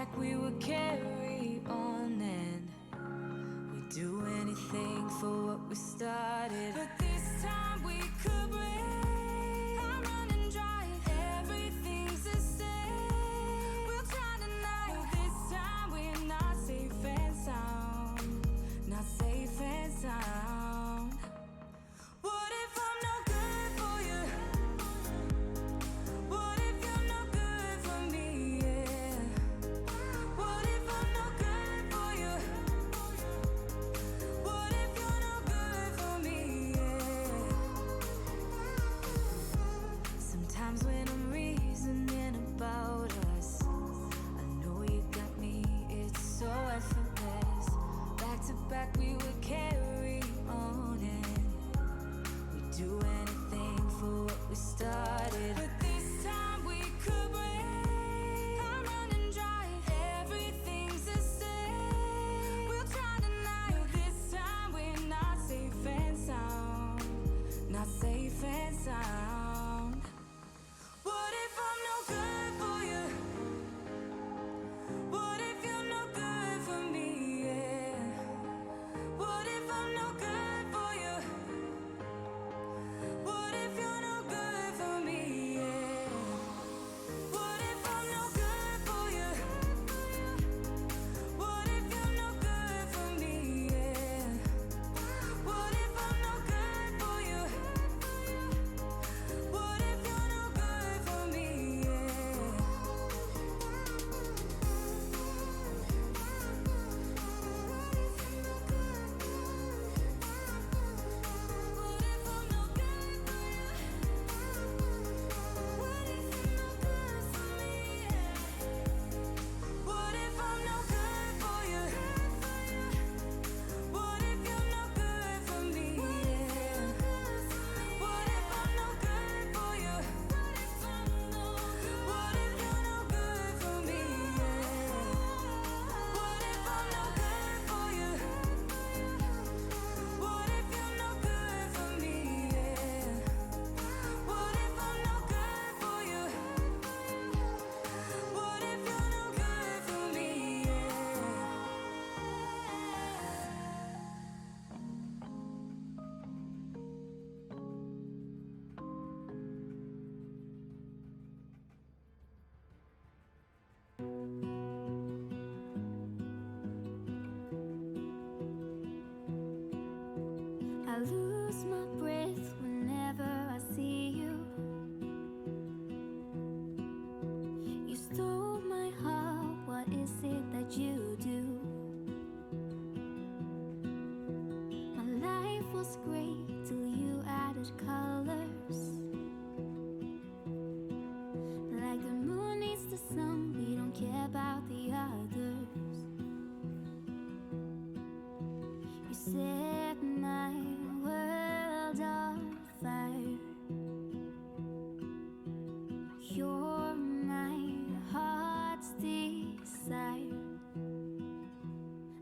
back we would carry on, and we'd do anything for what we started. But this time we could break. I'm running dry, everything's the same. We'll try tonight. This time we're not safe and sound, not safe and sound. What if I'm no good for you? What if you're no good for me? Yeah. What if I'm no good for you? What if you're no good for me? Yeah. Sometimes when I'm reasoning about us, I know you got me, it's so effortless. Back to back we would carry on, and we'd do anything for what we started. But this time we could break. I'm running dry, everything's the same. We'll try tonight. This time we're not safe and sound, not safe and sound. What if I'm no good for you? What if you're no good for me? Yeah. What if I'm no good for you? What if you're no good for me? Yeah. What if I'm no good for you? What if you're no good for me? Yeah. What if I'm no good for you? What if you're no good for me? Yeah. What if I'm no good for you? What if you're no good for me? Yeah. What if I'm no good for you? What if you're no good for me? Yeah. What if I'm no good for you? What if you're no good for me? Yeah. What if I'm no good for you? What if you're no good for me? Yeah. What if I'm no good for you? What if you're no good for me? I lose my breath whenever I see you. You stole my heart, what is it that you do? My life was great till you added colors. Like the moon needs the sun, we don't care about the others. You set my world on fire. You're my heart's desire.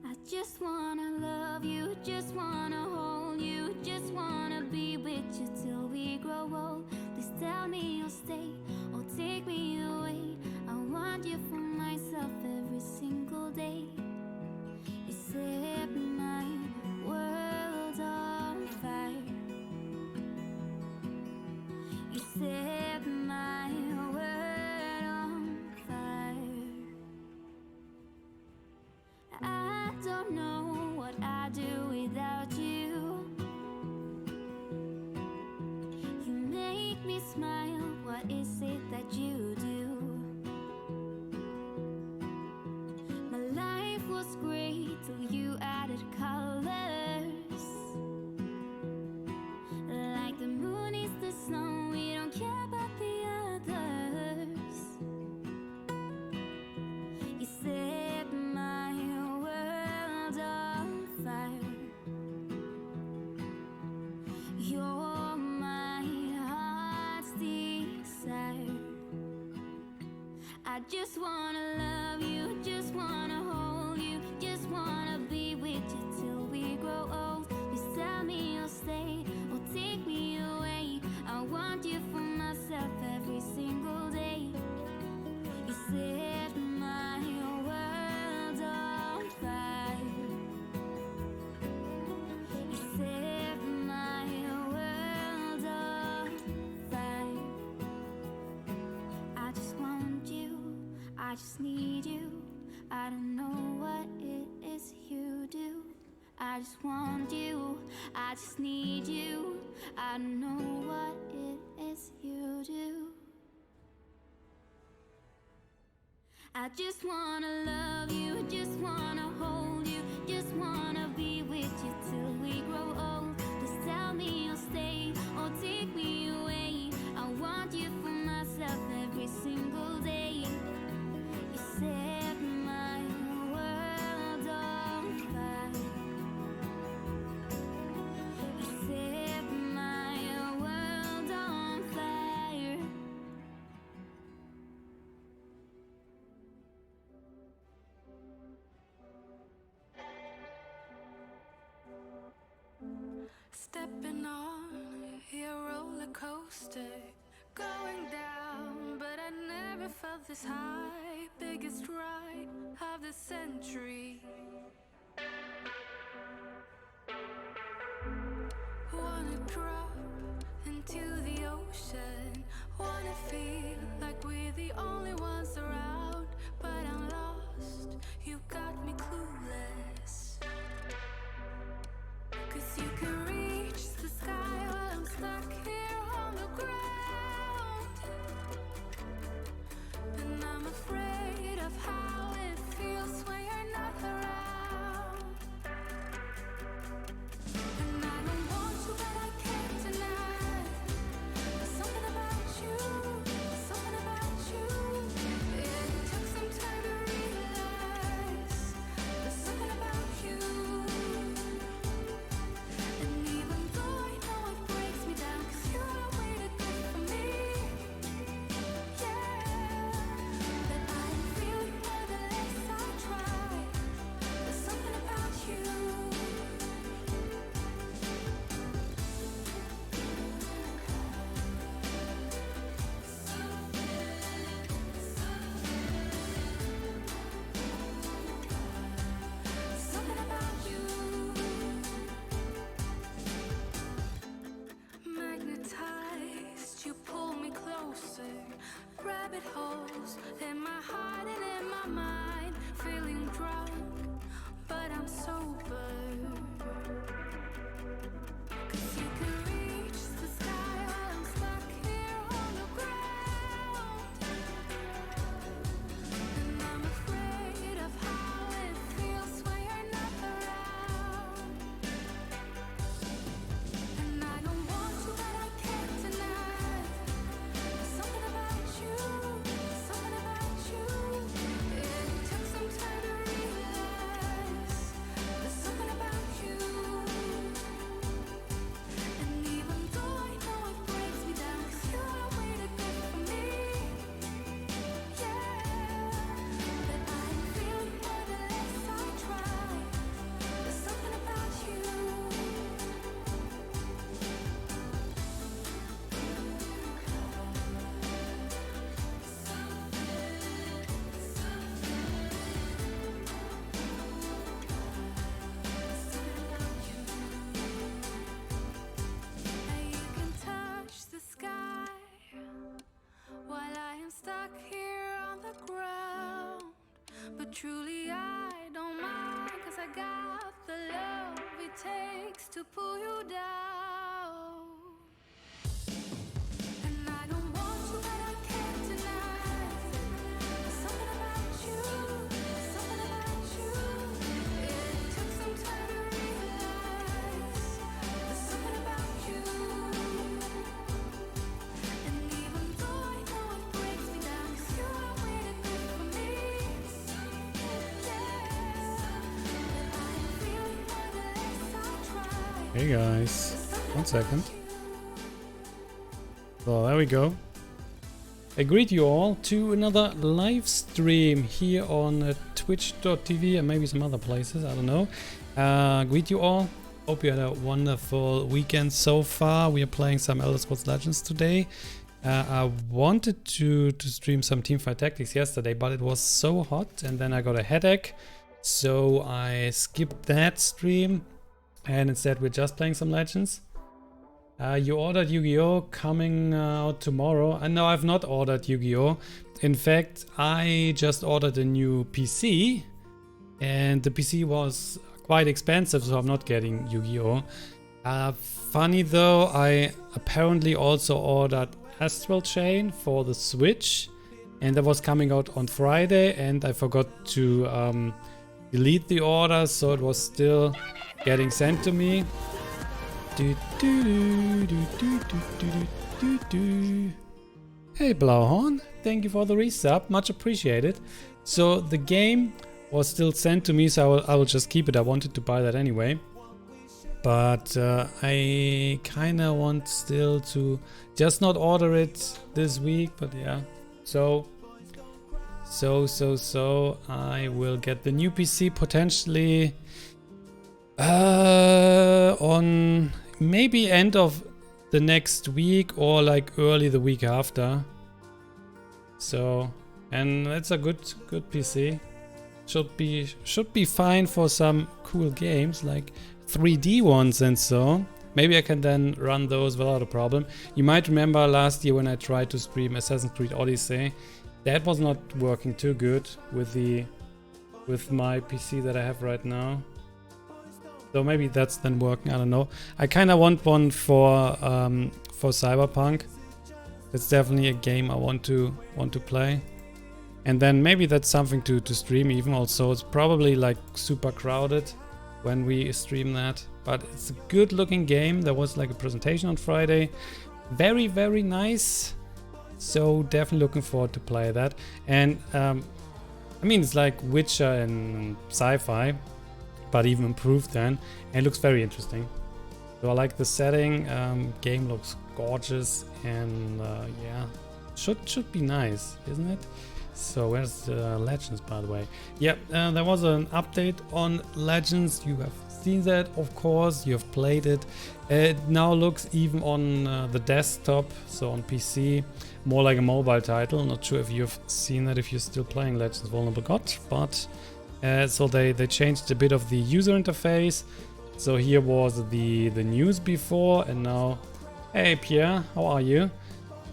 I just wanna love you, just wanna hold you, just wanna be with you till we grow old. Please tell me you'll stay or take me away. I want you for myself every single day. You set my world on fire. You set my world on fire. I don't know what I'd do without you. You make me smile, what is it that you do? My life was great till you added colors. Like the moon is the sun, we don't care about the others. You set my world on fire. You're my heart's desire. I just wanna love you, just wanna hold you, just wanna be with you till we grow old. Please tell me you'll stay or take me away. I want you for myself every single day. You set my world I just need you. I don't know what it is you do. I just want you. I just need you. I don't know what it is you do. I just wanna love you, just wanna hold you, just wanna be with you till we grow old. Just tell me you'll stay or take me away. I want you for myself every single day. You set my world on fire. You set my world on fire. Stepping on your roller coaster, going down, but I never felt this high. Biggest ride of the century. Wanna drop into the ocean, wanna feel like we're the only ones around, but I'm lost, you got me clueless. 'Cause you can reach the sky while I'm stuck here on the ground. And I'm afraid of how it feels when you're not around. And I don't want to, but I can't deny. There's something about you, something about you. It took some time to realize. There's something about you. And even though I know it breaks me down, 'cause you're a way to go for me. Yeah, that I feel you more the less I try. There's something about you. Something about you. Magnetized, you pull me closer. Rabbit holes in my heart and in my mind. Feeling drunk, but I'm sober. 'Cause you can reach the sky while I'm stuck here on the ground. And I'm afraid of how it feels when you're not around. And I don't want to, but I can't deny. There's something about you, something about you. It took some time to realize. There's something about you. And even though I know it breaks me down, 'cause you're a way to go for me. Yeah, that I feel you more the less I try. There's something about you. And you can touch the sky while I am stuck here on the ground. But truly I don't mind, 'cause I got the love it takes to pull you down. And I don't want to, but I can't deny. There's something about you, something about you. It took some time to realize. There's something about you. And even though I know it breaks me down, 'cause you're a way to go for me. Yeah, that I feel you more the less I try. Hey guys, one second. So there we go. I greet you all to another live stream here on twitch.tv and maybe some other places, I don't know. Greet you all. Hope you had a wonderful weekend so far. We are playing some Elder Scrolls Legends today. I wanted to stream some Teamfight Tactics yesterday, but it was so hot and then I got a headache. So I skipped that stream and instead we're just playing some Legends. You ordered Yu-Gi-Oh! Coming out tomorrow. And no, I've not ordered Yu-Gi-Oh! In fact, I just ordered a new PC. And the PC was quite expensive, so I'm not getting Yu-Gi-Oh! Funny though, I apparently also ordered Astral Chain for the Switch. And that was coming out on Friday. And I forgot to delete the order, so it was still getting sent to me. Hey Blauhorn, thank you for the resub, much appreciated. So the game was still sent to me, so I will just keep it. I wanted to buy that anyway, but I kinda want still to just not order it this week. But yeah, so I will get the new PC potentially on maybe end of the next week or like early the week after. So, and it's a good PC. Should be fine for some cool games like 3D ones and so. Maybe I can then run those without a problem. You might remember last year when I tried to stream Assassin's Creed Odyssey, that was not working too good with my PC that I have right now. So maybe that's then working, I don't know. I kind of want one for Cyberpunk. It's definitely a game I want to play. And then maybe that's something to stream even also. It's probably like super crowded when we stream that. But it's a good looking game. There was like a presentation on Friday. Very, very nice. So definitely looking forward to play that. And I mean, it's like Witcher and sci-fi, but even improved then, and it looks very interesting. So I like the setting. Game looks gorgeous, and yeah, should be nice, isn't it? So where's Legends, by the way? Yeah, there was an update on Legends. You have seen that, of course. You have played it. It now looks even on the desktop, so on PC, more like a mobile title. Not sure if you've seen that, if you're still playing Legends Vulnerable God, but so they changed a bit of the user interface. So here was the news before, and now, hey Pierre, how are you?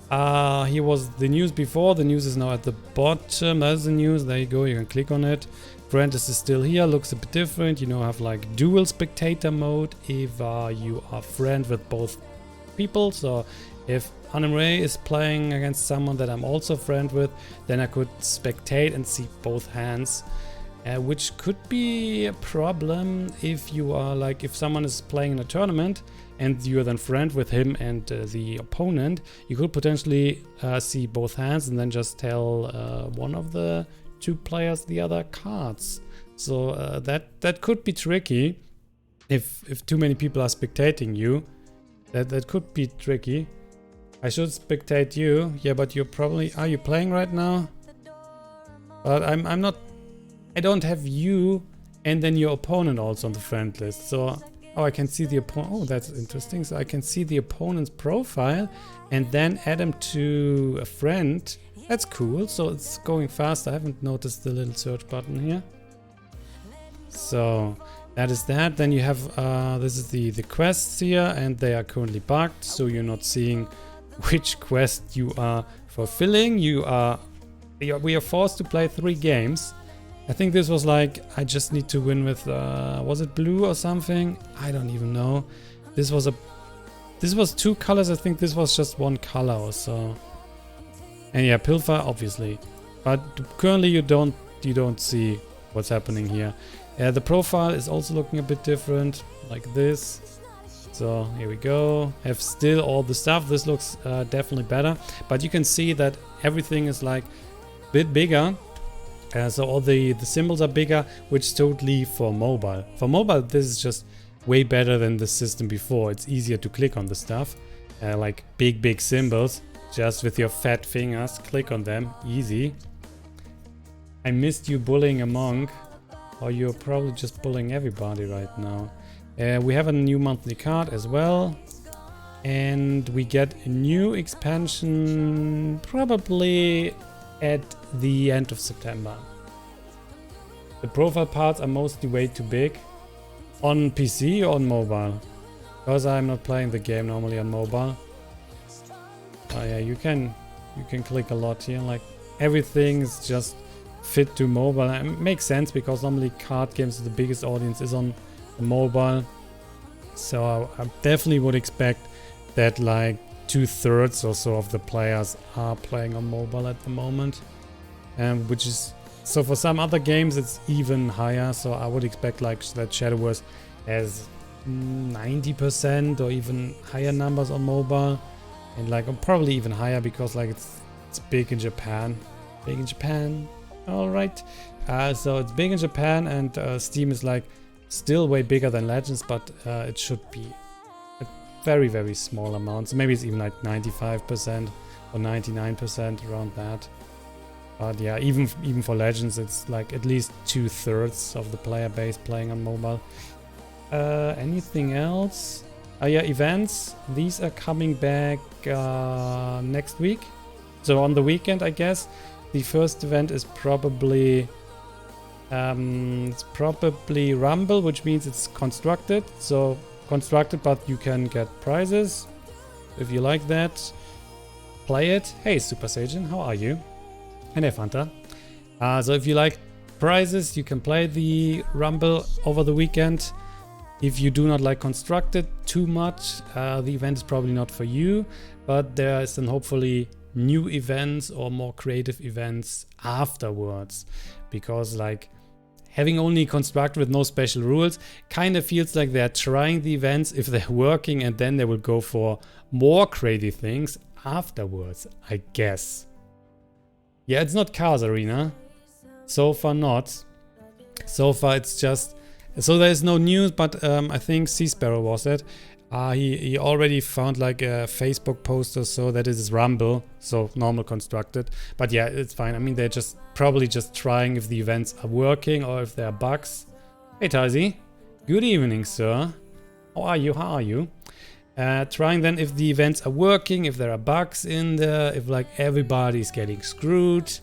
Here was the news before. The news is now at the bottom. That's the news. There you go. You can click on it. Prentice is still here. Looks a bit different. You know, have like dual spectator mode if you are friend with both people. So if Anime is playing against someone that I'm also friend with, then I could spectate and see both hands. Which could be a problem if you are like, if someone is playing in a tournament and you're then friend with him and the opponent, you could potentially see both hands and then just tell one of the two players the other cards. So that could be tricky if too many people are spectating you. That could be tricky. I should spectate you. Yeah, but you're probably, are you playing right now? But I'm not. I don't have you and then your opponent also on the friend list. So, oh, I can see the opponent. Oh, that's interesting. So I can see the opponent's profile and then add him to a friend. That's cool. So it's going fast. I haven't noticed the little search button here. So that is that. Then you have, this is the quests here, and they are currently bugged. So you're not seeing which quest you are fulfilling. We are forced to play 3 games. I think this was like, I just need to win with, was it blue or something? I don't even know. This was 2 colors. I think this was just 1 color or so. And yeah, Pilfer, obviously. But currently you don't see what's happening here. The profile is also looking a bit different, like this. So here we go. Have still all the stuff. This looks definitely better. But you can see that everything is like a bit bigger. So all the symbols are bigger, which is totally for mobile. For mobile, this is just way better than the system before. It's easier to click on the stuff. Like big symbols. Just with your fat fingers, click on them. Easy. I missed you bullying a monk. Or you're probably just bullying everybody right now. We have a new monthly card as well. And we get a new expansion probably at the end of September. The profile parts are mostly way too big. On PC or on mobile? because I'm not playing the game normally on mobile. Oh yeah, you can click a lot here, like everything's just fit to mobile. And it makes sense because normally card games, the biggest audience is on mobile. So I definitely would expect that like 2/3 or so of the players are playing on mobile at the moment. Which is, so for some other games it's even higher. So I would expect like that Shadowverse has 90% or even higher numbers on mobile. And like probably even higher because like it's big in Japan. Big in Japan. Alright. So it's big in Japan, and Steam is like still way bigger than Legends, but it should be a very, very small amount. So maybe it's even like 95% or 99% around that. But yeah, even for Legends, it's like at least 2/3 of the player base playing on mobile. Anything else? Yeah, events. These are coming back next week. So on the weekend, I guess. The first event is probably Rumble, which means it's constructed. So constructed, but you can get prizes if you like that. Play it. Hey, Super Saiyan, how are you? And hey, Fanta. So if you like prizes, you can play the Rumble over the weekend. If you do not like constructed too much, the event is probably not for you. But there is then hopefully new events or more creative events afterwards, because like having only constructed with no special rules kind of feels like they're trying the events if they're working, and then they will go for more creative things afterwards, I guess. Yeah, it's not Chaos Arena. So far not. So far it's just, so there's no news, but I think Sea Sparrow was it. He already found like a Facebook post or so that is Rumble, so normal constructed. But yeah, it's fine. I mean, they're just probably just trying if the events are working or if there are bugs. Hey Tazi, good evening, sir. How are you? How are you? Trying then if the events are working, if there are bugs in there, if like everybody's getting screwed,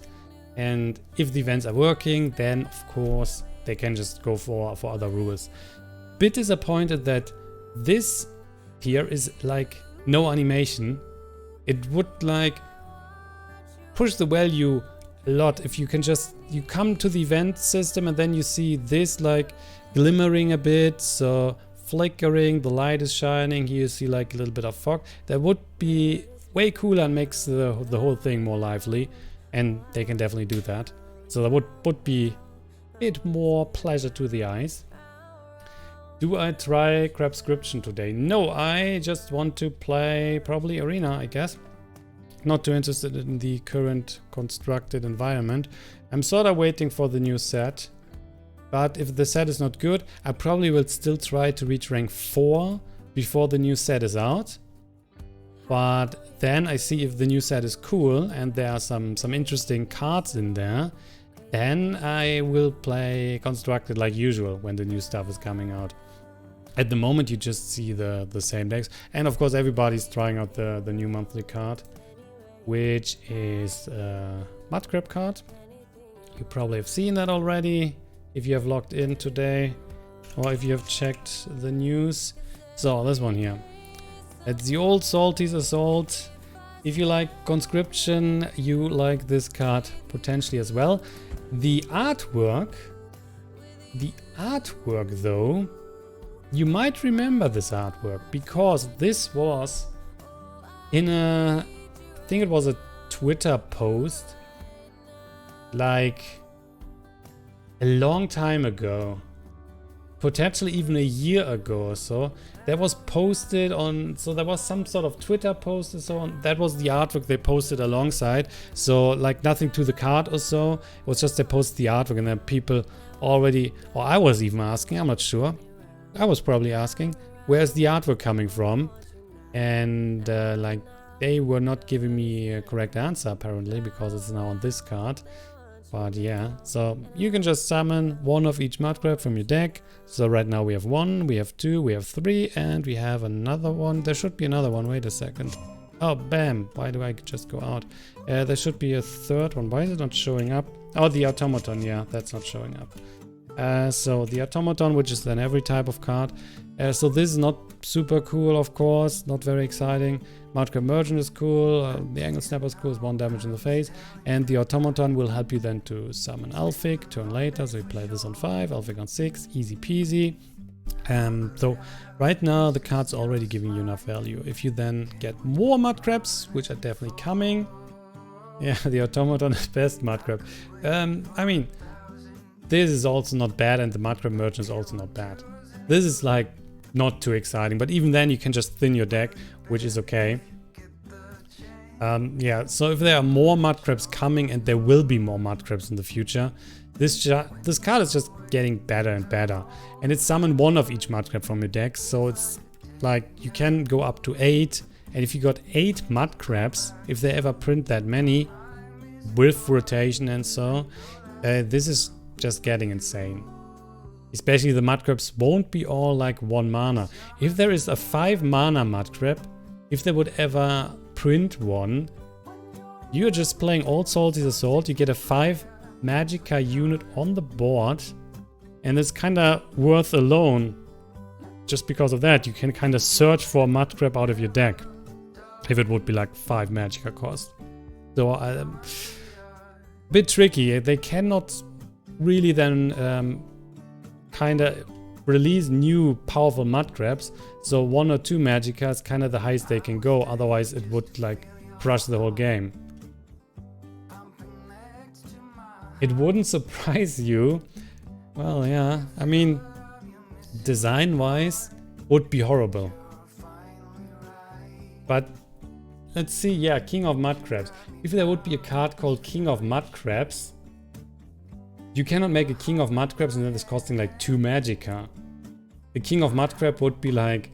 and if the events are working, then of course they can just go for other rules. Bit disappointed that this here is like no animation. It would like push the value a lot if you can just, you come to the event system and then you see this like glimmering a bit, so flickering, the light is shining, here you see like a little bit of fog. That would be way cooler and makes the whole thing more lively, and they can definitely do that. So that would be a bit more pleasure to the eyes. Do I try Crabscription today? No, I just want to play probably Arena, I guess. Not too interested in the current constructed environment. I'm sort of waiting for the new set. But if the set is not good, I probably will still try to reach rank 4 before the new set is out. But then I see if the new set is cool and there are some interesting cards in there, then I will play constructed like usual when the new stuff is coming out. At the moment you just see the same decks, and of course everybody's trying out the new monthly card, which is a Mudcrab card. You probably have seen that already if you have logged in today, or if you have checked the news. So this one here, it's the old Salty's Assault. If you like conscription, you like this card potentially as well. The artwork though, you might remember this artwork because this was in I think it was a Twitter post like a long time ago, potentially even a year ago or so. That was posted on, so there was some sort of Twitter post and so on. That was the artwork they posted alongside. So like nothing to the card or so. It was just they posted the artwork, and then people already, or I was even asking, I'm not sure. I was probably asking, where's the artwork coming from? And like they were not giving me a correct answer apparently, because it's now on this card. But yeah, so you can just summon one of each Mudcrab from your deck. So right now we have 1, we have 2, we have 3, and we have another one. There should be another one. Wait a second. Oh, bam. Why do I just go out? There should be a third one. Why is it not showing up? Oh, the Automaton. Yeah, that's not showing up. So the Automaton, which is then every type of card. So this is not super cool, of course, not very exciting. Mudcrab Merchant is cool, the Angle Snapper is cool, it's 1 damage in the face, and the Automaton will help you then to summon Elphic turn later, so you play this on 5, Elphic on 6, easy peasy. So right now the card's already giving you enough value. If you then get more Mudcrabs, which are definitely coming, yeah, the Automaton is best Mudcrab. I mean, this is also not bad, and the Mudcrab Merchant is also not bad. This is like not too exciting, but even then you can just thin your deck, which is okay. Yeah, so if there are more Mudcrabs coming, and there will be more Mudcrabs in the future, this card is just getting better and better. And it's summon 1 of each Mudcrab from your deck, so it's like you can go up to 8. And if you got 8 Mudcrabs, if they ever print that many, with rotation and so, this is just getting insane. Especially the Mudcrabs won't be all like 1 mana. If there is a 5 mana Mudcrab, if they would ever print one, you're just playing Old Salty's Assault, you get a 5 Magicka unit on the board, and it's kinda worth alone. Just because of that, you can kinda search for a Mudcrab out of your deck. If it would be like 5 Magicka cost. So, bit tricky. They cannot really then kinda release new powerful Mudcrabs. So 1 or 2 Magicka is kinda the highest they can go. Otherwise it would like crush the whole game. It wouldn't surprise you. Well, yeah. I mean, design-wise, would be horrible. But let's see. Yeah, King of Mudcrabs. If there would be a card called King of Mudcrabs, you cannot make a King of Mudcrabs and that is costing like 2 Magicka. The King of Mudcrab would be like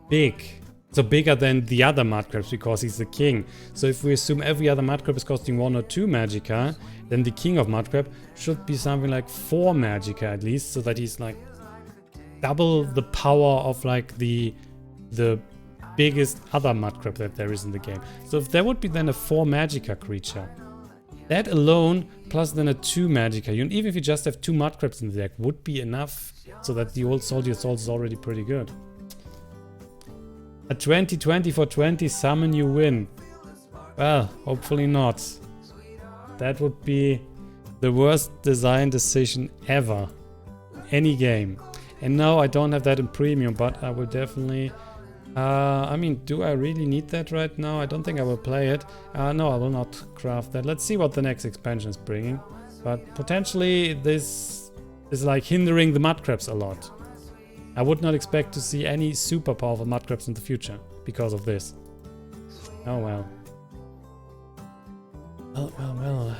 big. So bigger than the other Mudcrabs because he's the king. So if we assume every other Mudcrab is costing 1 or 2 Magicka, then the King of Mudcrab should be something like 4 Magicka at least, so that he's like double the power of like the biggest other Mudcrab that there is in the game. So if there would be then a 4 Magicka creature, that alone plus then a 2 Magicka unit, even if you just have 2 Mudcrabs in the deck, would be enough so that the Old Salty Assault is already pretty good. A 20/20 for 20 summon you win. Well, hopefully not. That would be the worst design decision ever. Any game. And no, I don't have that in premium, but I will definitely... I mean, do I really need that right now? I don't think I will play it. No, I will not craft that. Let's see what the next expansion is bringing. But potentially this is like hindering the Mudcrabs a lot. I would not expect to see any super powerful Mudcrabs in the future because of this. Oh well. Well.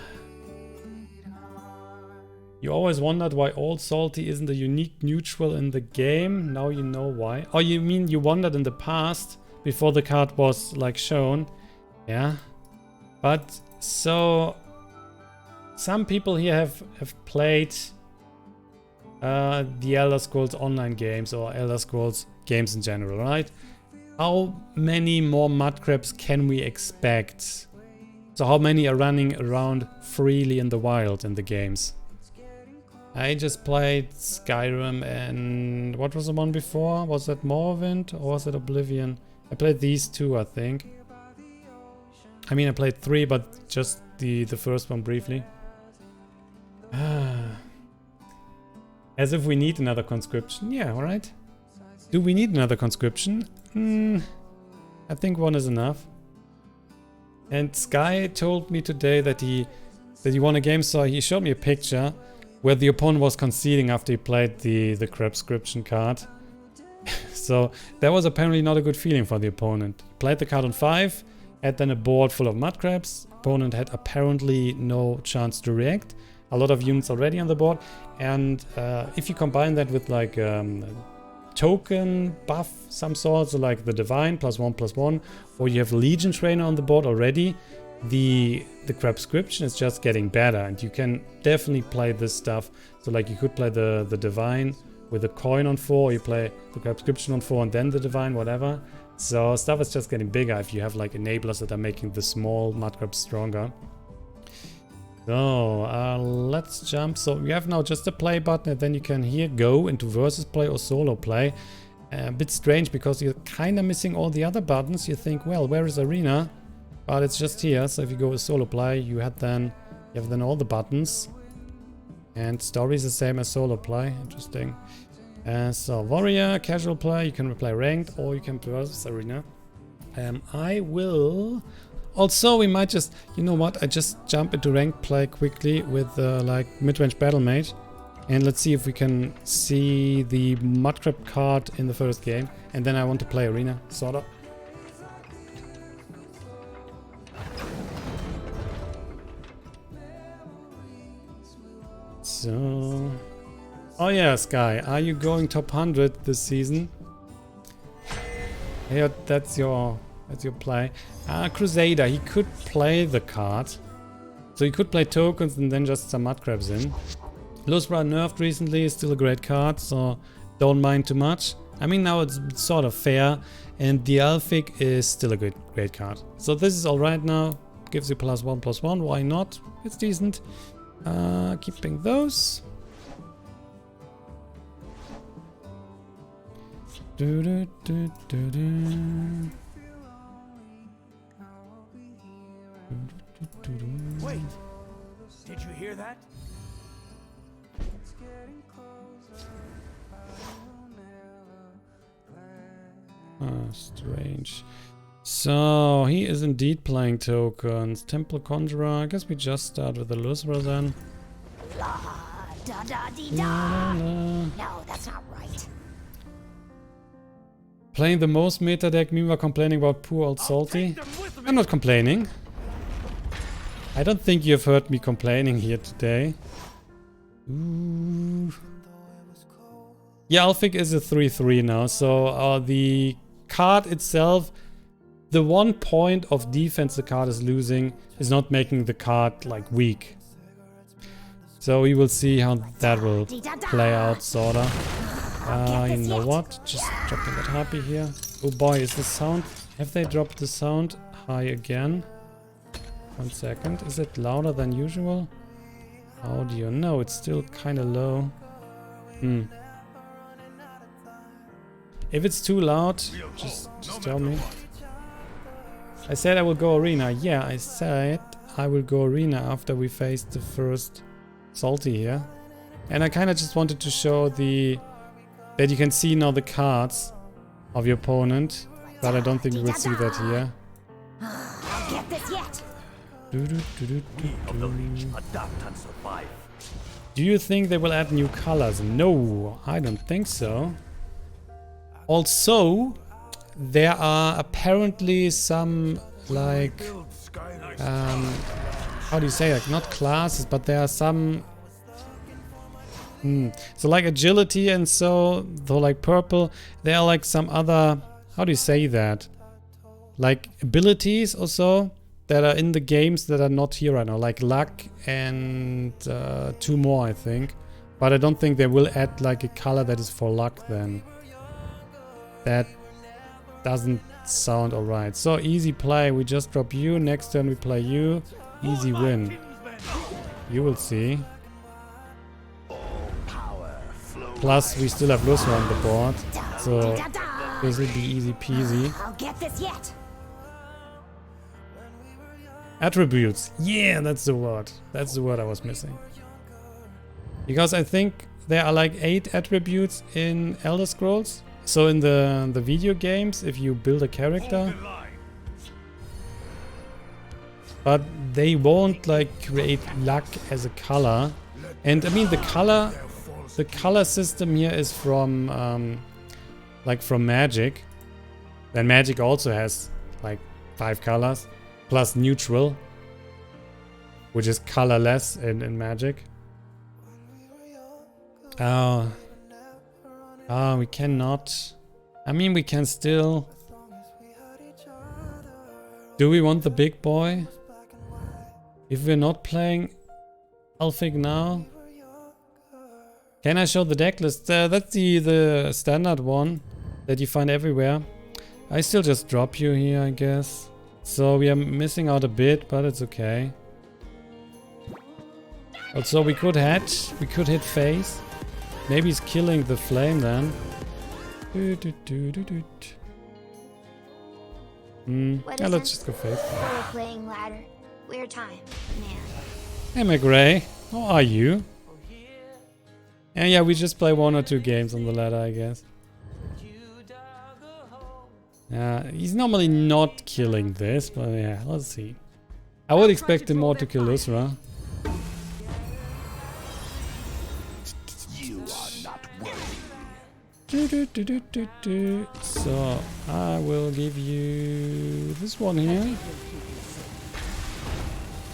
You always wondered why Old Salty isn't a unique neutral in the game. Now you know why. Oh, you mean you wondered in the past before the card was like shown? Yeah. But so some people here have played the Elder Scrolls Online games or Elder Scrolls games in general, right? How many more Mudcrabs can we expect? So how many are running around freely in the wild in the games? I just played Skyrim and what was the one before? Was that Morrowind or was it Oblivion? I played these 2, I think. I mean, I played 3, but just the first one briefly. As if we need another conscription. Yeah, alright. Do we need another conscription? I think 1 is enough. And Sky told me today that he won a game, so he showed me a picture where the opponent was conceding after he played the conscription card. So that was apparently not a good feeling for the opponent. Played the card on 5, had then a board full of Mudcrabs. Opponent had apparently no chance to react. A lot of units already on the board. And if you combine that with like token buff some sort, so like the Divine +1/+1, or you have Legion Trainer on the board already, the conscription is just getting better, and you can definitely play this stuff. So like you could play the Divine with a coin on 4, or you play the conscription on 4 and then the Divine, whatever. So stuff is just getting bigger if you have like enablers that are making the small Mudcrabs stronger. So let's jump. So we have now just a play button, and then you can here go into versus play or solo play. a bit strange because you're kind of missing all the other buttons. You think, well, where is Arena? But it's just here. So if you go with solo play, you have then all the buttons. And story is the same as solo play. Interesting. So warrior, casual play, you can play ranked or you can versus arena. I will. Also, we might just, you know what? I just jump into ranked play quickly with like mid-range battle mage, and let's see if we can see the mudcrab card in the first game. And then I want to play arena, sorta. So, oh yeah, Sky, are you going top 100 this season? Yeah, that's your play. Crusader, he could play the card. So he could play tokens and then just some mudcrabs in. Lusra nerfed recently, is still a great card, so don't mind too much. I mean, now it's sort of fair, and the Alphic is still a great card. So this is alright now, gives you +1/+1, why not? It's decent. Keeping those. Wait, did you hear that? Strange. So he is indeed playing tokens. Temple Conjurer. I guess we just start with the Lusra then. La da da dee da. No, that's not right. Playing the most meta deck, meanwhile complaining about poor old Salty. I'm not complaining. I don't think you've heard me complaining here today. Ooh. Yeah, Alphic is a 3/3 now, so the card itself, the 1 point of defense the card is losing is not making the card like weak. So we will see how that will play out, sorta. You know what? Just dropping that harpy here. Oh boy, is the sound... Have they dropped the sound high again? 1 second. Is it louder than usual? Audio. No, it's still kind of low. If it's too loud, just tell me. I said I will go arena. Yeah, I said I will go arena after we face the first Salty here. And I kind of just wanted to show that you can see now the cards of your opponent, but I don't think we will see that here. Get this yet? Do you think they will add new colors? No, I don't think so. Also, there are apparently some like how do you say, like, not classes, but there are some so like agility and so, though, like purple, there are like some other, how do you say that, like abilities or so that are in the games that are not here right now, like luck and 2 more, I think. But I don't think they will add like a color that is for luck then. That doesn't sound alright. So easy play, we just drop you, next turn we play you, easy win. You will see. Plus we still have Lusra on the board, so this will be easy peasy. I'll get this yet. Attributes. Yeah, that's the word. That's the word I was missing. Because I think there are like 8 attributes in Elder Scrolls. So in the video games, if you build a character, but they won't like create luck as a color. And I mean the color system here is from like from Magic. Then Magic also has like 5 colors plus neutral, which is colorless in Magic. We cannot. I mean, we can still. Do we want the big boy? If we're not playing Alphic now? Can I show the deck list? That's the standard one that you find everywhere. I still just drop you here, I guess. So we are missing out a bit, but it's okay. Also, we could hit face. Maybe he's killing the flame then. What Yeah, is let's it? just go faith. We're playing ladder. Weird time, man. Hey McRae, how are you? Yeah, we just play 1 or 2 games on the ladder, I guess. Yeah, he's normally not killing this, but yeah, let's see. I would expect him more to kill Usra. You are not worthy. So, I will give you this one here.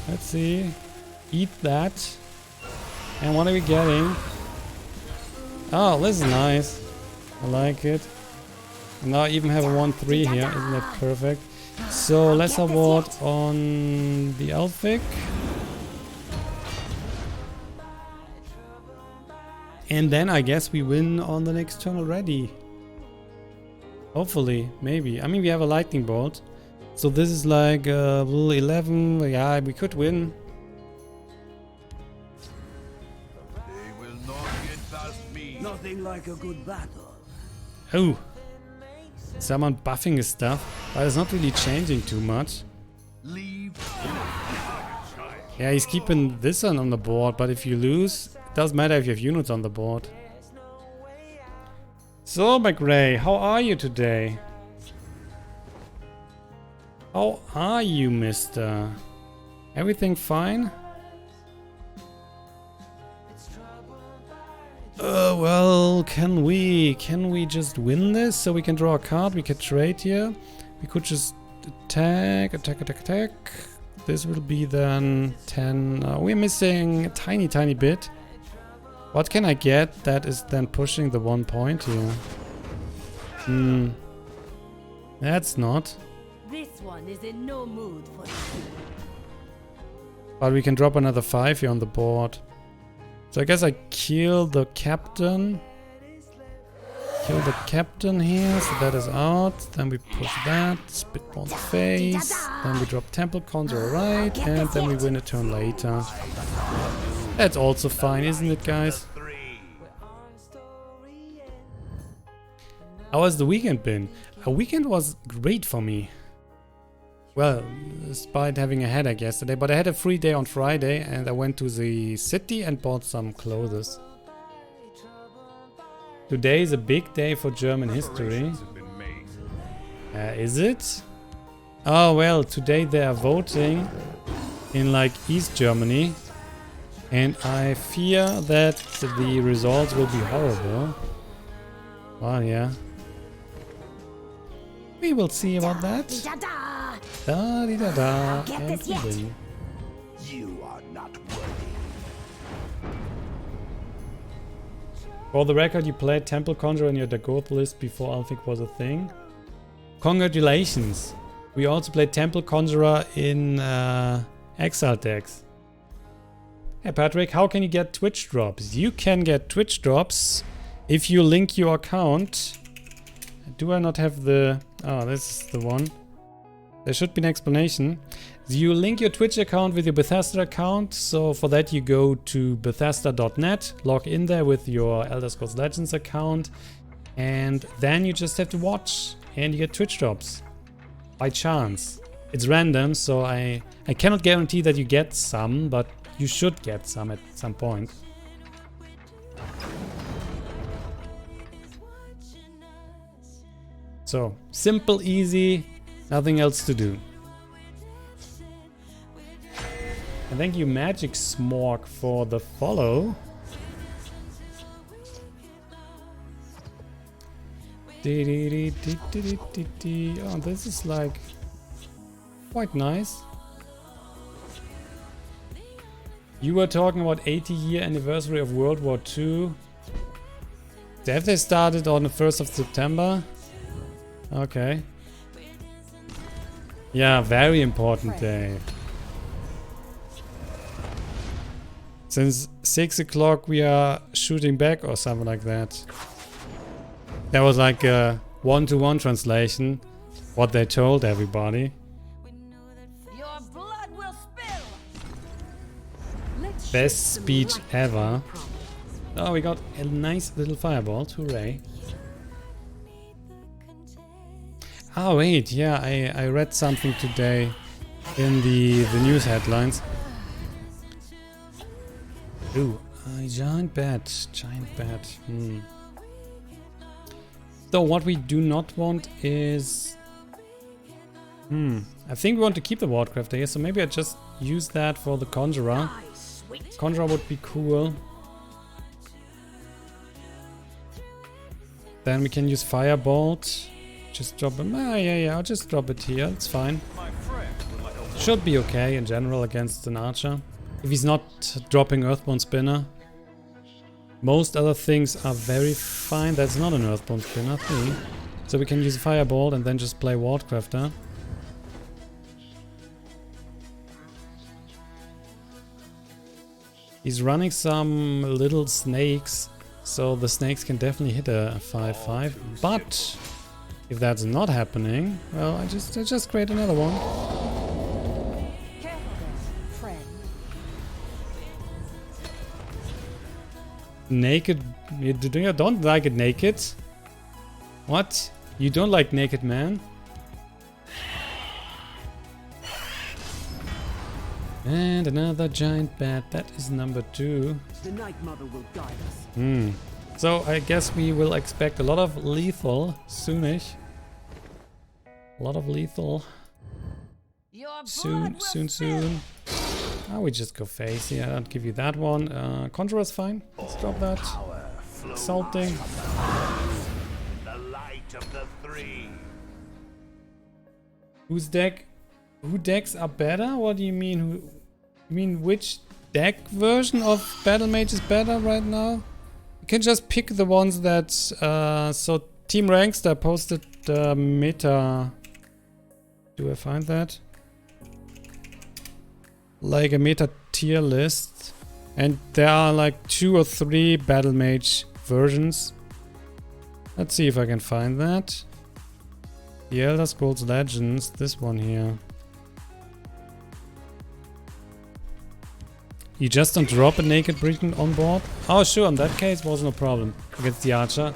Let's see. Eat that. And what are we getting? Oh, this is nice. I like it. And now I even have a 1-3 here. Isn't that perfect? So let's award on the Elfic. And then I guess we win on the next turn already. Hopefully, maybe. I mean, we have a lightning bolt. So this is like 11. Yeah, we could win. They will not get past me. Nothing like a good battle. Oh. Someone buffing his stuff. But it's not really changing too much. Leave. Yeah, he's keeping this one on the board. But if you lose, it doesn't matter if you have units on the board. So, McRae, how are you today? How are you, mister? Everything fine? Well, can we just win this so we can draw a card? We could trade here. We could just attack. This will be then 10. We're missing a tiny bit. What can I get that is then pushing the 1 point here? That's not. This one is in no mood for you. But we can drop another 5 here on the board. So I guess I kill the captain. Kill the captain here, so that is out. Then we push that, Spitball face. Then we drop Temple Conjurer right, and then we win a turn later. That's also fine, isn't it, guys? How has the weekend been? A weekend was great for me. Well, despite having a headache yesterday, but I had a free day on Friday and I went to the city and bought some clothes. Today is a big day for German history. Is it? Oh well, today they are voting in like East Germany. And I fear that the results will be horrible. Oh yeah. We will see about that. Da di da da. And we win. You are not worthy. For the record, you played Temple Conjurer in your Dagoth list before Alphic was a thing. Congratulations. We also played Temple Conjurer in Exile decks. Hey Patrick, how can you get Twitch drops? You can get Twitch drops if you link your account. Do I not have the... Oh, this is the one. There should be an explanation. You link your Twitch account with your Bethesda account. So for that you go to Bethesda.net, log in there with your Elder Scrolls Legends account, and then you just have to watch and you get Twitch drops. By chance. It's random, so I cannot guarantee that you get some, but you should get some at some point. So, simple, easy, nothing else to do. And thank you Magic Smorg for the follow. Oh, this is like quite nice. You were talking about 80-year anniversary of World War II. Have they started on the 1st of September? Okay. Yeah, very important day. Since 6 o'clock we are shooting back or something like that. That was like a one-to-one translation. What they told everybody. Your blood will spill. Let's Best shift some speech light ever. on the problem. Oh, we got a nice little firebolt. Hooray. Oh wait, yeah, I read something today in the news headlines. Ooh, giant bat, giant bat. So what we do not want is... I think we want to keep the Wardcrafter here, so maybe I just use that for the Conjurer. Conjurer would be cool. Then we can use Firebolt. Just drop him. Yeah, I'll just drop it here. It's fine. Should be okay in general against an archer. If he's not dropping Earthborn Spinner. Most other things are very fine. That's not an Earthborn Spinner thing. So we can use Firebolt and then just play Wardcrafter. He's running some little snakes. So the snakes can definitely hit a 5-5. But if that's not happening, well, I just create another one. Careful there, friend. Naked. You don't like it naked? What? You don't like naked man? And another giant bat. That is number 2. The Night Mother will guide us. So I guess we will expect a lot of lethal soonish. A lot of lethal. Your blood Soon. will spill. Oh, we just go face. Yeah, I'll give you that one. Conjurer's fine. Let's drop that. Assaulting. The light of the three. Who decks are better? What do you mean? You mean which deck version of Battle Mage is better right now? You can just pick the ones that... so Team Rankster posted the meta... Do I find that? Like a meta tier list. And there are like 2 or 3 Battle Mage versions. Let's see if I can find that. The Elder Scrolls Legends, this one here. You just don't drop a Naked Briton on board? Oh sure, in that case was no problem against the Archer.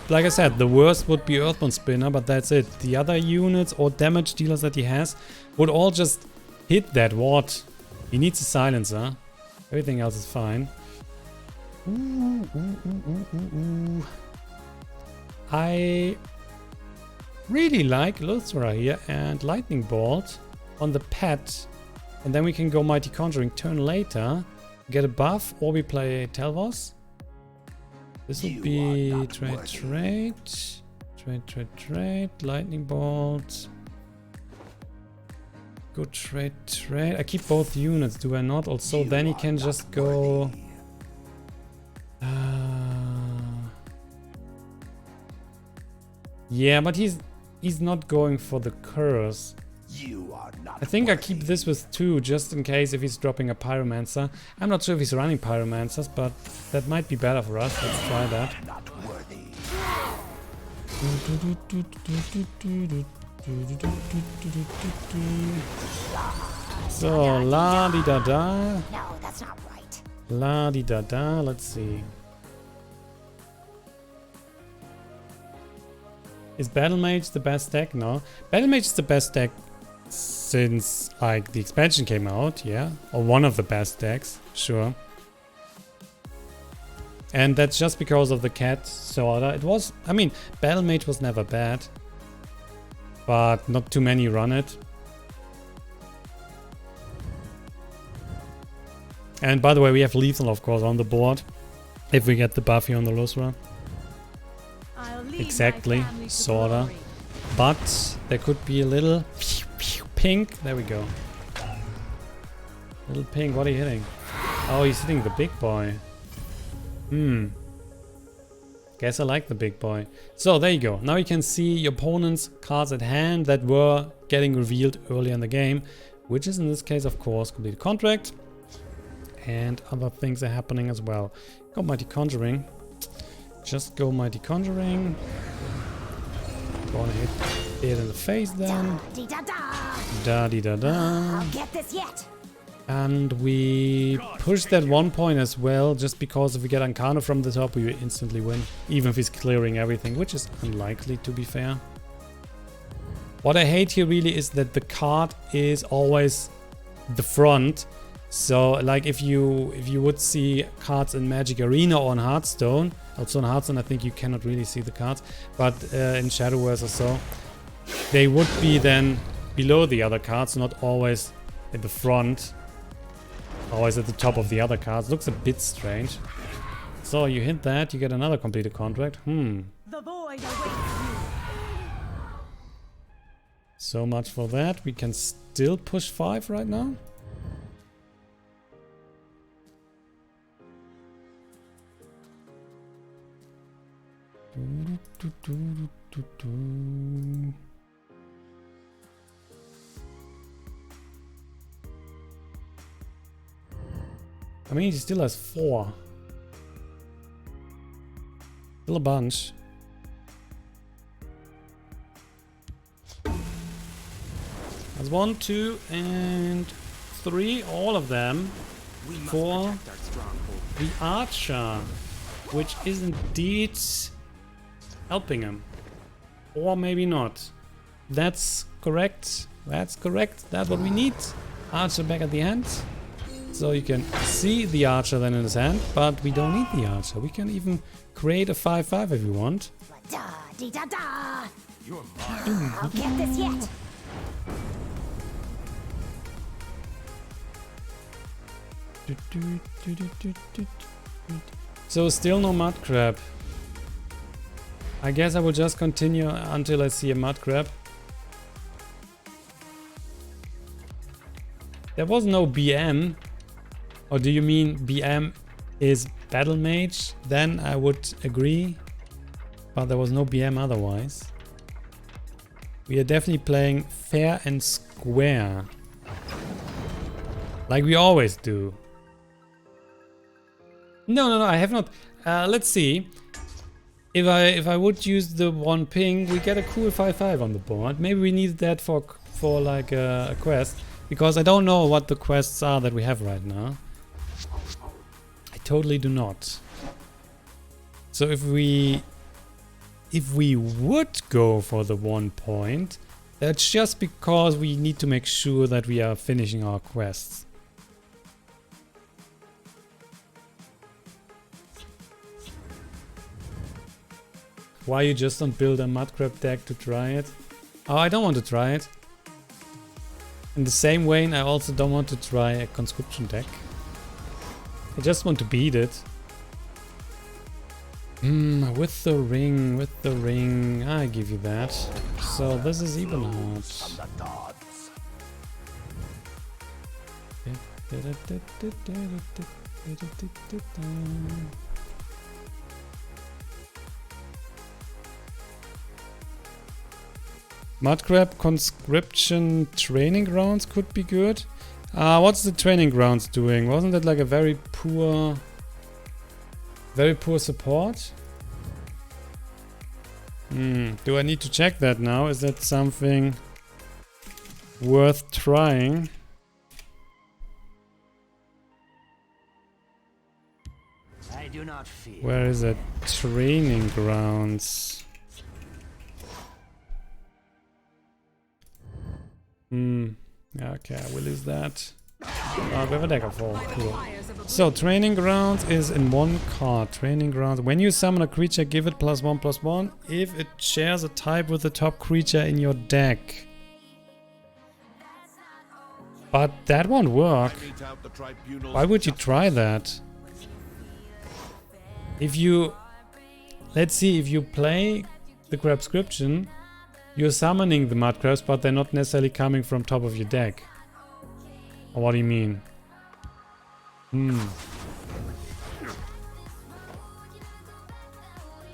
Like I said, the worst would be Earthborn Spinner, but that's it. The other units or damage dealers that he has would all just hit that ward. He needs a silencer. Everything else is fine. I really like Luthra here and Lightning Bolt on the pet. And then we can go Mighty Conjuring turn later, get a buff, or we play Telvos. This will be trade, Lightning Bolt. Good trade. I keep both units, do I not? Also, then he can just go... yeah, but he's not going for the curse. I think I keep this with 2 just in case if he's dropping a Pyromancer. I'm not sure if he's running Pyromancers, but that might be better for us. Let's try that. So, la-di-da-da. No, that's not right. La-di-da-da. Let's see. Is Battle Mage the best deck? No. Battle Mage is the best deck since like the expansion came out, yeah. Or one of the best decks, sure. And that's just because of the cat sorta. It was, I mean, Battle Mage was never bad. But not too many run it. And by the way, we have lethal of course on the board. If we get the Buffy on the Lusra. Exactly, sorta. But there could be a little pink. There we go. Little pink, what are you hitting? Oh, he's hitting the big boy. Guess I like the big boy. So there you go. Now you can see your opponent's cards at hand that were getting revealed earlier in the game. Which is in this case, of course, complete contract. And other things are happening as well. Go Mighty Conjuring. Just go Mighty Conjuring. Gonna hit it in the face then. Da-di-da-da. I'll get this yet. And we push that 1 point as well, just because if we get Arcana from the top, we instantly win. Even if he's clearing everything, which is unlikely to be fair. What I hate here really is that the card is always the front. So like if you would see cards in Magic Arena or in Hearthstone, also in Hearthstone I think you cannot really see the cards, but in Shadowverse or so, they would be then below the other cards, not always at the front, always at the top of the other cards. Looks a bit strange. So you hit that, you get another completed contract. The void awaits you. So much for that. We can still push 5 right now. I mean, he still has 4. Still a bunch. That's 1, 2, and 3. All of them for the archer, which is indeed helping him. Or maybe not. That's correct. That's correct. That's what we need. Archer back at the end. So you can see the archer then in his hand, but we don't need the archer. We can even create a 5/5 if we want. Da dee da da. You're mine. I'll get this yet. So still no mud crab. I guess I will just continue until I see a mud crab. There was no BM. Or do you mean BM is Battle Mage? Then I would agree. But there was no BM otherwise. We are definitely playing fair and square. Like we always do. No, I have not. Let's see. If I would use the 1 ping, we get a cool 5/5 on the board. Maybe we need that for like a quest. Because I don't know what the quests are that we have right now. I totally do not. So if we would go for the 1 point, that's just because we need to make sure that we are finishing our quests. Why you just don't build a mudcrab deck to try it? Oh, I don't want to try it. In the same vein, I also don't want to try a conscription deck. I just want to beat it. With the ring, I give you that. So this is even hard. Mudcrab conscription training grounds could be good. What's the training grounds doing? Wasn't that like a very poor support? Do I need to check that now? Is that something worth trying? I do not fear. Where is it? Training grounds. Okay, I will use that. We have a deck of all. Cool. So, training grounds is in 1 card. Training grounds. When you summon a creature, give it +1/+1 if it shares a type with the top creature in your deck. But that won't work. Why would you try that? If you... Let's see, if you play the Crabscription, you're summoning the mudcrabs, but they're not necessarily coming from top of your deck. Or what do you mean?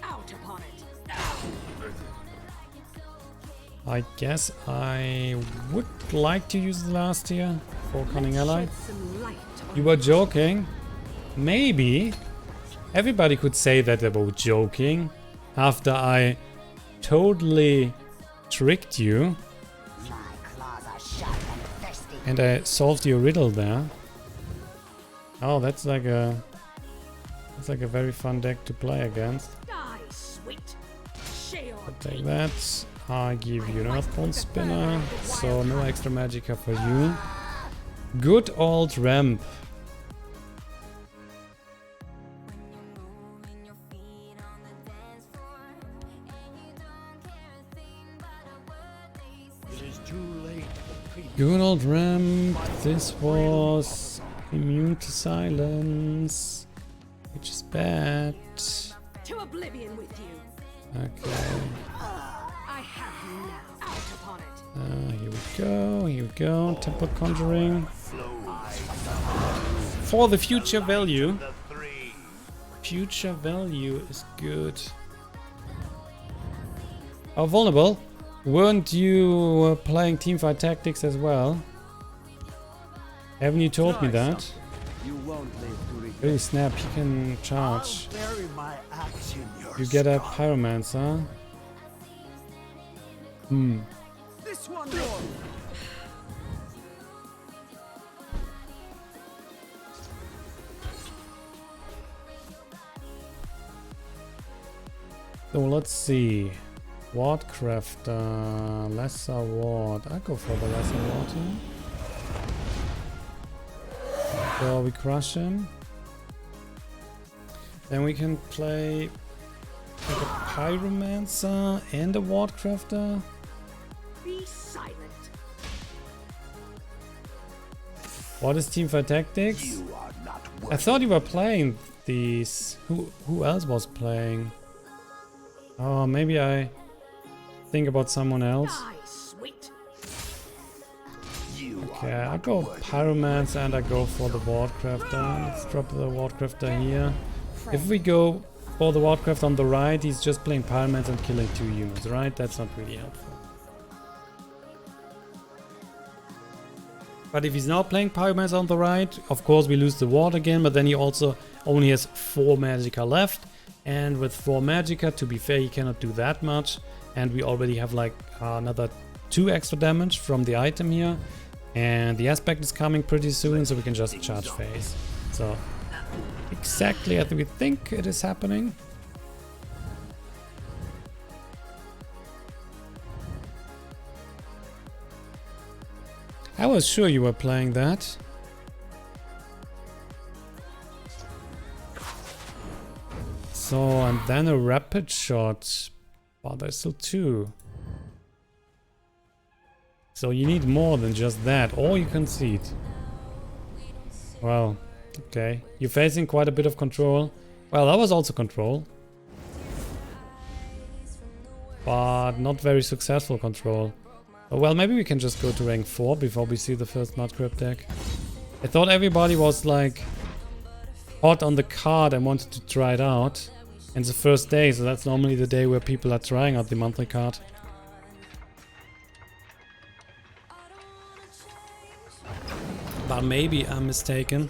Out upon it. I guess I would like to use the last tier for Cunning Ally. Shed some light on You were joking? Maybe. Everybody could say that they were joking after I totally tricked you. My claws are sharp and thirsty. And I solved your riddle there. Oh, that's like a very fun deck to play against. die, sweet. Shale Take that. I give you an Earthbound Spinner, so no extra magicka for you. Good old ramp. It is too late for peace. Good old ramp. This was immune to silence, which is bad. To oblivion with you. Okay. I have you now. Out upon it. Here we go. Temple Conjuring. For the future value. The three. Future value is good. Oh, vulnerable. Weren't you playing Teamfight Tactics as well? Haven't you told me that? You won't live to regret. Oh snap, he can charge. I'll bury my axe in your You get a skull. Pyromancer. This one yours. So let's see. Wardcrafter, lesser ward. I go for the lesser ward here. So we crush him. Then we can play like a Pyromancer and a Wardcrafter. Be silent. What is Teamfight Tactics? You are not I worth thought you were playing these. Who else was playing? Oh, maybe I think about someone else. Die, sweet. you. Okay, I go Pyromancer and I go for the Wardcrafter. Let's drop the Wardcrafter here. If we go for the Wardcraft on the right, he's just playing Pyromancer and killing 2 units, right? That's not really helpful. But if he's not playing Pyromancer on the right, of course we lose the ward again, but then he also only has 4 magicka left. And with 4 magicka, to be fair, he cannot do that much. And we already have like another 2 extra damage from the item here. And the aspect is coming pretty soon, so we can just charge phase. So exactly as we think it is happening. I was sure you were playing that. So, and then a rapid shot. Oh, there's still 2. So you need more than just that, or you concede. Well, okay. You're facing quite a bit of control. Well, that was also control. But not very successful control. Oh, well, maybe we can just go to rank 4 before we see the first Mud Crypt deck. I thought everybody was like hot on the card and wanted to try it out. And it's the first day, so that's normally the day where people are trying out the monthly card. But maybe I'm mistaken.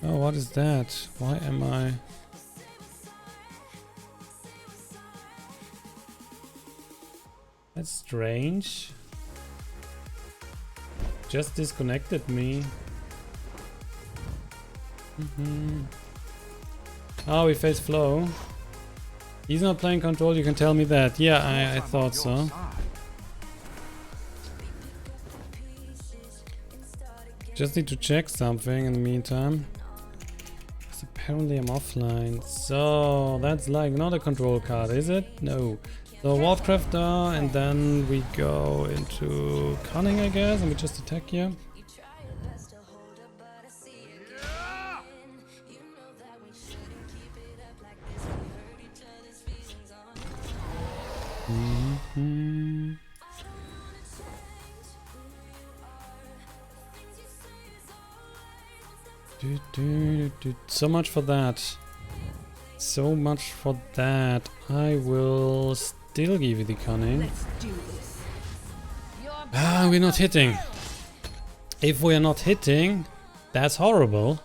Oh, what is that? Why am I... That's strange. Just disconnected me. Oh, we face Flow. He's not playing control, you can tell me that. Yeah, I thought so. Just need to check something in the meantime. Because apparently I'm offline. So that's like not a control card, is it? No. So Wardcrafter, and then we go into Cunning, I guess, and we just attack here. So much for that. So much for that. I will still give you the Cunning. Let's do this. Ah, we're not hitting. If we're not hitting, that's horrible.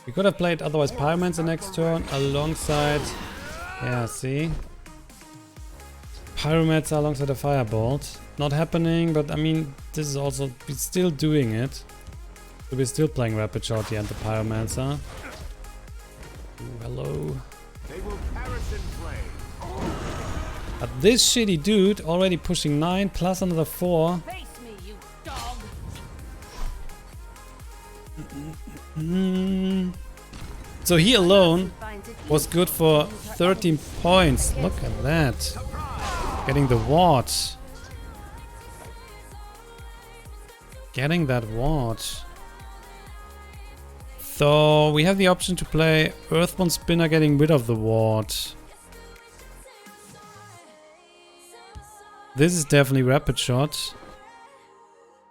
We could have played otherwise Pyromans the next turn alongside... Yeah, see? Pyromats alongside a Firebolt. Not happening, but I mean, this is also... We're still doing it. So we're still playing Rapid Shot here and the Pyromancer. Ooh, hello. They will perish in flame. But this shitty dude already pushing 9 plus another 4. Face me, you dog. So he alone was good for 13 points. Look at that. Getting the ward. Getting that ward. So we have the option to play Earthbound Spinner getting rid of the ward. This is definitely Rapid Shot.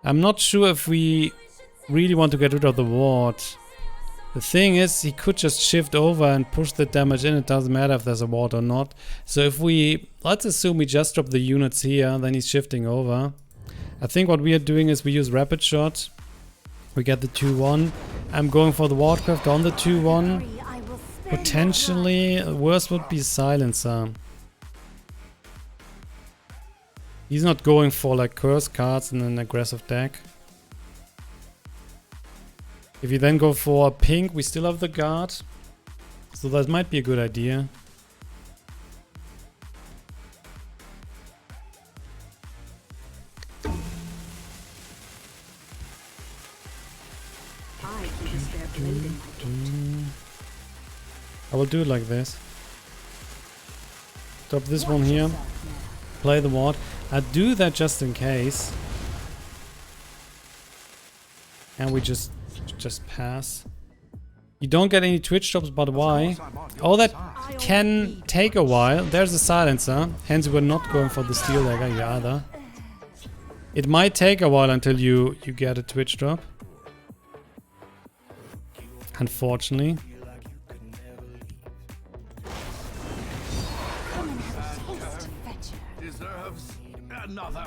I'm not sure if we really want to get rid of the ward. The thing is, he could just shift over and push the damage in. It doesn't matter if there's a ward or not. So if we, let's assume we just drop the units here, then he's shifting over. I think what we are doing is we use Rapid Shot. We get the 2-1. I'm going for the Wardcraft on the 2-1. Potentially, worst would be Silencer. He's not going for like curse cards in an aggressive deck. If you then go for pink, we still have the guard. So that might be a good idea. I can spare blade in my gate. I will do it like this. Drop this one here. Play the ward. I do that just in case. And we just pass. You don't get any Twitch drops, but why? Oh, that can take a while. There's a Silencer. Hence we're not going for the Steel Dagger either. It might take a while until you get a Twitch drop. Unfortunately. Deserves another.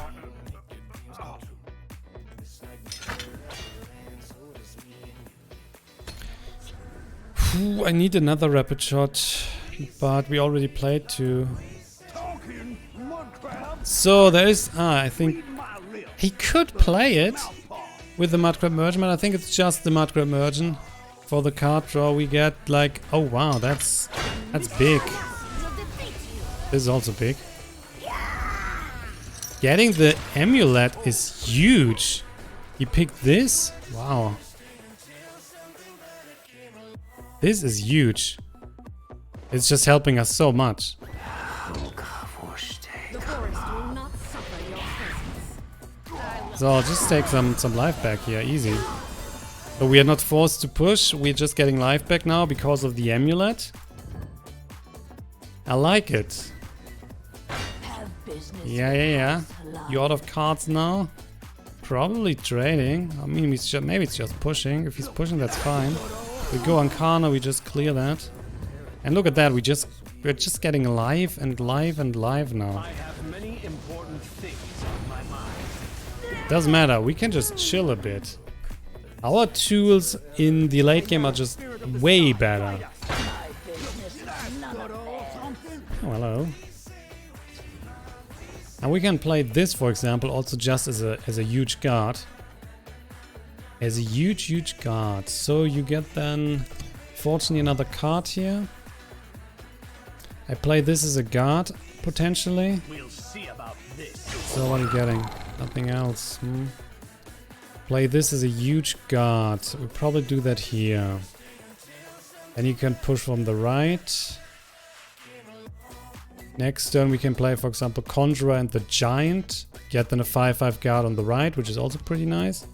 Ooh, I need another Rapid Shot, but we already played 2. So there is, I think he could play it with the Mudcrab Merchant. I think it's just the Mudcrab Merchant. For the card draw we get like, oh wow, that's big. This is also big. Getting the amulet is huge. You picked this? Wow. This is huge. It's just helping us so much. The forest will not suffer your presence. So I'll just take some life back here, easy. So we are not forced to push, we're just getting life back now because of the amulet. I like it. Yeah. You out of cards now? Probably trading. I mean, maybe it's just pushing. If he's pushing, that's fine. We go Arcana, we just clear that. And look at that, we're just getting live and live and live now. I have many important things on my mind. Doesn't matter, we can just chill a bit. Our tools in the late game are just way better. Oh, hello. And we can play this, for example, also just as a huge guard. As a huge guard. So you get then, fortunately, another card here. I play this as a guard, potentially. We'll see about this. So what are you getting? Nothing else. Play this as a huge guard. We'll probably do that here. And you can push from the right. Next turn we can play, for example, Conjurer and the Giant. Get then a 5/5 guard on the right, which is also pretty nice.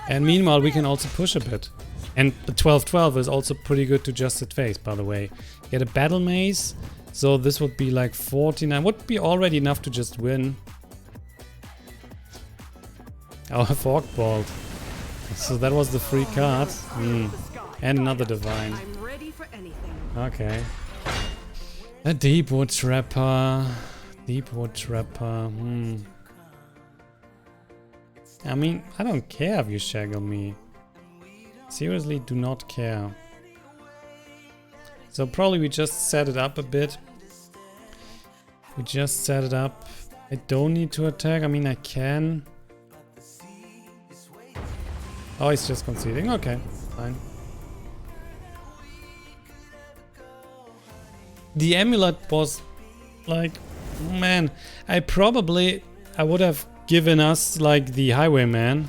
And meanwhile we can also push a bit. And the 12/12 is also pretty good to Justed Face, by the way. Get a Battle Mace. So this would be like 49. Would be already enough to just win. Our Forkbolt. So that was the free card. And another Divine. I'm ready for anything. Okay. A Deepwood Trapper. Deepwood Trapper. I mean, I don't care if you shaggle me. Seriously, do not care. So probably we just set it up a bit. We just set it up. I don't need to attack. I mean, I can. Oh, he's just conceding. Okay, fine. The amulet was like, man, I would have given us like the highwayman.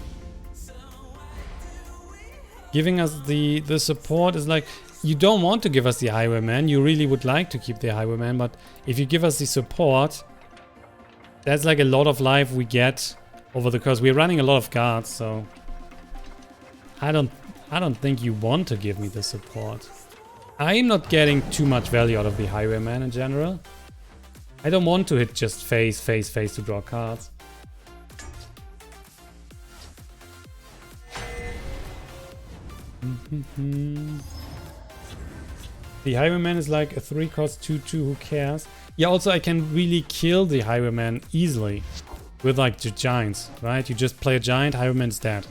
Giving us the support is like, you don't want to give us the highwayman. You really would like to keep the highwayman, but if you give us the support, that's like a lot of life we get over the course. We're running a lot of guards, so I don't think you want to give me the support. I'm not getting too much value out of the highwayman in general. I don't want to hit just face to draw cards. The highwayman is like a 3-cost 2/2, who cares? Yeah, also I can really kill the highwayman easily with like the giants, right? You just play a giant, highwayman's dead.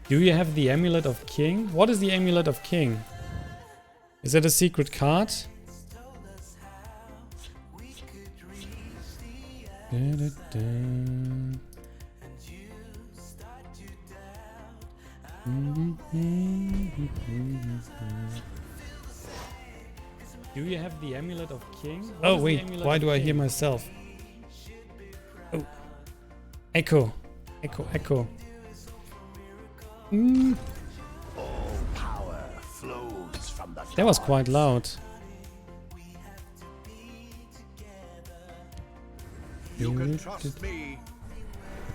Do you have the Amulet of King? What is the Amulet of King? Is that a secret card? Do you have the Amulet of King? Oh wait, why do I hear myself? Oh. Echo. Echo. All power flows from the That was quite loud. You can trust me.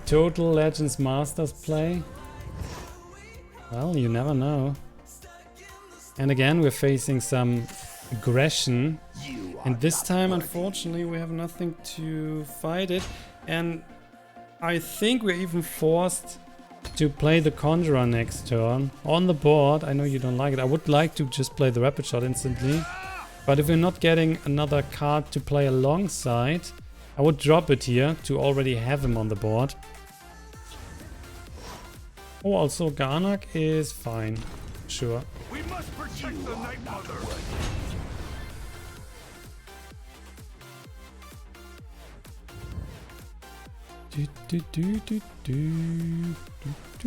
Total Legends Masters play? Well, you never know. And again, we're facing some aggression. And this time, unfortunately, we have nothing to fight it. And I think we're even forced to play the Conjurer next turn on the board. I know you don't like it. I would like to just play the Rapid Shot instantly. But if we're not getting another card to play alongside, I would drop it here to already have him on the board. Oh, also Garnak is fine. Sure. We must protect the Night Mother.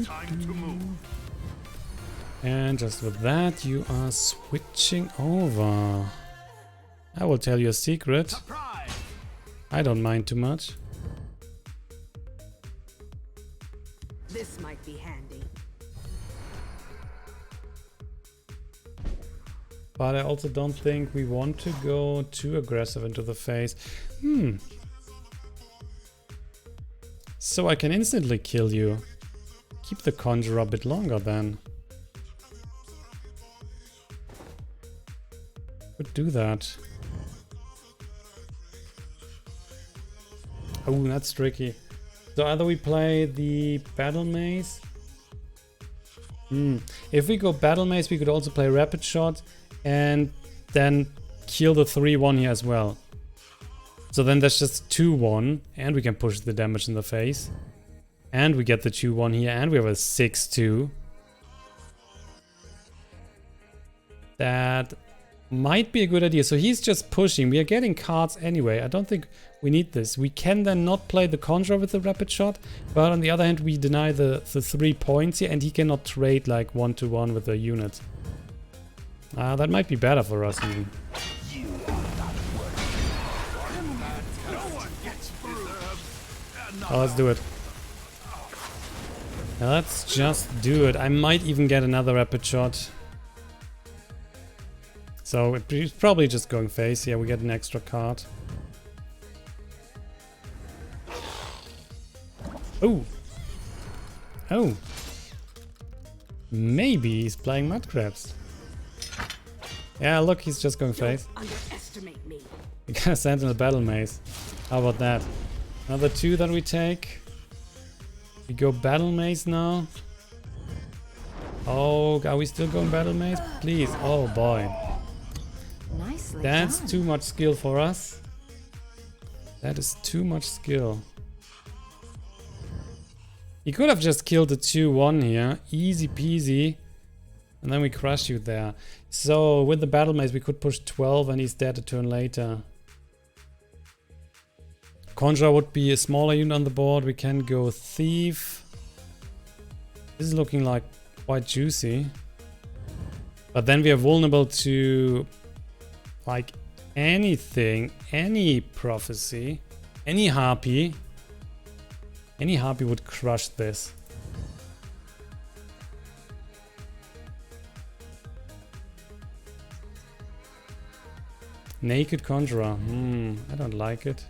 Time to move. And just with that, you are switching over. I will tell you a secret. Surprise! I don't mind too much. This might be handy. But I also don't think we want to go too aggressive into the face. So I can instantly kill you. Keep the Conjurer a bit longer then. Could do that. Oh, that's tricky. So either we play the Battle Maze. If we go Battle Maze, we could also play Rapid Shot and then kill the 3/1 here as well. So then that's just 2/1 and we can push the damage in the face. And we get the 2/1 here and we have a 6/2. That might be a good idea. So he's just pushing. We are getting cards anyway. I don't think we need this. We can then not play the Conjurer with the Rapid Shot. But on the other hand, we deny the 3 points here and he cannot trade like 1-to-1 with the unit. That might be better for us even. Oh, let's do it. Let's just do it. I might even get another Rapid Shot. So it's probably just going face. Yeah, we get an extra card. Oh. Oh. Maybe he's playing Mudcrabs. Yeah, look, he's just going face. Underestimate me. We gotta send in a Battle Maze. How about that? Another 2 that we take. We go Battle Maze now. Oh, are we still going Battle Maze? Please. Oh boy. Nicely That's done. too much skill for us. That is too much skill. He could have just killed the 2-1 here. Easy peasy. And then we crush you there. So with the battle mace we could push 12 and he's dead a turn later. Conjurer would be a smaller unit on the board. We can go Thief. This is looking like quite juicy. But then we are vulnerable to like anything, any prophecy, any harpy. Any harpy would crush this. Naked Conjurer. I don't like it.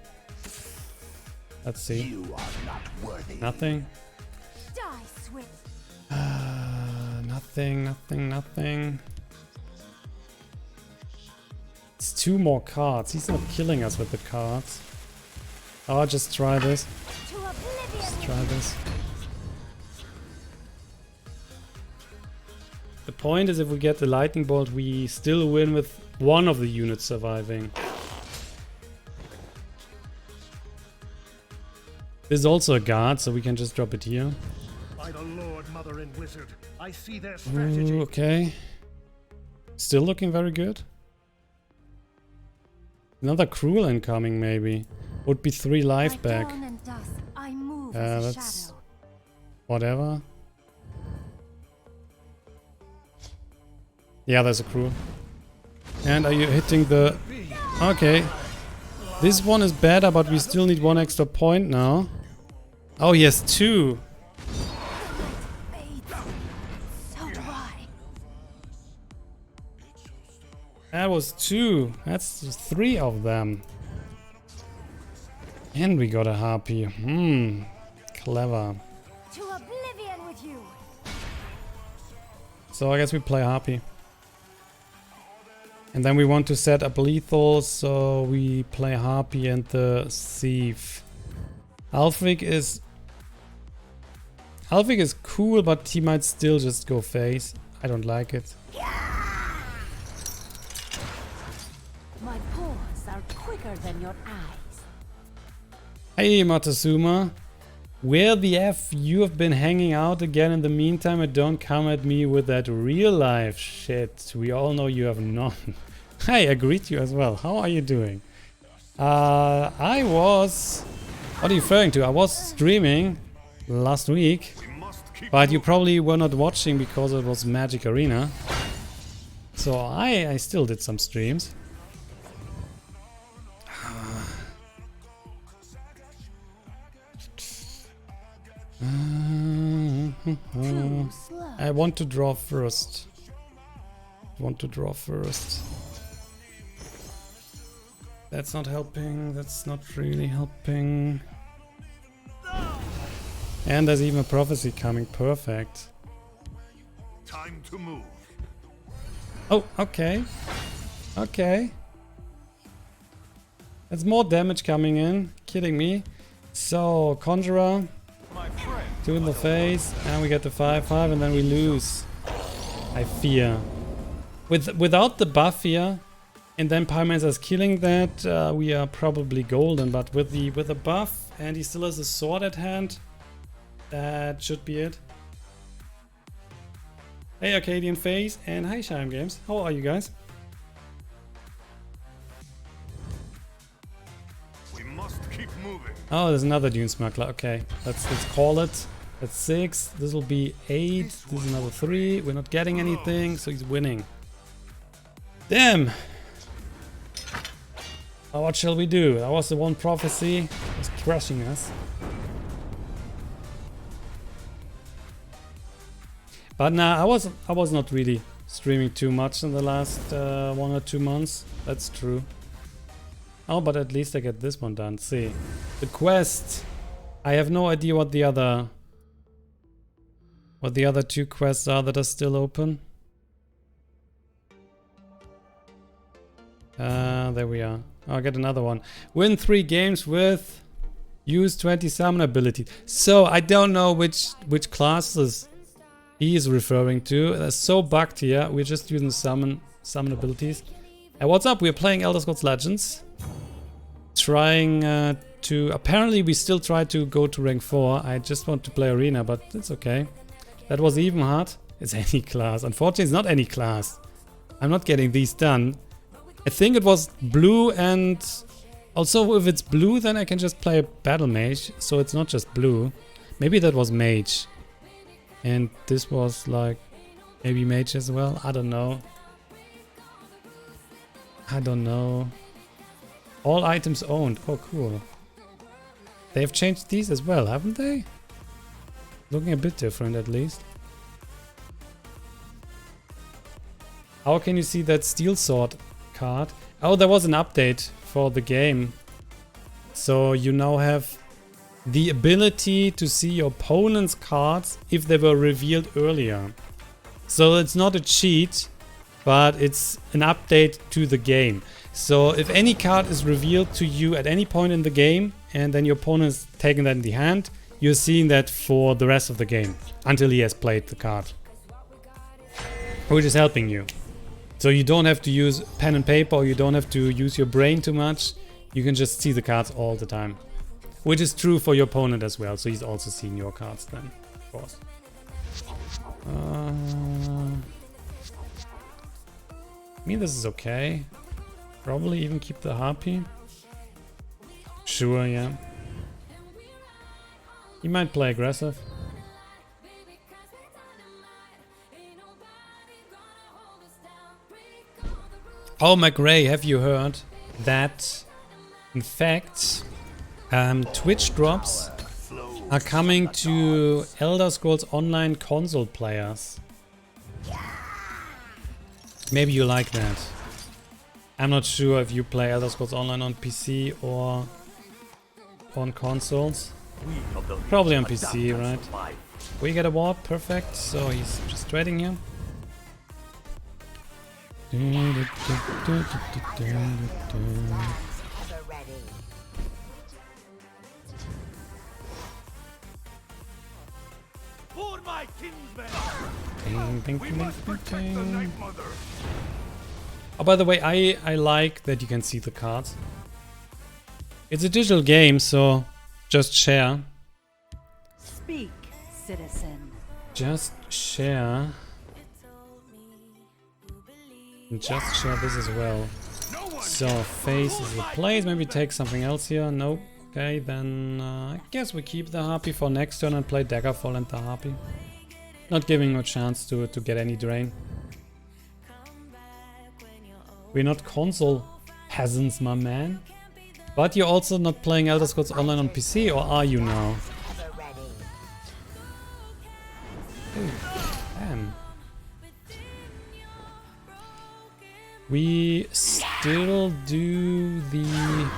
Let's see. You are not worthy. Nothing. Die, Swift. Nothing. It's 2 more cards. He's not killing us with the cards. Oh, just try this. To oblivion. Just try this. The point is if we get the lightning bolt, we still win with one of the units surviving. This is also a guard, so we can just drop it here. By the Lord, Mother, and Wizard, I see their strategy. Ooh, okay. Still looking very good. Another cruel incoming, maybe. Would be 3 life By back. dawn and dusk, I move as a That's shadow. whatever. Yeah, there's a cruel. And are you hitting the... Okay. This one is better, but we still need 1 extra point now. Oh, he has 2. So do I. That was 2. That's 3 of them. And we got a harpy. Clever. To oblivion with you. So I guess we play harpy. And then we want to set up lethal, so we play harpy and the thief. Alfric is cool, but he might still just go face. I don't like it. My paws are quicker than your eyes. Hey Montezuma, where the F you have been hanging out again in the meantime, and don't come at me with that real life shit. We all know you have none. Hi, I greet you as well. How are you doing? What are you referring to? I was streaming last week, but you probably were not watching because it was Magic Arena. So I still did some streams. Too slow. I want to draw first. That's not helping. That's not really helping. And there's even a prophecy coming. Perfect. Time to move. Oh, okay. Okay. There's more damage coming in. Kidding me. So, Conjurer. 2 in the face. And we get the 5-5 and then we lose. I fear. Without the buff here, and then Pyromancer's killing that, we are probably golden. But with the buff, and he still has a sword at hand, that should be it. Hey Arcadian Face, and hi Shime Games. How are you guys? We must keep moving. Oh, there's another Dune Smuggler. Okay, let's call it. That's 6. This will be 8. This is another 3. We're not getting anything, so he's winning. Damn! What shall we do? That was the one prophecy. It was crushing us. But nah, I was not really streaming too much in the last 1 or 2 months. That's true. Oh, but at least I get this one done. See, the quest. I have no idea what the other 2 quests are that are still open. There we are. I'll get another one. Win 3 games with use 20 summon abilities. So I don't know which classes he is referring to. They're so bugged here. We're just using summon abilities. And what's up? We're playing Elder Scrolls Legends. Trying to... Apparently we still try to go to rank 4. I just want to play arena, but it's okay. That was even hard. It's any class. Unfortunately, it's not any class. I'm not getting these done. I think it was blue, and also if it's blue, then I can just play battle mage. So it's not just blue. Maybe that was mage. And this was like maybe mage as well. I don't know. I don't know. All items owned. Oh, cool. They've changed these as well, haven't they? Looking a bit different at least. How can you see that steel sword card? Oh, there was an update for the game. So you now have the ability to see your opponent's cards if they were revealed earlier. So it's not a cheat, but it's an update to the game. So if any card is revealed to you at any point in the game and then your opponent is taking that in the hand, you're seeing that for the rest of the game until he has played the card, which is helping you. So you don't have to use pen and paper, or you don't have to use your brain too much. You can just see the cards all the time, which is true for your opponent as well. So he's also seeing your cards then, of course. I mean, this is okay. Probably even keep the harpy. Sure, yeah. He might play aggressive. Oh, McRae, have you heard that, in fact, Twitch drops are coming to Elder Scrolls Online console players? Maybe you like that. I'm not sure if you play Elder Scrolls Online on PC or on consoles. Probably on PC, right? We get a warp, perfect. So he's just trading here. For my kinsmen. Ding, ding, We ding, must ding, protect the ding. Night Mother. Oh, by the way, I like that you can see the cards. It's a digital game, so just share. Speak, citizen. Just share. And just share this as well. So, face is replaced. Maybe take something else here. Nope. Okay, then I guess we keep the harpy for next turn and play Daggerfall and the harpy. Not giving him a chance to get any drain. We're not console peasants, my man. But you're also not playing Elder Scrolls Online on PC, or are you now? Ooh, damn. We still do the...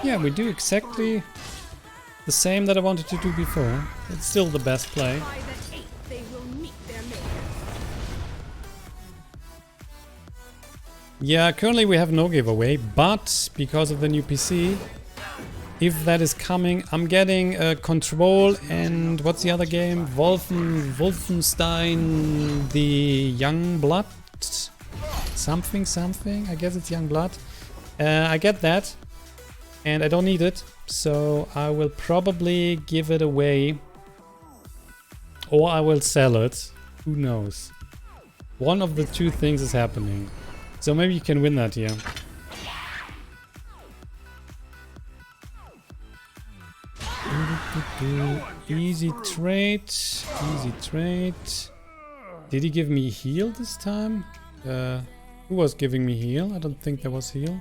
Yeah, we do exactly the same that I wanted to do before. It's still the best play. Yeah, currently we have no giveaway, but because of the new PC, if that is coming, I'm getting Control and what's the other game? Wolfenstein, the Young Blood? Something, I guess it's Young Blood. I get that, and I don't need it, so I will probably give it away, or I will sell it. Who knows? One of the two things is happening. So maybe you can win that here. Easy trade. Easy trade. Did he give me heal this time? Who was giving me heal? I don't think there was heal.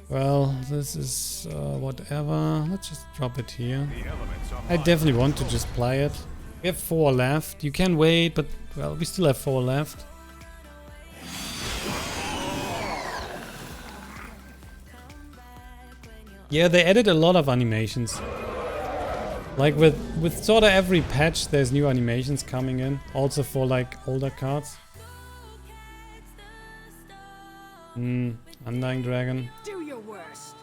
Well, this is whatever. Let's just drop it here. I definitely want to just play it. We have 4 left. You can wait, but well, we still have 4 left. Yeah, they added a lot of animations. Like with sort of every patch, there's new animations coming in. Also for like older cards. Undying Dragon. Do your worst.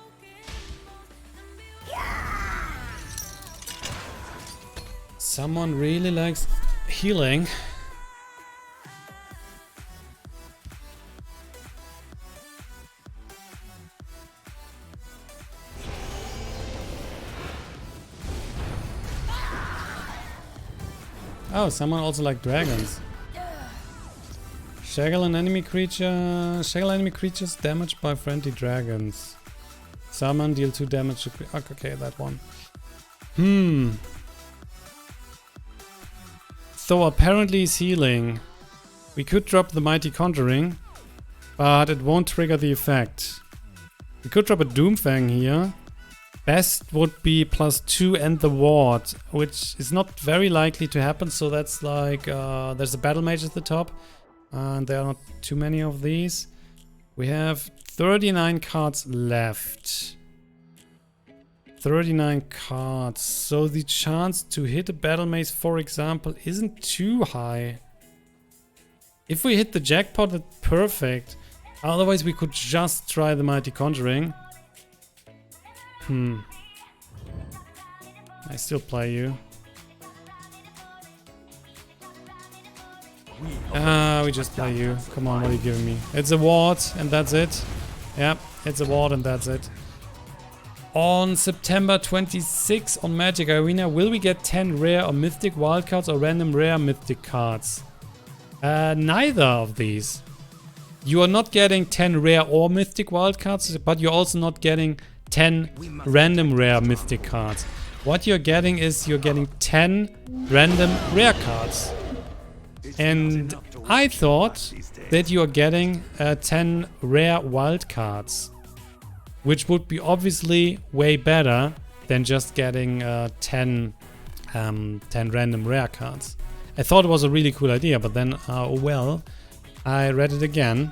Someone really likes healing. Oh, someone also like dragons. Shaggle an enemy creature. Shaggle enemy creatures damaged by friendly dragons. Summon, deal 2 damage to okay, that one. So apparently he's healing. We could drop the Mighty Conjuring, but it won't trigger the effect. We could drop a Doomfang here. Best would be +2 and the ward, which is not very likely to happen. So that's like, there's a battle mage at the top. And there are not too many of these. We have 39 cards left. 39 cards. So the chance to hit a battle mace, for example, isn't too high. If we hit the jackpot, that's perfect. Otherwise, we could just try the Mighty Conjuring. I still play you. We just play you. Come on, what are you giving me? It's a ward, and that's it. Yeah, it's a ward, and that's it. On September 26 on Magic Arena, will we get 10 rare or mythic wildcards or random rare mythic cards? Neither of these. You are not getting 10 rare or mythic wildcards, but you're also not getting 10 random rare mythic cards. What you're getting is you're getting 10 random rare cards. And I thought that you are getting 10 rare wildcards, which would be obviously way better than just getting 10 random rare cards. I thought it was a really cool idea, but then, well, I read it again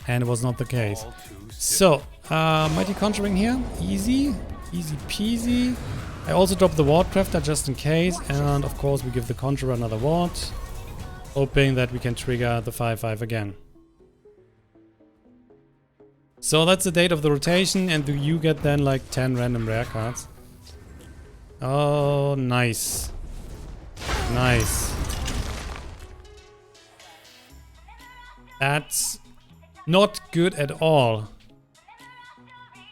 and it was not the case. So, Mighty Conjuring here, easy peasy. I also dropped the Ward Crafter just in case, and of course we give the Conjurer another ward, hoping that we can trigger the 5/5 again. So that's the date of the rotation, and do you get then like 10 random rare cards? Oh, nice. Nice. That's not good at all.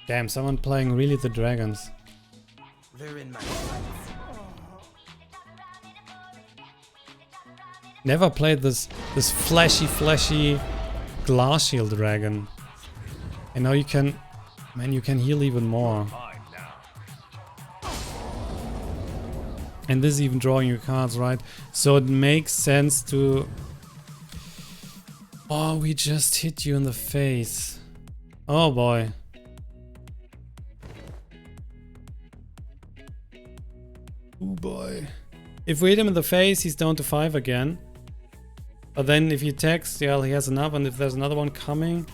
Damn, someone playing really the dragons. They're in my sights. Never played this flashy glass shield dragon. And now you can, man, you can heal even more. And this is even drawing your cards, right? So it makes sense to... Oh, we just hit you in the face. Oh boy. Oh boy. If we hit him in the face, he's down to 5 again. But then if he attacks, yeah, he has enough. And if there's another one coming,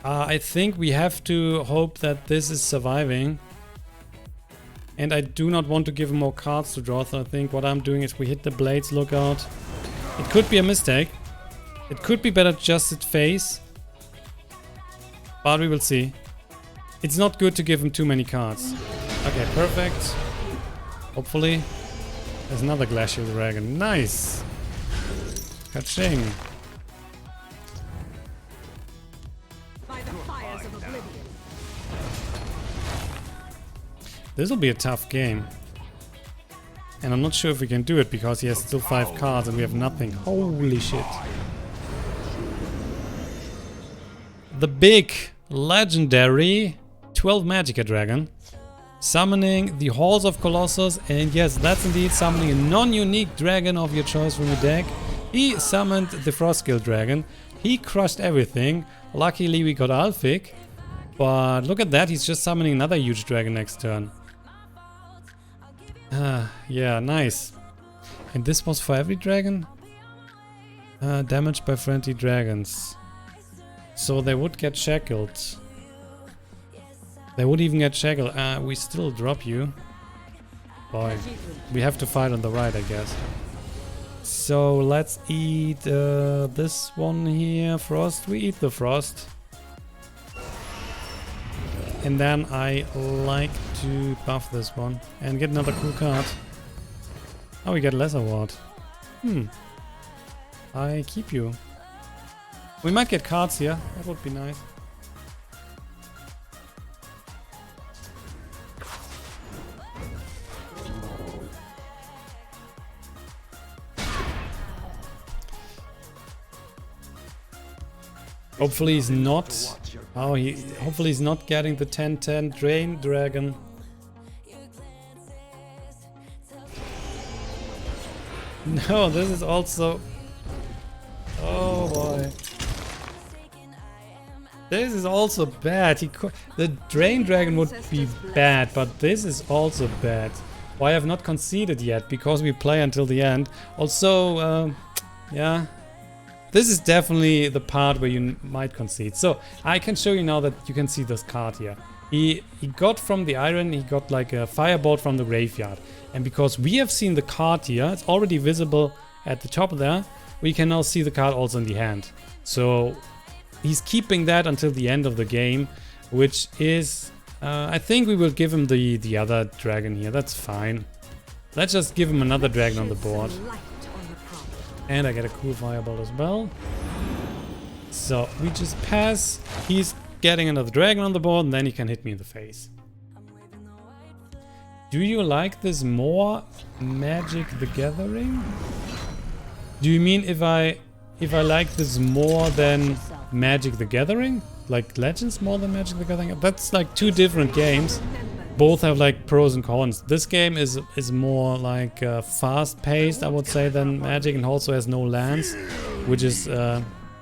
I think we have to hope that this is surviving. And I do not want to give him more cards to draw. So I think what I'm doing is we hit the Blades Lookout. It could be a mistake. It could be better just at face. But we will see. It's not good to give him too many cards. Okay, perfect. Hopefully. There's another Glacial Dragon. Nice! Ka-ching! By the fires of oblivion. This will be a tough game. And I'm not sure if we can do it because he has still 5 cards and we have nothing. Holy shit. The big, legendary 12 Magicka Dragon. Summoning the Halls of Colossus, and yes, that's indeed summoning a non-unique dragon of your choice from your deck. He summoned the Frostgill Dragon. He crushed everything. Luckily we got Alphic. But look at that, he's just summoning another huge dragon next turn. Yeah, nice. And this was for every dragon? Damaged by friendly dragons. So they would get shackled. They would even get shackled. We still drop you. Boy, we have to fight on the right, I guess. So let's eat this one here. Frost. We eat the Frost. And then I like to buff this one and get another cool card. Oh, we get Lesser Ward. I keep you. We might get cards here. That would be nice. Hopefully he's not. Oh, hopefully he's not getting the 10-10 Drain Dragon. No, this is also... Oh boy. This is also bad. The Drain Dragon would be bad, but this is also bad. Why I have not conceded yet? Because we play until the end. Also, yeah. This is definitely the part where you might concede. So, I can show you now that you can see this card here. He got from the iron, he got like a firebolt from the graveyard. And because we have seen the card here, it's already visible at the top there. We can now see the card also in the hand. So, he's keeping that until the end of the game, which is... I think we will give him the other dragon here. That's fine. Let's just give him another dragon on the board. And I get a cool fireball as well. So we just pass. He's getting another dragon on the board, and then he can hit me in the face. Do you like this more, Magic the Gathering? Do you mean if I like this more than Magic the Gathering? Like Legends more than Magic the Gathering? That's like two different games. Both have like pros and cons. This game is more like fast-paced, I would say, than Magic, and also has no lands, which is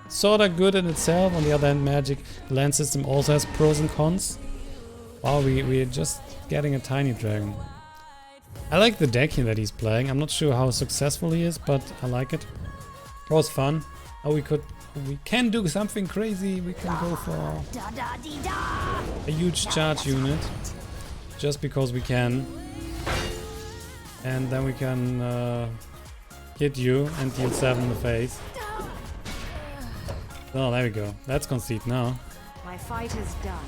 sort of good in itself. On the other hand, Magic land system also has pros and cons. Wow, we're just getting a tiny dragon. I like the deck here that he's playing. I'm not sure how successful he is, but I like it. It was fun. Oh, we can do something crazy. We can go for a huge charge unit. Just because we can. And then we can hit you and deal 7 in the face. Oh, there we go. Let's concede now. My fight is done.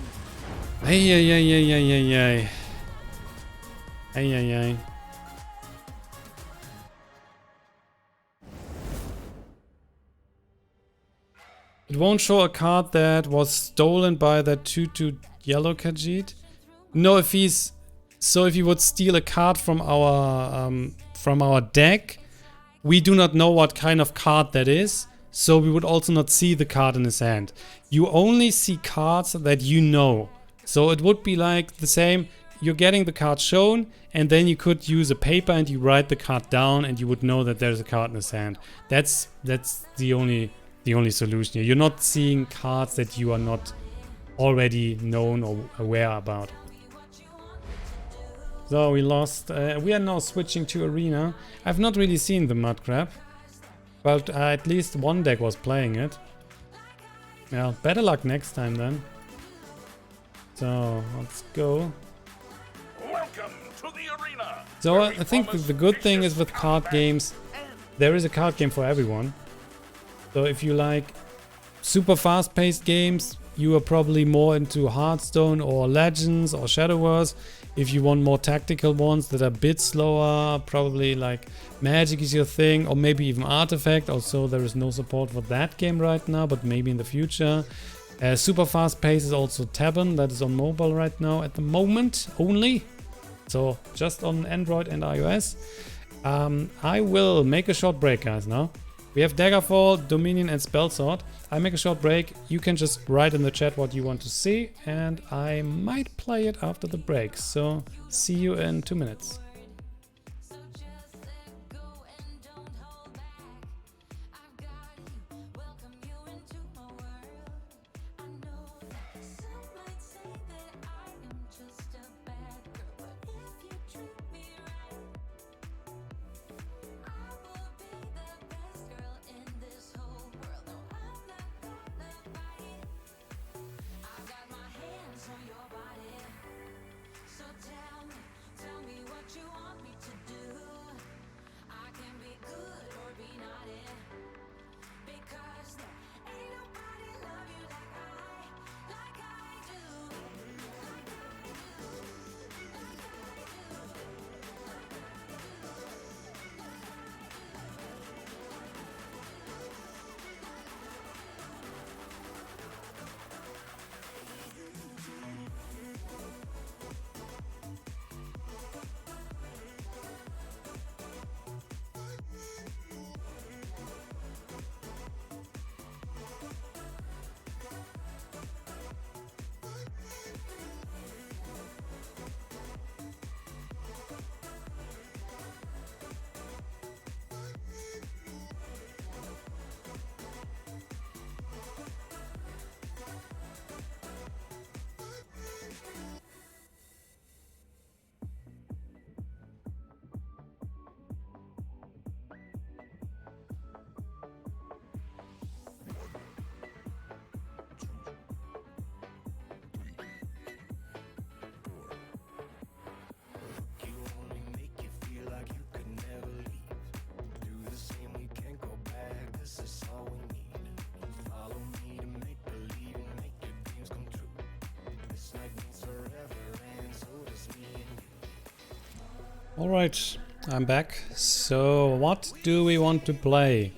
Ay, ay, ay, ay, ay, ay, ay. Ay, ay, ay. It won't show a card that was stolen by that 2/2 yellow Khajiit. No, if he would steal a card from our deck, we do not know what kind of card that is, so we would also not see the card in his hand. You only see cards that you know. So it would be like the same, you're getting the card shown, and then you could use a paper and you write the card down and you would know that there's a card in his hand. That's the only solution here. You're not seeing cards that you are not already known or aware about. So we lost. We are now switching to Arena. I've not really seen the Mud Crab, but at least one deck was playing it. Yeah, better luck next time then. So let's go. Welcome to the arena. So I think the good thing is with card games, there is a card game for everyone. So if you like super fast-paced games, you are probably more into Hearthstone or Legends or Shadow Wars. If you want more tactical ones that are a bit slower, probably like Magic is your thing, or maybe even Artifact. Also, there is no support for that game right now, but maybe in the future. Super fast-paced is also Tabon, that is on mobile right now at the moment only. So just on Android and iOS. I will make a short break, guys, now. We have Daggerfall, Dominion and Spellsword. I make a short break. You can just write in the chat what you want to see, and I might play it after the break. So see you in 2 minutes. Tell me what you Alright, I'm back. So, what do we want to play?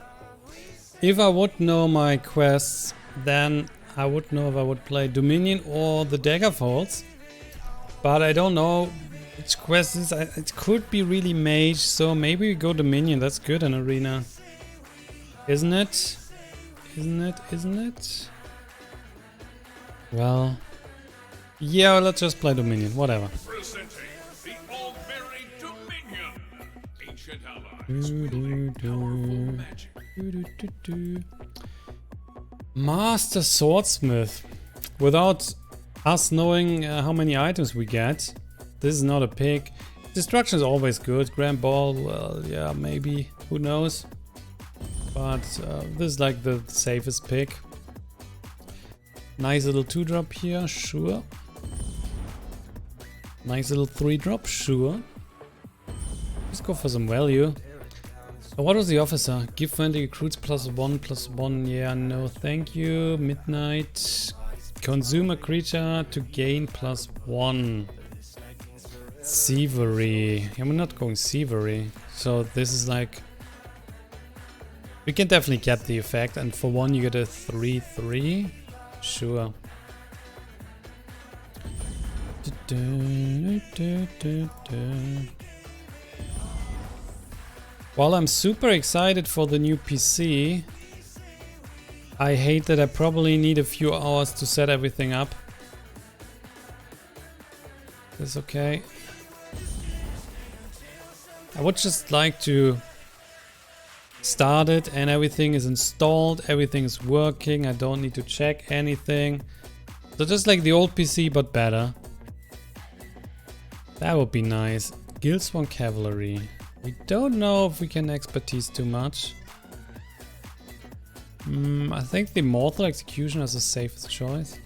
If I would know my quests, then I would know if I would play Dominion or the Daggerfalls. But I don't know which quest is. It could be really mage, so maybe we go Dominion. That's good in Arena. Isn't it? Isn't it? Isn't it? Well, yeah, let's just play Dominion. Whatever. Presenting the all-merry Dominion. Ancient allies wielding powerful magic. Master Swordsmith. Without us knowing how many items we get, this is not a pick. Destruction is always good. Grand Ball, well, yeah, maybe. Who knows? But this is like the safest pick. Nice little 2-drop here, sure. Nice little 3-drop, sure. Let's go for some value. So what was the officer? Give friendly recruits +1/+1. Yeah, no thank you. Midnight. Consume a creature to gain +1. Thievery. Yeah, we're not going Thievery. So this is like... We can definitely get the effect. And for 1 you get a 3/3. Sure. While I'm super excited for the new PC, I hate that I probably need a few hours to set everything up. That's okay. I would just like to start it and everything is installed, everything is working, I don't need to check anything. So just like the old PC but better. That would be nice. Guildsworn Cavalry. We don't know if we can expertise too much. I think the Mortal Execution is the safest choice.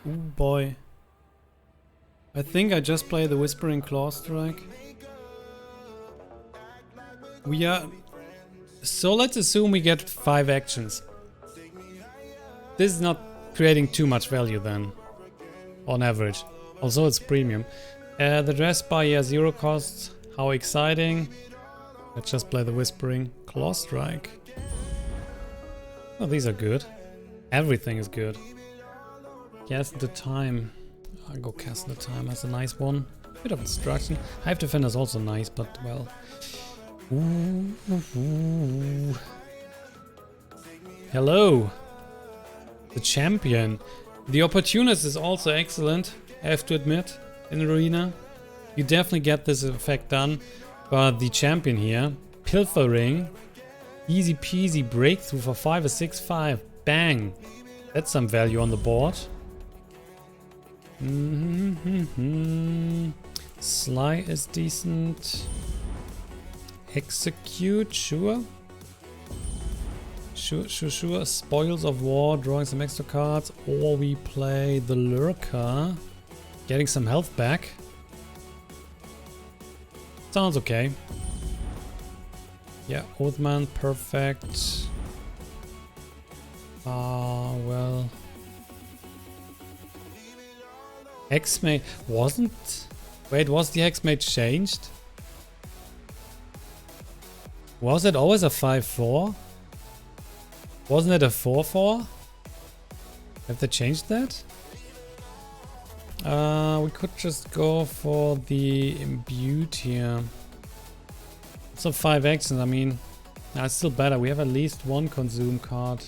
Oh boy. I think I just play the Whispering Claw Strike. We are... So let's assume we get 5 actions. This is not creating too much value then. On average. Also it's premium. The dress bar, yeah, 0 costs. How exciting. Let's just play the Whispering Claw Strike. Oh, these are good. Everything is good. Cast the Time. I'll go Cast the Time. That's a nice one. Bit of destruction. Hive Defender is also nice, but well. Ooh. Hello. The champion. The opportunist is also excellent, I have to admit, in Arena. You definitely get this effect done. But the champion here, Pilfering, easy peasy breakthrough for 5 or 6/5. Bang. That's some value on the board. Sly is decent. Execute, sure. Sure. Spoils of War, drawing some extra cards. Or we play the Lurker. Getting some health back. Sounds okay. Yeah, Oathman, perfect. Well. Hexmate wasn't... Wait, was the Hexmate changed? Was it always a 5/4? Wasn't it a 4/4? Have they changed that? We could just go for the imbued here. So 5 actions, I mean, it's still better. We have at least 1 consume card.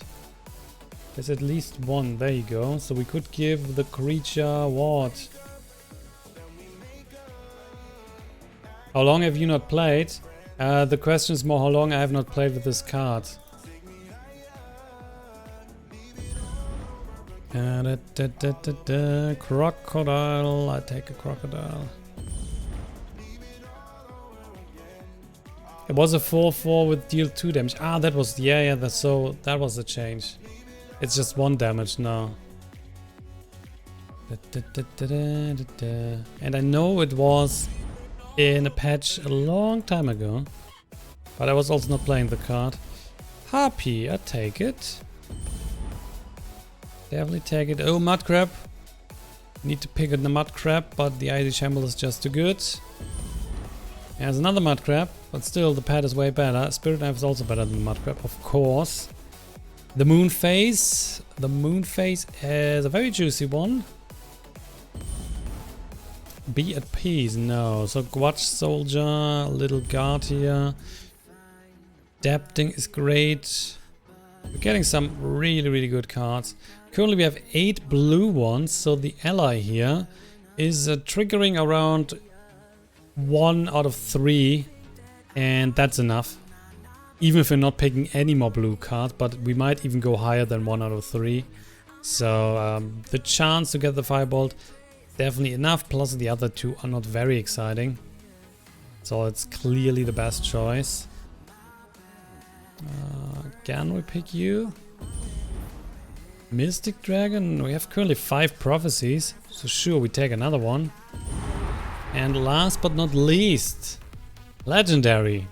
There's at least 1, there you go. So we could give the creature what? How long have you not played? The question is more how long I have not played with this card. Crocodile, I take a crocodile. It was a 4/4 with deal 2 damage. Ah, that was, yeah, that was the change. It's just 1 damage now. And I know it was in a patch a long time ago, but I was also not playing the card. Harpy, I take it. Definitely take it. Oh, mud crab. Need to pick up the mud crab, but the icy shamble is just too good. There's another mud crab, but still the pet is way better. Spirit knife is also better than the mud crab, of course. The moon phase. The moon phase is a very juicy one. Be at peace. No. So Watch Soldier, Little Guard here. Adapting is great. We're getting some really good cards. Currently we have 8 blue ones, so the ally here is triggering around 1 out of 3, and that's enough. Even if we're not picking any more blue cards, but we might even go higher than 1 out of 3. So the chance to get the Firebolt, definitely enough, plus the other 2 are not very exciting. So it's clearly the best choice. Can we pick you? Mystic Dragon, we have currently 5 prophecies, so sure, we take another one. And last but not least, legendary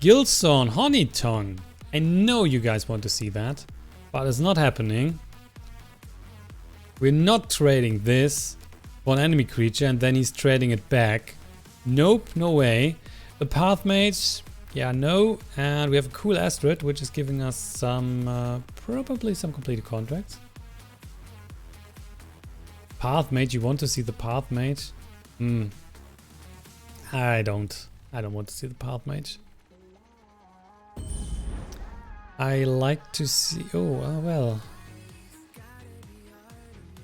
Gilson Honeytongue. I know you guys want to see that, but it's not happening. We're not trading this for an enemy creature and then he's trading it back. Nope, no way. The Pathmage, yeah, no. And we have a cool Astrid, which is giving us some, probably some completed contracts. Pathmage, you want to see the Pathmage? I don't want to see the Pathmage. I like to see, well.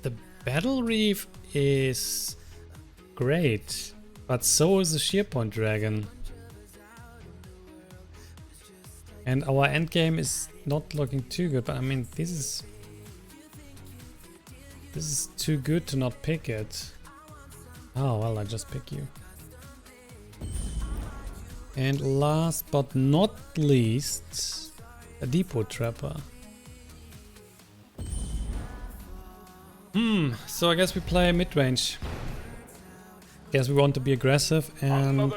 The Battle Reef is great, but so is the Shearpoint Dragon. And our endgame is not looking too good, but I mean, this is too good to not pick it. Oh, well, I just pick you. And last but not least, a Depot Trapper. So I guess we play mid-range. Guess we want to be aggressive and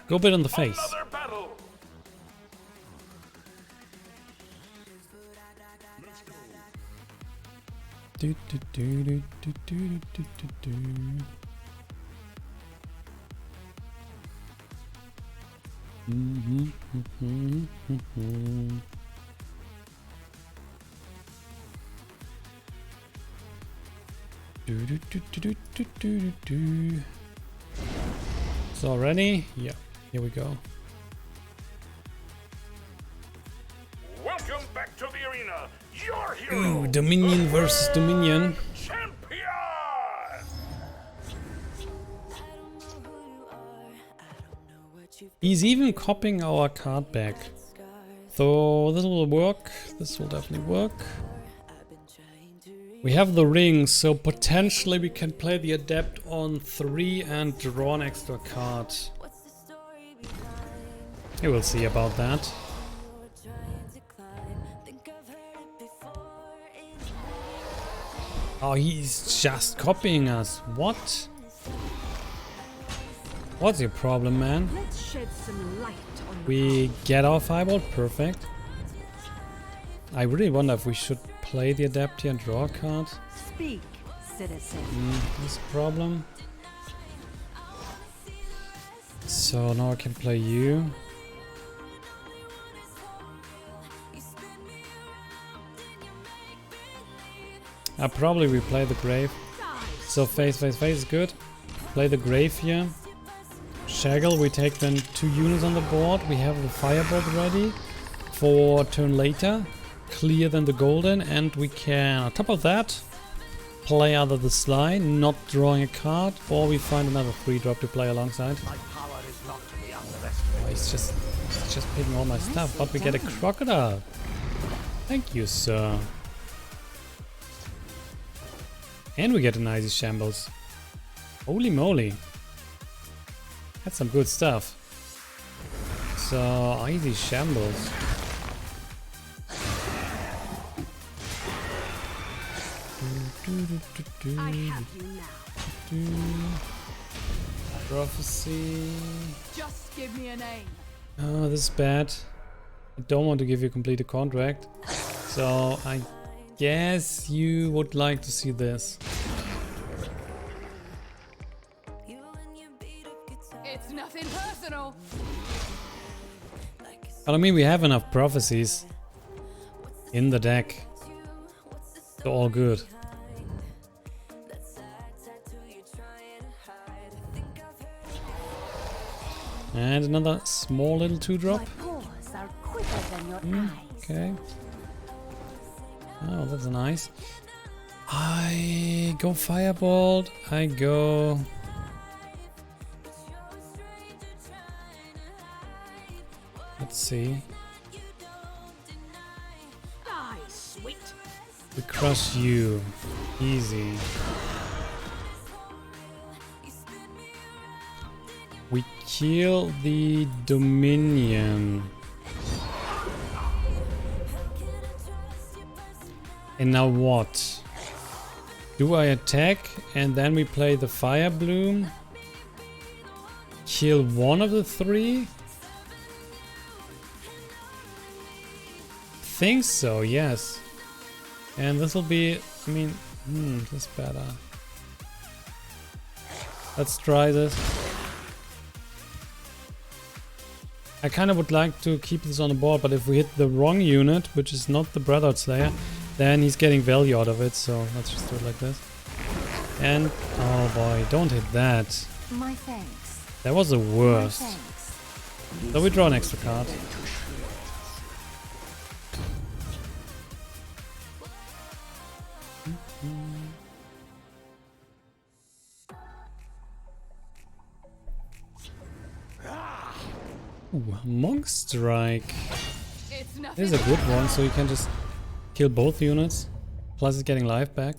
go a bit on the face. Do, do, do, do, do, do, do, do, do. So ready? Yeah, here we go. Welcome back to the arena. Your hero. Ooh, Dominion versus Dominion. Champion. He's even copying our card back. So this will work. This will definitely work. We have the ring, so potentially we can play the Adept on 3 and draw an extra card. We will see about that. Oh, he's just copying us. What? What's your problem, man? Let's shed some light on We get our Firebolt, perfect. I really wonder if we should play the Adept here and draw a card. Speak, citizen. This problem. So now I can play you. I probably replay the Grave. So face is good. Play the Grave here. Shaggle, we take then 2 units on the board. We have the Firebolt ready for a turn later. Clear then the golden, and we can, on top of that, play either the Sly, not drawing a card, or we find another 3-drop to play alongside. Oh, he's just picking all my stuff, but we get a Crocodile. Thank you, sir. And we get an Icy Shambles. Holy moly. That's some good stuff. So, Icy Shambles. I have you now. Prophecy. Just give me a name. Oh, this is bad. I don't want to give you complete a contract. So I guess you would like to see this. It's nothing personal. But I mean, we have enough prophecies in the deck. So all good. And another small little 2-drop. My paws are quicker than your eyes. Okay. Oh, that's nice. I go Firebolt. I go... Let's see. Nice, sweet. We crush you. Easy. We kill the Dominion. And now what? Do I attack and then we play the Fire Bloom? Kill one of the 3? Think so, yes. And this will be, I mean, this is better. Let's try this. I kind of would like to keep this on the board, but if we hit the wrong unit, which is not the Brotherhood Slayer, then he's getting value out of it, so let's just do it like this. And, oh boy, don't hit that. My thanks. That was the My worst. thanks. So we draw an extra card. Ooh, Monk Strike. It's nothing. This is a good one, so you can just kill both units. Plus it's getting life back.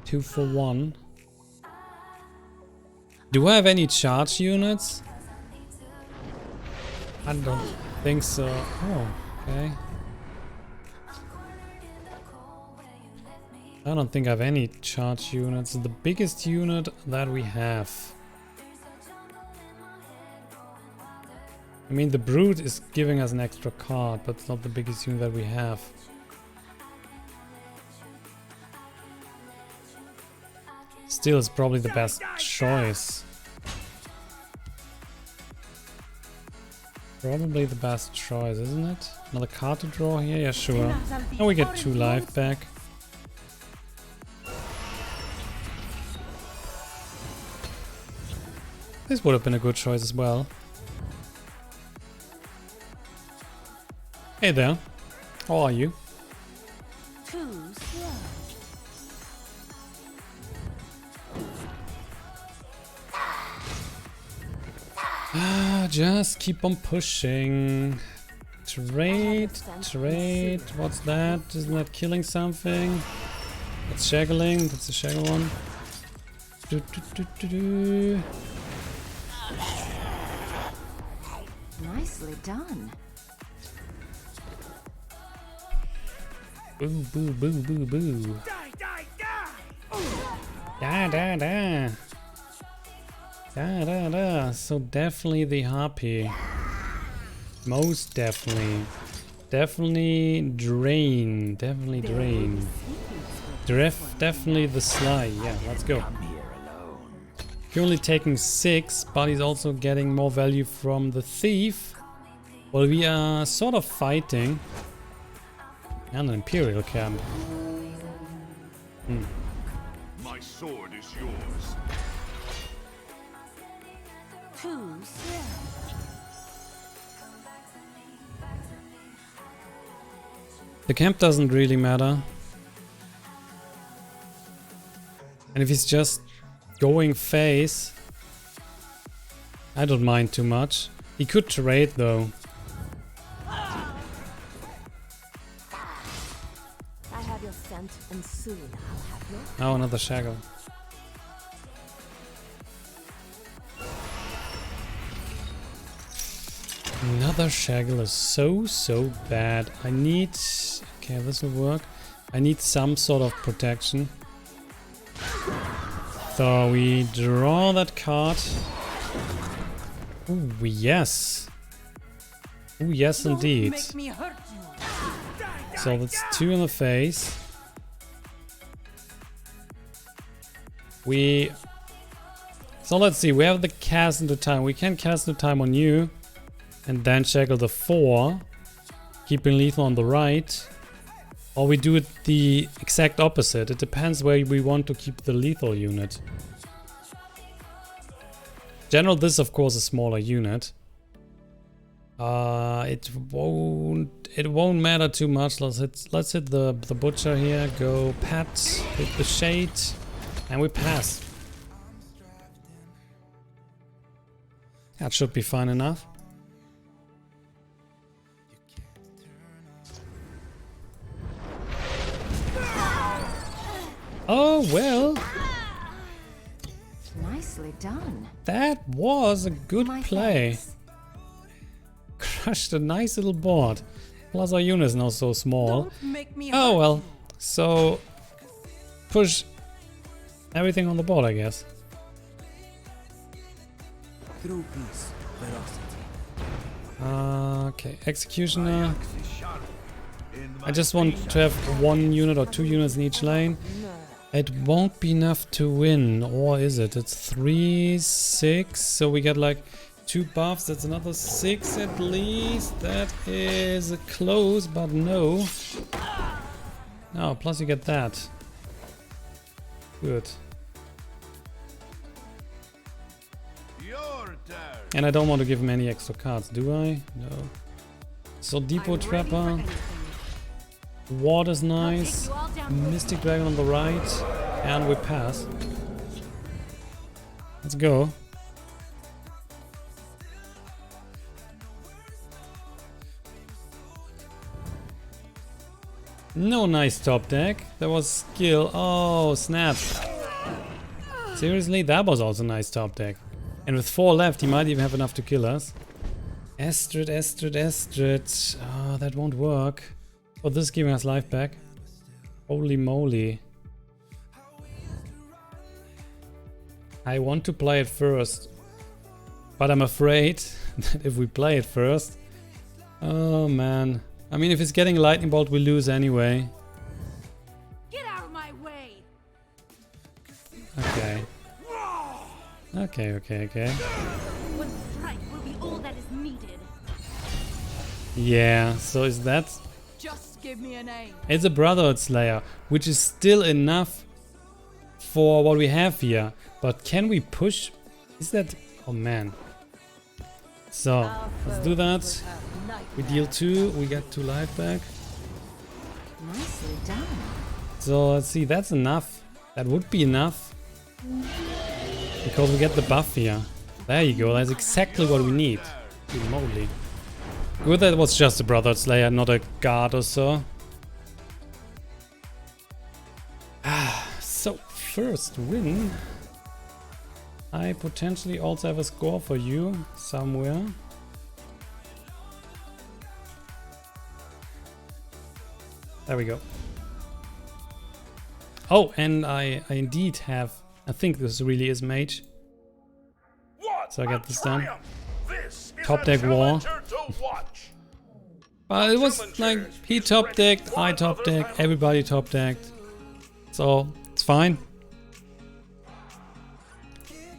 2 for 1. Do I have any charge units? I don't think so. Oh, okay. I don't think I have any charge units. The biggest unit that we have. I mean, the Brute is giving us an extra card, but it's not the biggest unit that we have. Still, it's probably the best choice. Probably the best choice, isn't it? Another card to draw here? Yeah, sure. Now we get 2 life back. This would have been a good choice as well. Hey there. How are you? Just keep on pushing. Trade. What's that? Isn't that killing something? That's shaggling. That's a shaggle one. Nicely done. Boo, boo, boo, boo, boo. Die, die, die! Da, da, da. Da, da, da. So definitely the Harpy. Most definitely. Definitely Drain. Definitely Drain. Definitely the Sly. Yeah, let's go. You're only taking 6, but he's also getting more value from the Thief. Well, we are sort of fighting. And an Imperial camp. My sword is yours. The camp doesn't really matter. And if he's just going face, I don't mind too much. He could trade though. I have your scent, and soon I'll have your. Oh, another Shaggle. Another Shaggle is so bad. I need... Okay, this will work. I need some sort of protection. So we draw that card. Ooh, yes. Ooh, yes indeed. Make me hurt you. So that's 2 in the face. So let's see, we have the cast into time. We can cast into time on you. And then shackle the 4. Keeping lethal on the right. Or we do it the exact opposite. It depends where we want to keep the lethal unit. General, this of course is a smaller unit. It won't matter too much. Let's hit the butcher here. Go pat, hit the shade, and we pass. That should be fine enough. Oh well. Nicely done. That was a good My play. thanks. Crushed a nice little board. Plus our unit is now so small. Don't make me Oh hurt well. So push everything on the board, I guess. Through peace, ferocity. Okay, executioner. I just want to have 1 unit or 2 units in each lane. It won't be enough to win, or is it? It's 3, 6, so we get like 2 buffs. That's another 6 at least. That is close, but no. No, plus you get that. Good. And I don't want to give him any extra cards, do I? No. So Depot Trapper. Water's nice. Mystic Dragon on the right. And we pass. Let's go. No nice top deck. That was skill. Oh, snap. Seriously? That was also nice top deck. And with 4 left, he might even have enough to kill us. Astrid, Astrid, Astrid. Oh, that won't work. Oh, this is giving us life back. Holy moly. I want to play it first. But I'm afraid that if we play it first... Oh man. I mean, if it's getting lightning bolt, we lose anyway. Get out of my way. Okay. Okay. One strike will be all that is needed. Yeah, so is that... Just give me a name. It's a Brotherhood Slayer, which is still enough for what we have here. But can we push? Is that... Oh man. So, let's do that. We deal 2, we get 2 life back. Nicely done. So, let's see, that's enough. That would be enough. Because we get the buff here. There you go, that's exactly what we need. Holy moly. Good that it was just a Brotherhood Slayer, not a guard or so. So, first win. I potentially also have a score for you somewhere. There we go. Oh, and I indeed have... I think this really is mage. So I get this done. Top deck war. But it was like, he top decked, I top decked, everybody top decked. So, it's fine.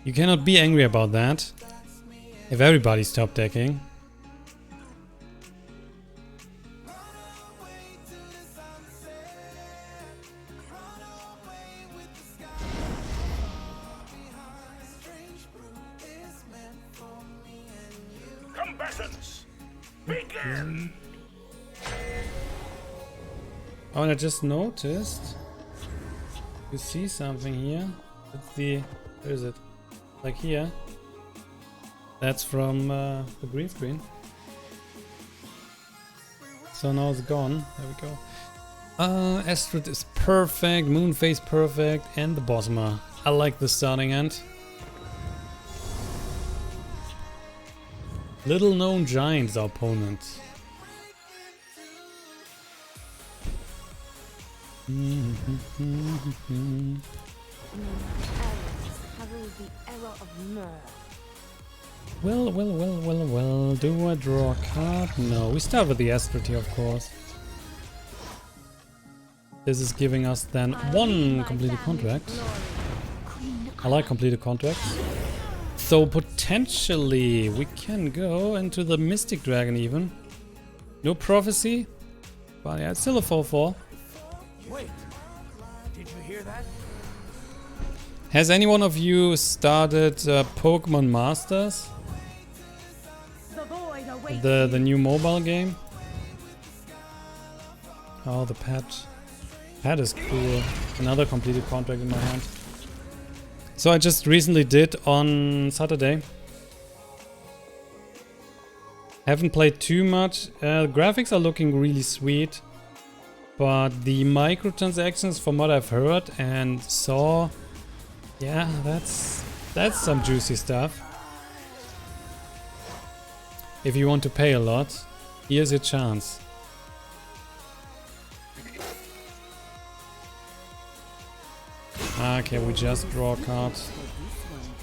You cannot be angry about that. If everybody's top decking. Combatants, begin. Oh, and I just noticed. You see something here? It's the... Where is it? Like here. That's from the green screen. So now it's gone. There we go. Astrid is perfect. Moonface perfect. And the Bosma. I like the starting end. Little known giant is our opponent. Cover the error of Myrrh. Well. Do I draw a card? No. We start with the Astrid here, of course. This is giving us then one completed contract. I like completed contracts. So potentially we can go into the Mystic Dragon even. No prophecy. But yeah, it's still a 4/4. Wait, did you hear that? Has any one of you started Pokemon Masters? The new mobile game? Oh, the pet. Pet is cool. Another completed contract in my hand. So I just recently did on Saturday. Haven't played too much. Graphics are looking really sweet. But the microtransactions, from what I've heard and saw, yeah, that's some juicy stuff. If you want to pay a lot, here's your chance. Okay, we just draw cards.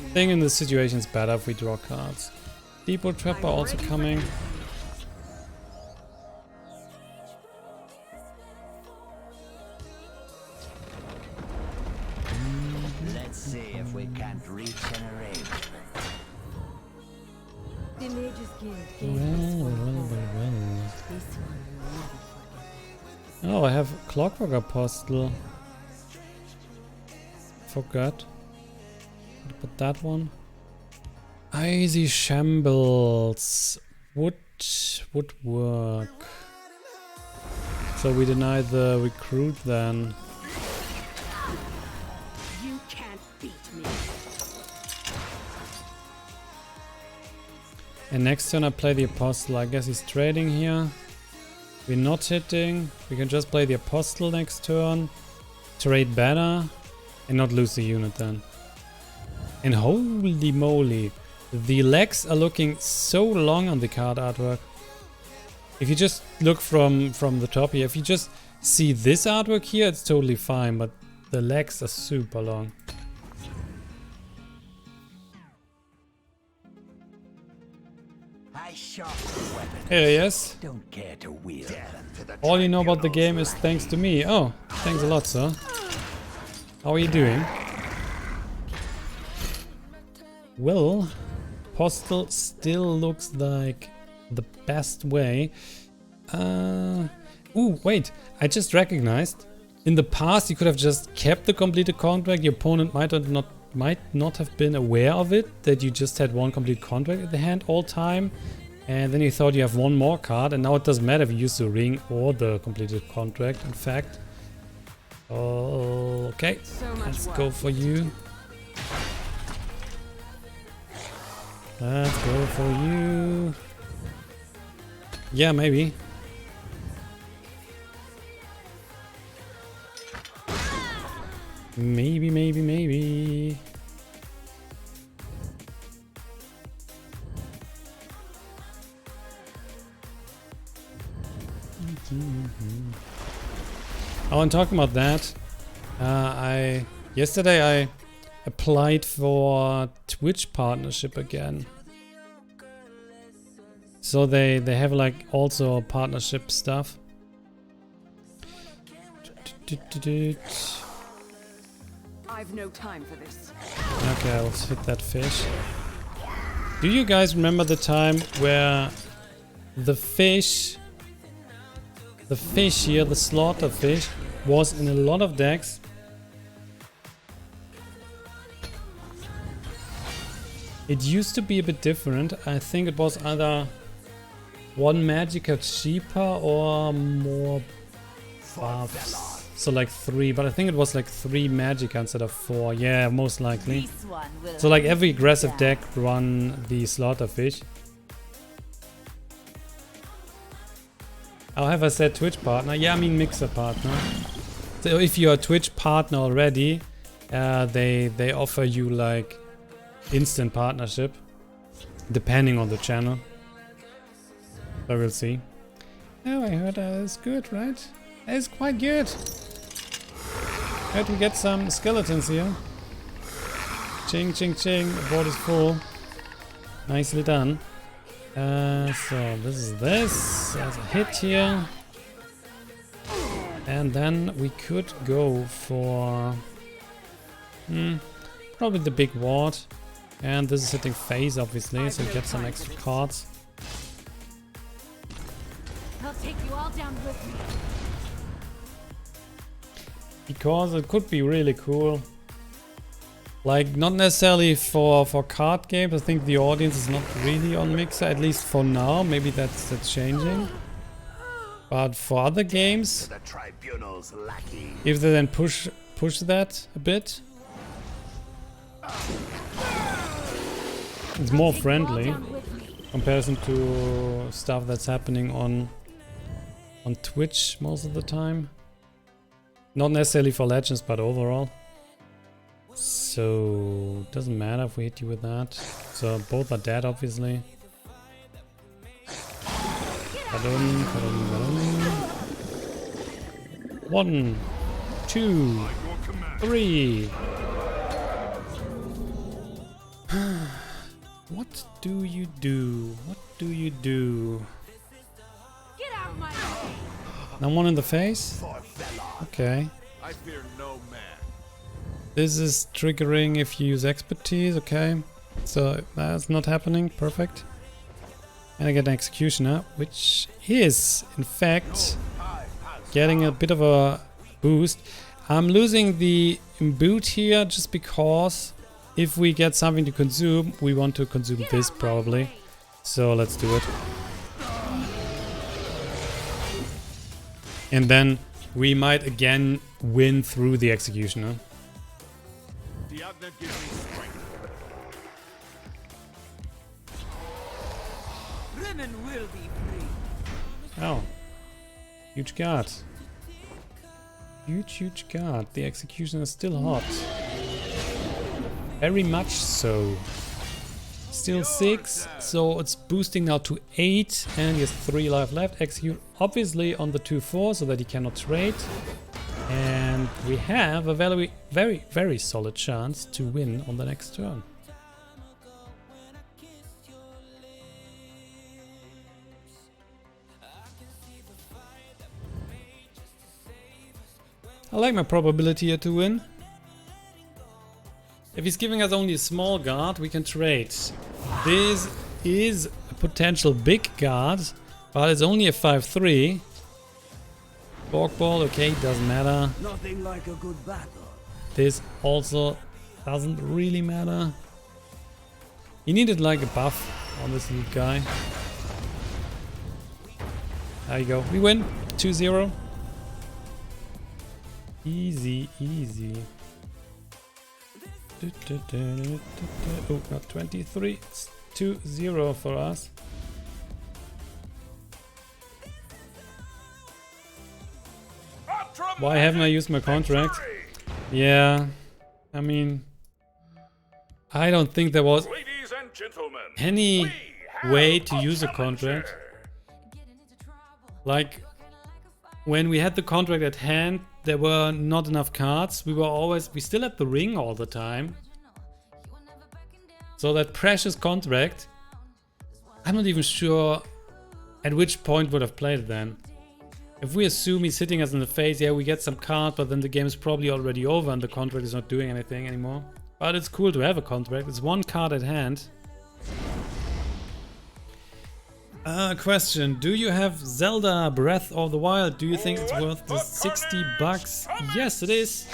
I think in this situation it's better if we draw cards. Depot Trapper also coming. Let's see if we can't regenerate. The Mage's Guild Well. This one will never forget. Oh, I have Clockwork Apostle. Forgot. Put that one. Icy Shambles would work. So we deny the recruit then. You can't beat me. And next turn I play the Apostle. I guess he's trading here. We're not hitting. We can just play the Apostle next turn. Trade better. And not lose the unit then. And holy moly. The legs are looking so long on the card artwork. If you just look from the top here. If you just see this artwork here, it's totally fine. But the legs are super long. I sharpen weapons. Hey, yes. Don't care to wield them. All you know about the game is thanks to me. Oh, thanks a lot, sir. How are you doing? Well, Postal still looks like the best way. Ooh, wait. I just recognized. In the past, you could have just kept the completed contract. Your opponent might not have been aware of it, that you just had one complete contract at the hand all time. And then you thought you have one more card, and now it doesn't matter if you use the ring or the completed contract, in fact. Okay, let's go for you. Let's go for you. Yeah, maybe. Maybe. Oh, and talking about that, yesterday I applied for Twitch partnership again. So they have like also partnership stuff. I've no time for this. Okay, let's hit that fish. Do you guys remember the time where the fish here, the slaughter fish, was in a lot of decks? It used to be a bit different. I think it was either one Magica cheaper or more buffs. So like 3, but I think it was like 3 Magica instead of 4. Yeah, most likely. So like every aggressive deck run the slaughter fish. How have I said Twitch partner? Yeah, I mean Mixer partner. So if you're a Twitch partner already, they offer you like instant partnership, depending on the channel. So we'll see. Oh, I heard it's good, right? It's quite good. Heard we get some skeletons here. Ching, ching, ching. The board is full. Nicely done. So this is this. There's a hit here. And then we could go for probably the big ward. And this is hitting phase, obviously, so we get some extra cards. I'll take you all down with me. Because it could be really cool. Like, not necessarily for card games. I think the audience is not really on Mixer, at least for now. Maybe that's changing. But for other games, The tribunal's lackey. if they then push that a bit, it's more friendly comparison to stuff that's happening on Twitch most of the time. Not necessarily for Legends, but overall. So doesn't matter if we hit you with that. So both are dead, obviously. Ba-dum, ba-dum, ba-dum. 1, 2, 3. What do you do? What do you do? Get out of my way. Now one in the face? Okay. I fear no man. This is triggering if you use expertise, okay. So that's not happening, perfect. And I get an executioner, which is, in fact, getting a bit of a boost. I'm losing the imbued here just because if we get something to consume, we want to consume this probably. So let's do it. And then we might again win through the executioner. Diagna gives me strength. Women will be free. Oh. Huge guard. Huge guard. The executioner is still hot. Very much so. Still 6, so it's boosting now to 8, and he has 3 life left. Execute obviously on the 2-4 so that he cannot trade. And we have a very solid chance to win on the next turn. I like my probability here to win. If he's giving us only a small guard, we can trade. This is a potential big guard, but it's only a 5-3. Borg ball, okay, doesn't matter. Nothing like a good battle. This also doesn't really matter. He needed like a buff on this little guy. There you go. We win 2-0. Easy. Oh, not 23. It's 2-0 for us. Why haven't I used my contract? Yeah, I mean, I don't think there was Ladies and gentlemen, any way to use a contract. Like, when we had the contract at hand, there were not enough cards. We still had the ring all the time. So that precious contract, I'm not even sure at which point would have played it then. If we assume he's hitting us in the face, yeah, we get some card, but then the game is probably already over and the contract is not doing anything anymore. But it's cool to have a contract. It's one card at hand. Question. Do you have Zelda Breath of the Wild? Do you think it's worth the 60 bucks? Yes, it is.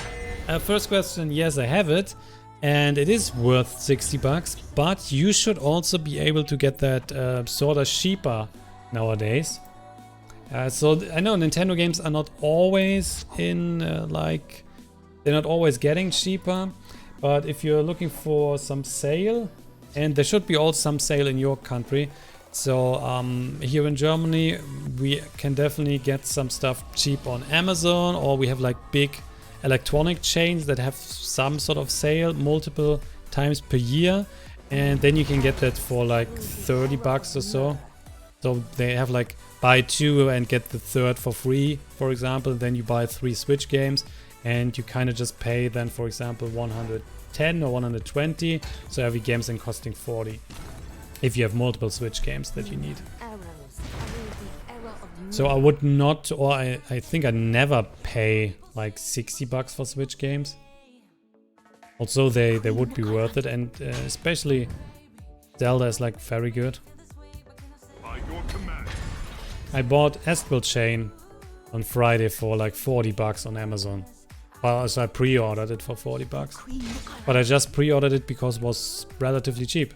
First question. Yes, I have it. And it is worth 60 bucks. But you should also be able to get that sort of cheaper nowadays. So I know Nintendo games are not always in they're not always getting cheaper, but if you're looking for some sale, and there should be also some sale in your country, so here in Germany we can definitely get some stuff cheap on Amazon, or we have like big electronic chains that have some sort of sale multiple times per year, and then you can get that for like 30 bucks or so. So they have like buy 2 and get the third for free, for example. Then you buy 3 Switch games and you kind of just pay then, for example, 110 or 120. So every game's then costing 40. If you have multiple Switch games that you need. Arrows await the error of So I would not, or I think I never pay like $60 for Switch games. Also, they would be worth it, and especially Zelda is like very good. By your command. I bought Astral Chain on Friday for like $40 on Amazon. Well, so I pre-ordered it for $40. But I just pre-ordered it because it was relatively cheap.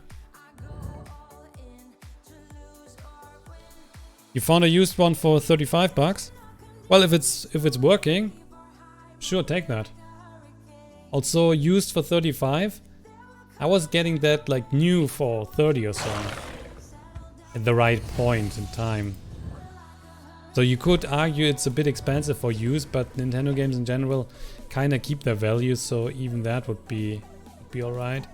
You found a used one for $35? Well, if it's working, sure, take that. Also, used for 35. I was getting that like new for 30 or so. At the right point in time. So you could argue it's a bit expensive for use, but Nintendo games in general kind of keep their value, so even that would be alright.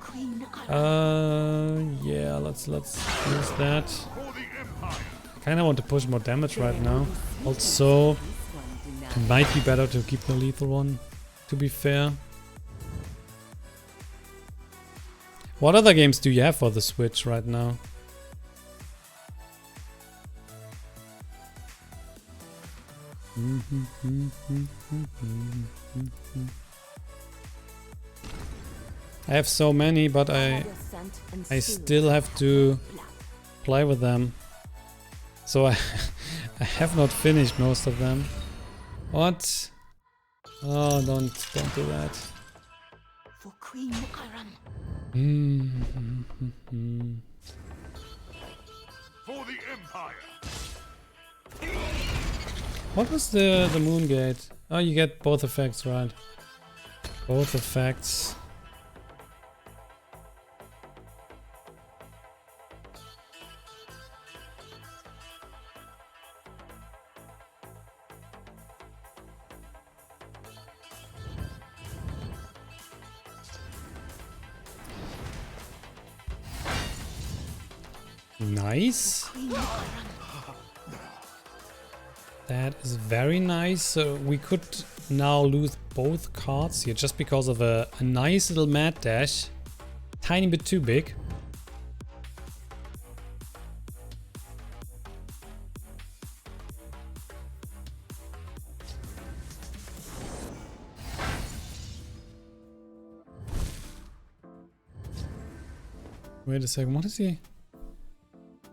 Yeah, let's use that. I kind of want to push more damage right now. Also, it might be better to keep the lethal one, to be fair. What other games do you have for the Switch right now? I have so many, but I still have to play with them. So I have not finished most of them. What? Oh, don't do that. For Queen Mukaram. For the Empire. What was the moon gate? Oh, you get both effects, right? Both effects. Nice. That is very nice. So we could now lose both cards here just because of a nice little mad dash. Tiny bit too big. Wait a second, what is he?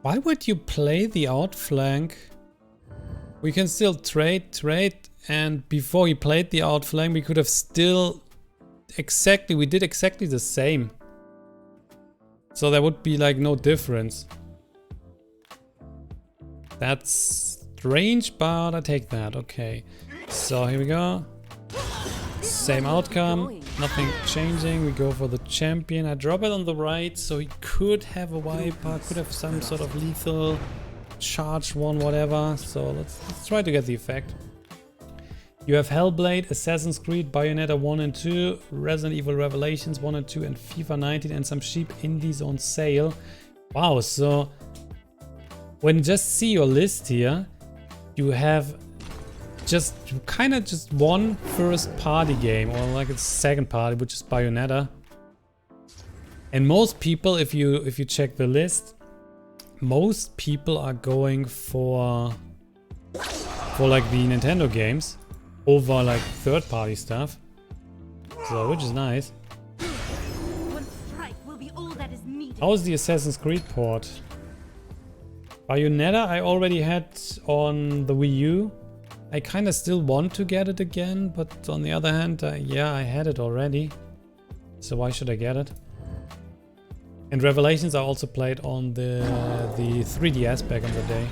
Why would you play the outflank? We can still trade, and before he played the outflank, we could have still we did exactly the same. So there would be like no difference. That's strange, but I take that, okay. So here we go. Same outcome, nothing changing. We go for the champion. I drop it on the right, so he could have a wiper, could have some sort of lethal charge one, whatever. So let's try to get the effect. You have Hellblade, Assassin's Creed, Bayonetta 1 and 2, Resident Evil Revelations 1 and 2, and FIFA 19, and some cheap indies on sale. Wow, so when you just see your list here, you have just kind of just one first party game, or like a second party, which is Bayonetta. And most people, if you check the list, most people are going for like the Nintendo games over like third party stuff. So which is nice. How's the Assassin's Creed port? Bayonetta I already had on the Wii U. I kind of still want to get it again, but on the other hand, yeah, I had it already. So why should I get it? And Revelations I also played on the 3DS back in the day.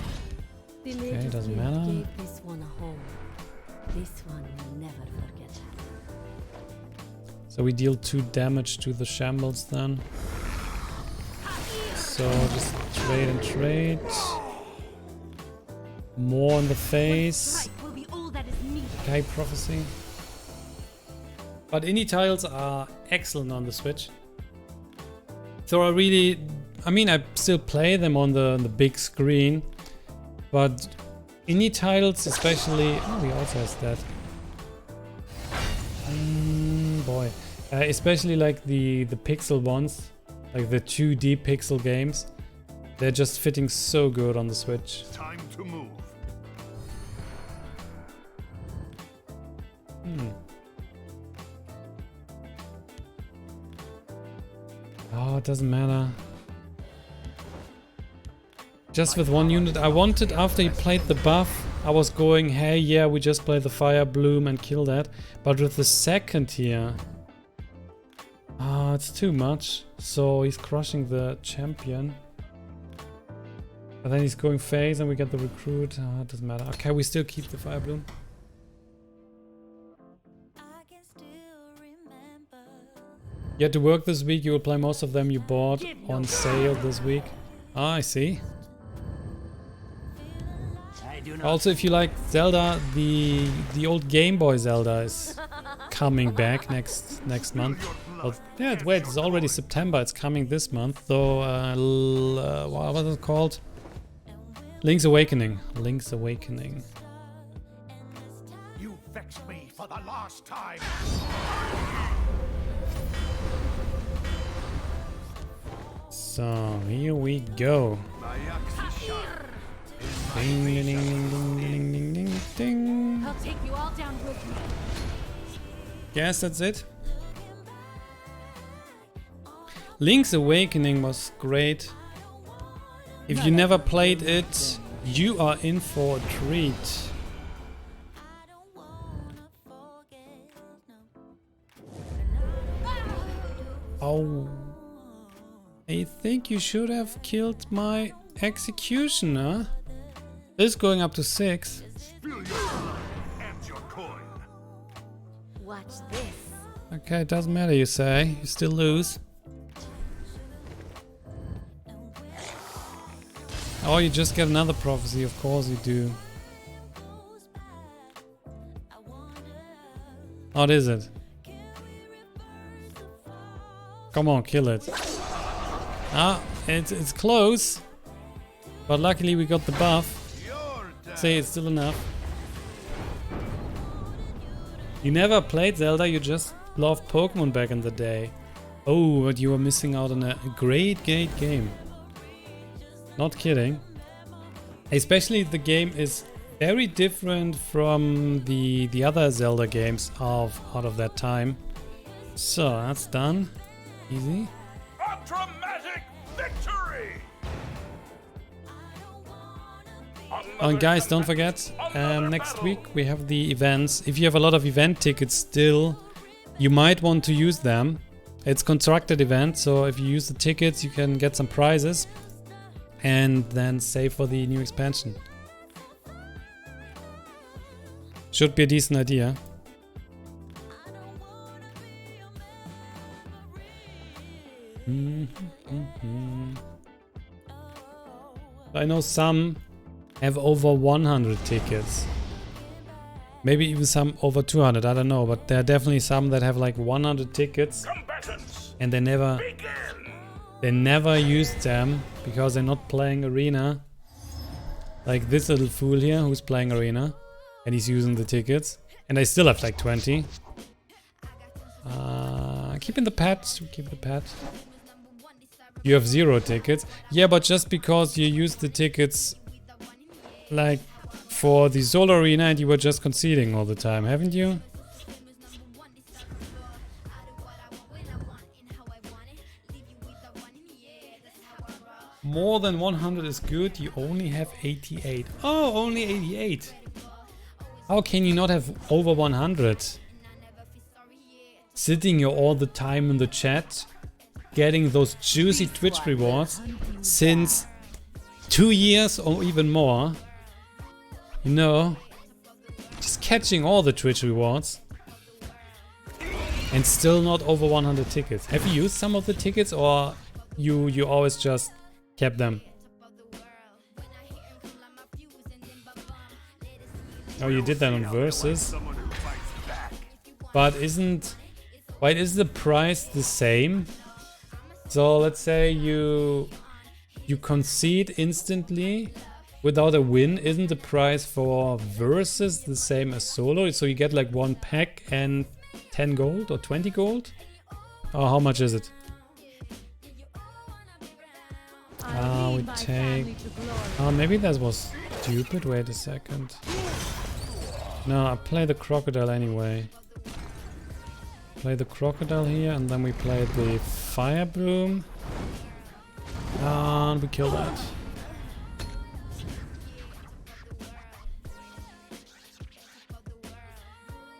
Okay, doesn't matter. This one a home. This one will never forget. So we deal 2 damage to the shambles then. So just trade. More in the face. Sky Prophecy. But indie titles are excellent on the Switch. So I mean, I still play them on the big screen, but indie titles, especially, oh, he also has that. Boy, especially like the pixel ones, like the 2D pixel games. They're just fitting so good on the Switch. Time to move. Oh, it doesn't matter. Just with one unit. I wanted, after he played the buff, I was going, hey, yeah, we just play the Fire Bloom and kill that. But with the second here... it's too much. So he's crushing the champion. But then he's going phase and we get the recruit. It doesn't matter. Okay, we still keep the Fire Bloom. You had to work this week. You will play most of them you bought on sale this week. Ah, I see. Also, if you like Zelda, the old Game Boy Zelda is coming back next month. Well, yeah, wait, it's already September. It's coming this month. So, what was it called? Link's Awakening. Link's Awakening. You vexed me for the last time. So, here we go. Ding, ding, ding, ding, ding, ding, ding, ding. I'll take you all down with me. Guess that's it. Link's Awakening was great. If you never played it, you are in for a treat. Oh. I think you should have killed my executioner. This is going up to 6. Spill your blood and your coin. Watch this. Okay, it doesn't matter, you say. You still lose. Oh, you just get another prophecy. Of course you do. What is it? Come on, kill it. Ah, it's close. But luckily we got the buff. Say it's still enough. You never played Zelda, you just loved Pokemon back in the day. Oh, but you were missing out on a great game. Not kidding. Especially the game is very different from the other Zelda games out of that time. So that's done. Easy. A dramatic victory! And guys, don't forget, next week we have the events. If you have a lot of event tickets still, you might want to use them. It's constructed event, so if you use the tickets, you can get some prizes and then save for the new expansion. Should be a decent idea. I know some have over 100 tickets. Maybe even some over 200, I don't know, but there are definitely some that have like 100 tickets and they never used them because they're not playing Arena. Like this little fool here who's playing Arena and he's using the tickets, and I still have like 20. Keeping the pet, keep the pet. You have 0 tickets. Yeah, but just because you use the tickets like for the solo arena and you were just conceding all the time, haven't you? More than 100 is good, you only have 88. Oh, only 88. How can you not have over 100? Sitting here all the time in the chat, getting those juicy Twitch rewards since 2 years or even more. You know, just catching all the Twitch rewards and still not over 100 tickets. Have you used some of the tickets or you always just kept them? Oh, you did that on Versus. But why is the price the same? So let's say you concede instantly without a win. Isn't the price for Versus the same as solo? So you get like 1 pack and 10 gold or 20 gold? Or how much is it? We take... maybe that was stupid. Wait a second. No, I play the crocodile anyway. Play the crocodile here, and then we play the fire broom. And we kill that.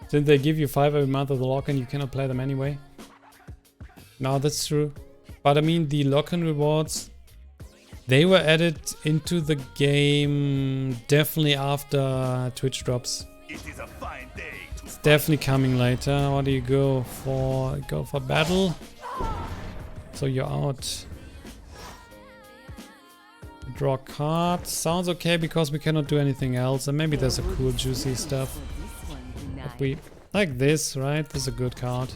Since they give you 5 every month of the lock-in, you cannot play them anyway. No, that's true. But I mean, the lock-in rewards, they were added into the game definitely after Twitch drops. It is a fine day. It's definitely coming later. What do you go for? Go for battle. So you're out. Draw card. Sounds okay because we cannot do anything else. And maybe there's a cool juicy stuff. If we like this, right? This is a good card.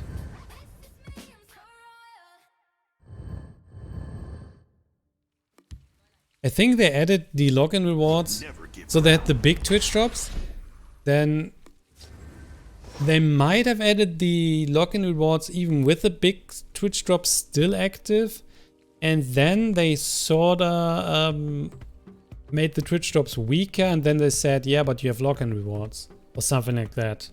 I think they added the login rewards, so they had the big Twitch drops. Then they might have added the login rewards even with the big Twitch drops still active, and then they sorta made the Twitch drops weaker, and then they said, yeah, but you have login rewards or something like that.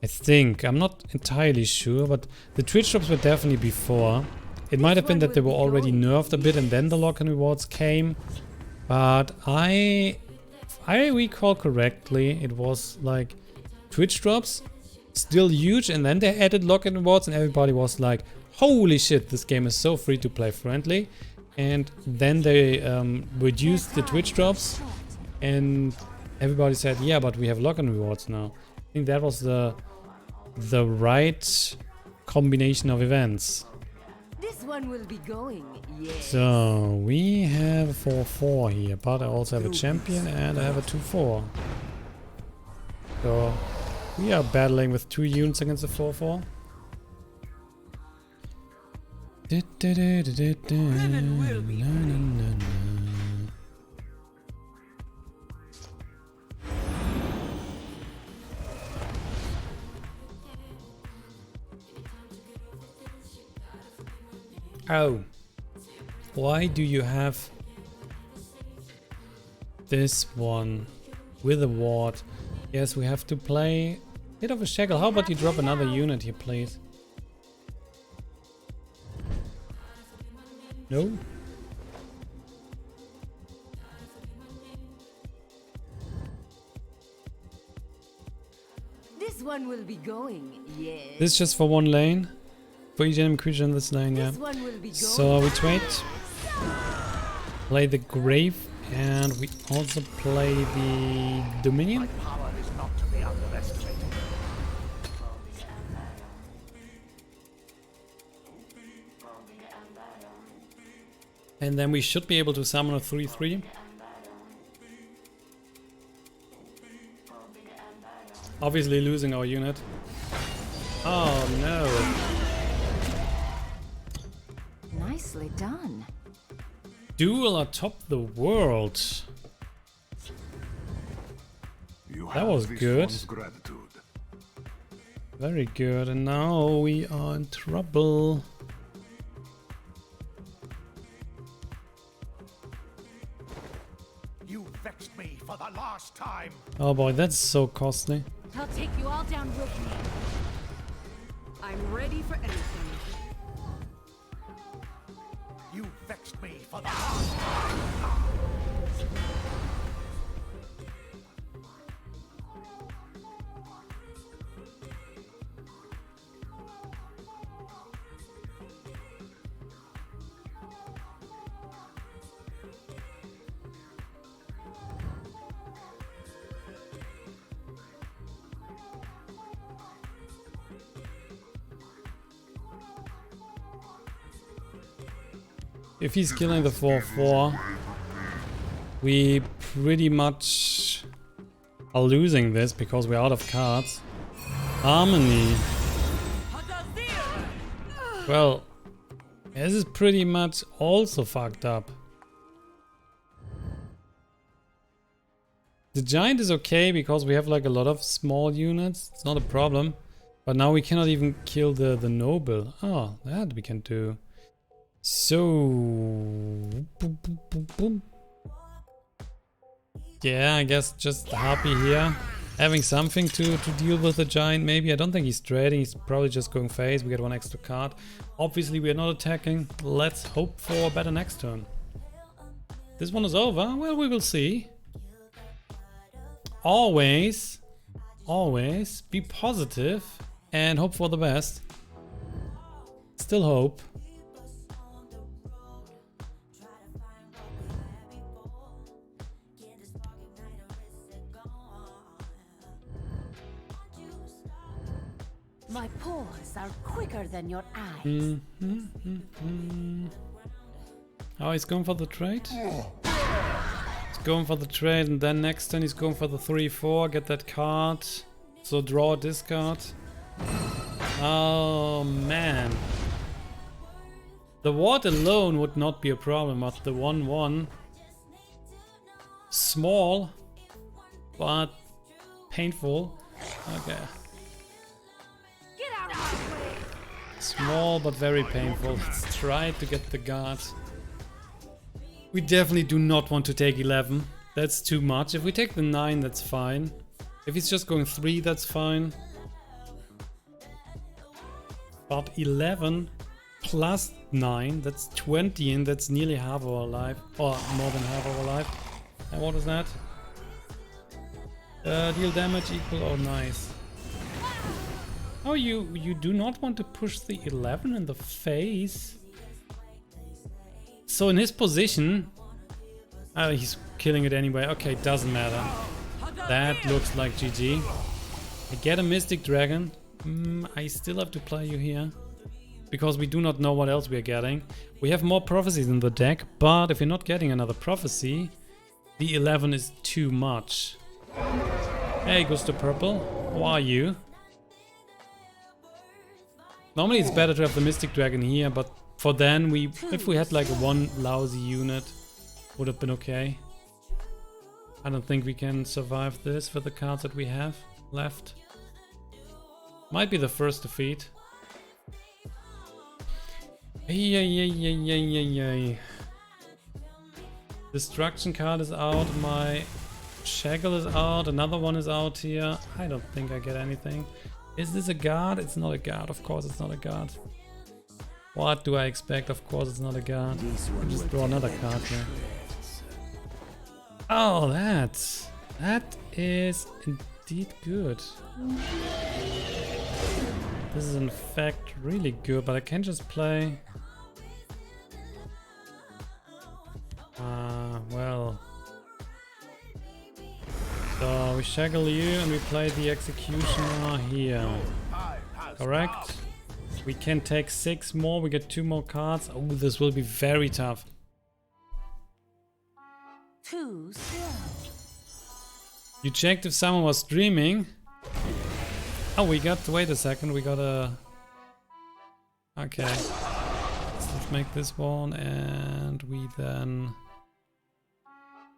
I think, I'm not entirely sure, but the Twitch drops were definitely before. It might have been that they were already nerfed a bit and then the login rewards came, but if I recall correctly, it was like Twitch drops, still huge, and then they added login rewards and everybody was like, holy shit, this game is so free to play friendly. And then they reduced the Twitch drops and everybody said, yeah, but we have login rewards now. I think that was the right combination of events. This one will be going, yes. So we have a 4-4 here, but I also have a champion and I have a 2-4. So we are battling with 2 units against a 4-4. Oh, why do you have this one with a ward? Yes, we have to play a bit of a shackle. How about you drop another unit here, please? No? This one will be going, yes. This is just for one lane? For each enemy creature in this lane, yeah. So we trade, play the Grave, and we also play the Dominion. Power is not to be underestimated. And then we should be able to summon a 3-3. Obviously losing our unit. Oh no. Nicely done. Duel atop the world. That was good. Very good. And now we are in trouble. You vexed me for the last time. Oh boy, that's so costly. I'll take you all down with me. I'm ready for anything. You vexed me for the last time. If he's killing the 4-4, we pretty much are losing this because we're out of cards. Harmony. Well, this is pretty much also fucked up. The giant is okay because we have like a lot of small units. It's not a problem. But now we cannot even kill the noble. Oh, that we can do. So, boom, boom, boom, boom. Yeah, I guess just happy here. Having something to deal with the giant, maybe. I don't think he's trading. He's probably just going phase. We get one extra card. Obviously, we are not attacking. Let's hope for a better next turn. This one is over. Well, we will see. Always be positive and hope for the best. Still hope. My paws are quicker than your eyes. Oh, he's going for the trade? He's going for the trade, and then next turn he's going for the 3-4, get that card. So draw a discard. Oh man. The ward alone would not be a problem, but the 1-1. Small, but painful. Okay. Small but very painful. Let's try to get the guard. We definitely do not want to take 11. That's too much. If we take the 9, that's fine. If he's just going 3, that's fine. But 11 plus 9, that's 20, and that's nearly half our life. Or more than half our life. And what is that? Deal damage equal. Oh, nice. Oh, you do not want to push the 11 in the face. So in his position, he's killing it anyway. Okay, doesn't matter. That looks like GG. I get a Mystic Dragon. I still have to play you here, because we do not know what else we are getting. We have more prophecies in the deck, but if you're not getting another prophecy, the 11 is too much. Hey, Gusto Purple, how are you? Normally it's better to have the Mystic Dragon here, but for then, if we had like one lousy unit, would have been okay. I don't think we can survive this with the cards that we have left. Might be the first defeat. Destruction card is out, my Shaggle is out, another one is out here. I don't think I get anything. Is this a guard? It's not a guard, of course it's not a guard. What do I expect? Of course it's not a guard. I'll just draw another card here. Oh, that is indeed good. This is in fact really good, but I can just play... well... So we Shaggle you and we play the Executioner here. Correct? We can take 6 more, we get 2 more cards. Oh, this will be very tough. Too slow. You checked if someone was streaming. Oh, we got... wait a second, we got a... Okay. Let's make this one, and we then...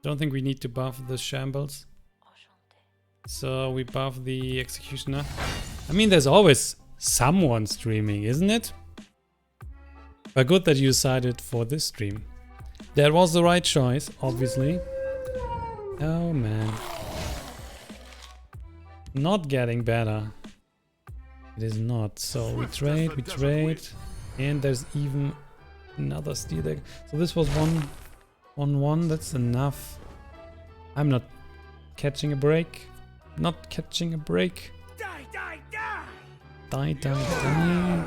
don't think we need to buff the Shambles. So we buff the Executioner. I mean, there's always someone streaming, isn't it? But good that you decided for this stream. That was the right choice, obviously. Oh man. Not getting better. It is not. So we trade, and there's even another steel deck. So this was 1-1, that's enough. I'm not catching a break. Not catching a break. Die, die, die! Die, die, die.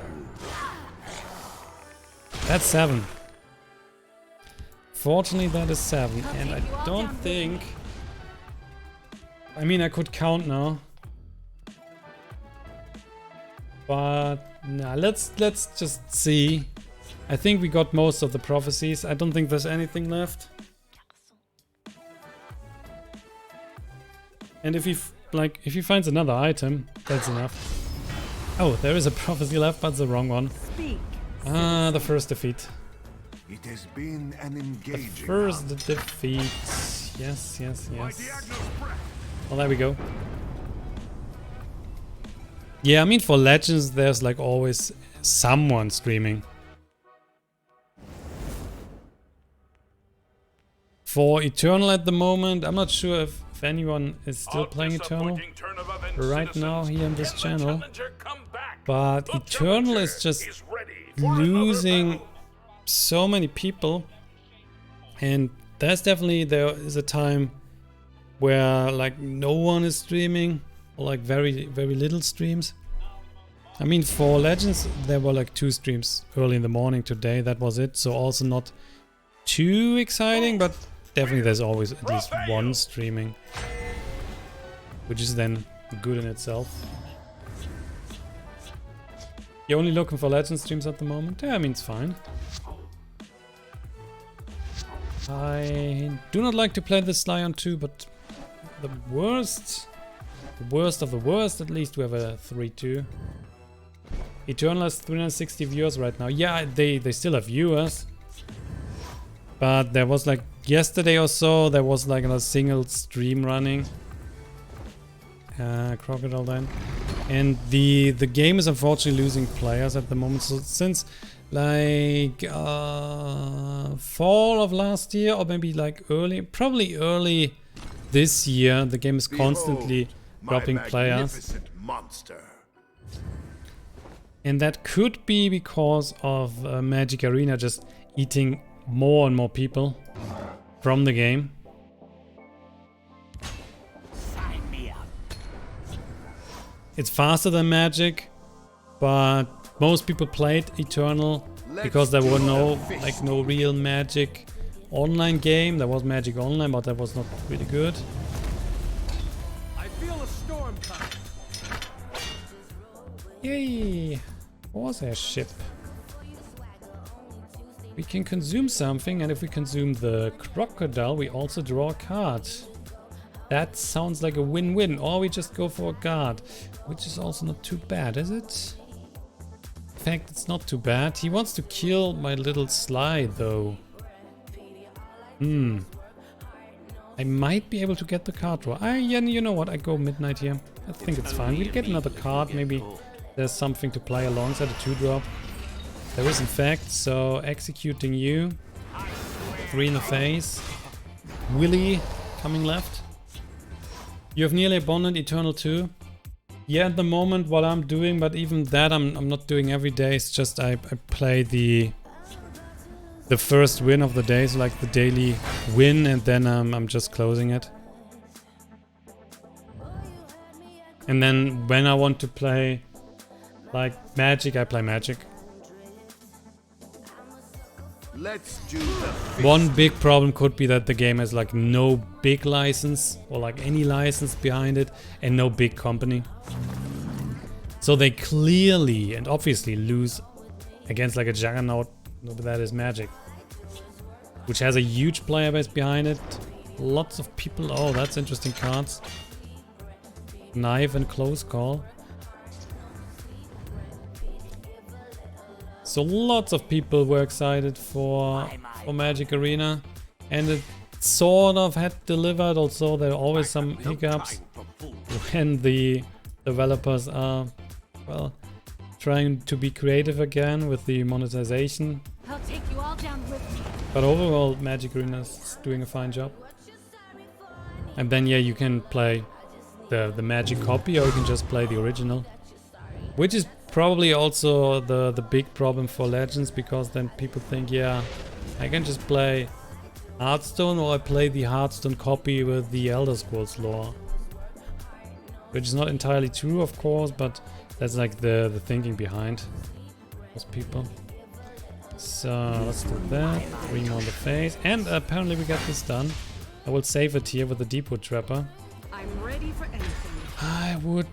That's 7. Fortunately, that is 7. And I don't think... I mean, I could count now. But nah, let's just see. I think we got most of the prophecies. I don't think there's anything left. And if he finds another item, that's enough. Oh, there is a prophecy left, but it's the wrong one. Ah, the first defeat. It has been an engaging First defeat. Yes. Well, there we go. Yeah, I mean, for Legends, there's like always someone streaming. for Eternal at the moment. I'm not sure if anyone is still playing Eternal right now here on this channel. But Eternal is just losing so many people. And there is a time where like no one is streaming, or like very little streams. I mean, for Legends there were like 2 streams early in the morning today, that was it. So also not too exciting, but definitely there's always at least one streaming, which is then good in itself. You're only looking for Legend streams at the moment? Yeah, I mean, it's fine. I do not like to play this Lion 2, but the worst of the worst, at least we have a 3-2. Eternal has 360 viewers right now. Yeah, they still have viewers. But there was like yesterday or so, there was like a single stream running. Crocodile then. And the game is unfortunately losing players at the moment. So since like fall of last year, or maybe like probably early this year, the game is constantly dropping players. Monster. And that could be because of Magic Arena just eating more and more people from the game. Sign me up. It's faster than Magic, but most people played Eternal because there were no real Magic online game. There was Magic Online, but that was not really good. I feel a storm coming. Yay! Was a ship. We can consume something, and if we consume the crocodile, we also draw a card. That sounds like a win-win, or we just go for a guard, which is also not too bad, is it? In fact, it's not too bad. He wants to kill my little slide, though. I might be able to get the card draw. Yeah, you know what? I go midnight here. I think it's fine. We'll get another card. Maybe there's something to play alongside a 2-drop. There is, in fact. So executing you. 3 in the face. Willy coming left. You have nearly abandoned Eternal 2. Yeah, at the moment what I'm doing, but even that I'm not doing every day. It's just I play the first win of the day, so like the daily win, and then I'm just closing it. And then when I want to play like Magic, I play Magic. Let's do the One big problem could be that the game has like no big license or like any license behind it, and no big company. So they clearly and obviously lose against like a juggernaut that is Magic, which has a huge player base behind it. Lots of people. Oh, that's interesting cards. Knife and close call. So lots of people were excited for Magic Arena, and it sort of had delivered. Also, there are always some hiccups when the developers are, well, trying to be creative again with the monetization. I'll take you all down with me. But overall, Magic Arena is doing a fine job. And then yeah, you can play the Magic copy, or you can just play the original, which is probably also the big problem for Legends, because then people think, yeah, I can just play Hearthstone, or I play the Hearthstone copy with the Elder Scrolls lore. Which is not entirely true, of course, but that's like the thinking behind most people. So let's do that. 3 more on the face. And apparently we got this done. I will save it here with the Deepwood Trapper. I'm ready for anything. I would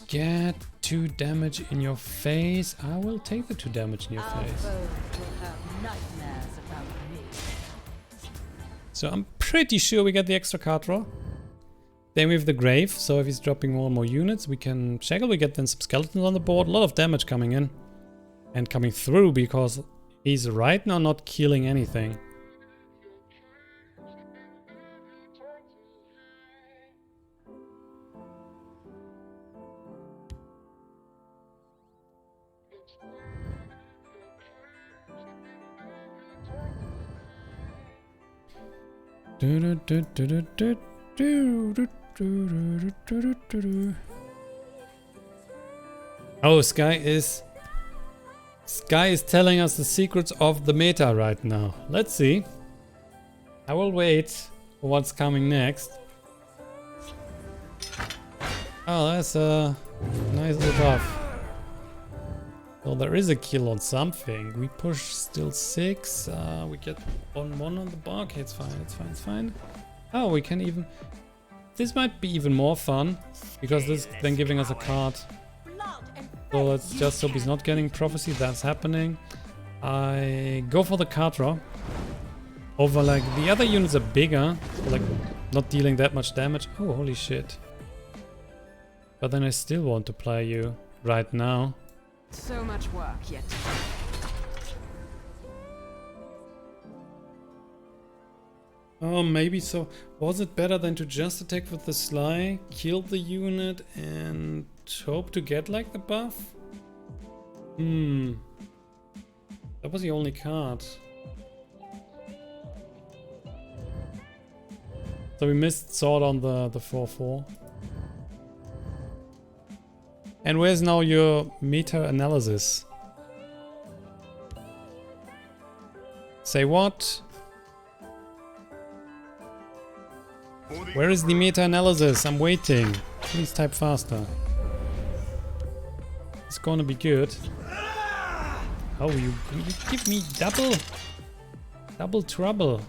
get 2 damage in your face. I will take the 2 damage in your face. Will have nightmares about me. So I'm pretty sure we get the extra card draw. Then we have the Grave, so if he's dropping more and more units, we can Shackle. We get then some skeletons on the board. A lot of damage coming in. And coming through, because he's right now not killing anything. Oh, Sky is telling us the secrets of the meta right now. Let's see. I will wait for what's coming next. Oh, that's a nice little buff. So there is a kill on something. We push still 6. We get 1-1 on the bar. Okay, it's fine, it's fine, it's fine. Oh, we can even... This might be even more fun, because this is then giving us a card. So let's just hope he's not getting prophecy. That's happening. I go for the card draw. Over, like, the other units are bigger, so, like, not dealing that much damage. Oh, holy shit. But then I still want to play you right now. So much work yet. Oh, maybe so. Was it better than to just attack with the Sly, kill the unit, and hope to get, like, the buff? That was the only card. So we missed Sword on the 4-4. And where's now your meta analysis? Say what? Where is the meta analysis? I'm waiting. Please type faster. It's gonna be good. Oh, you give me double trouble.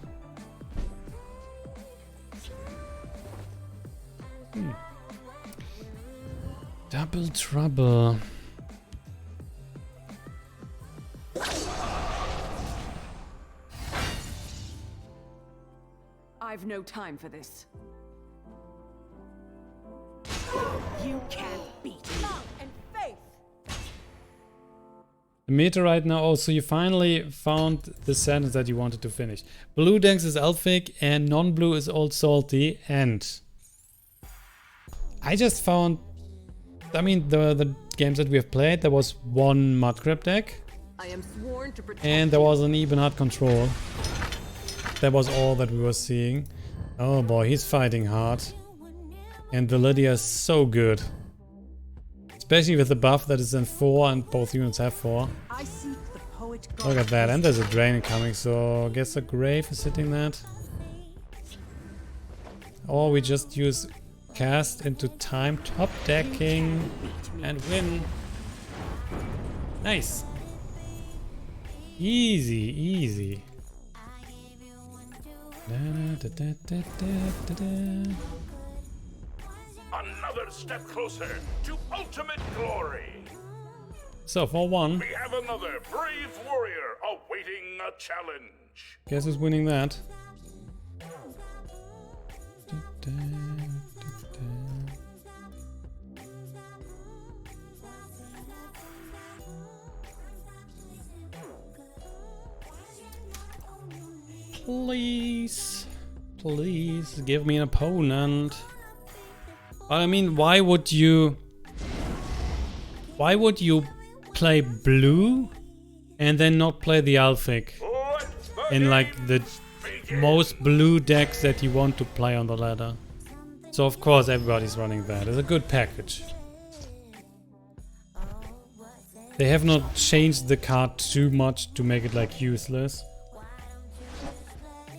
Double trouble. I've no time for this. You can't beat me. Love and faith. The meta right now. Oh, so you finally found the sentence that you wanted to finish. Blue decks is Elfic and non-blue is Old Salty. And I just found, I mean, the games that we have played, there was one Mudcrab deck. I am sworn to protect and there was an Ebenhard control. That was all that we were seeing. Oh boy, he's fighting hard. And Validia is so good. Especially with the buff that is in 4 and both units have 4. Look at that, and there's a drain coming, so I guess a grave is hitting that. Or we just use cast into time top decking and win. Nice. Easy, easy. Another step closer to ultimate glory. So for one, We have another brave warrior awaiting a challenge. guess who's winning that? Please, please give me an opponent. But I mean, why would you play blue and then not play the Alphic in like the most blue decks that you want to play on the ladder? So of course everybody's running that. It's a good package. They have not changed the card too much to make it like useless.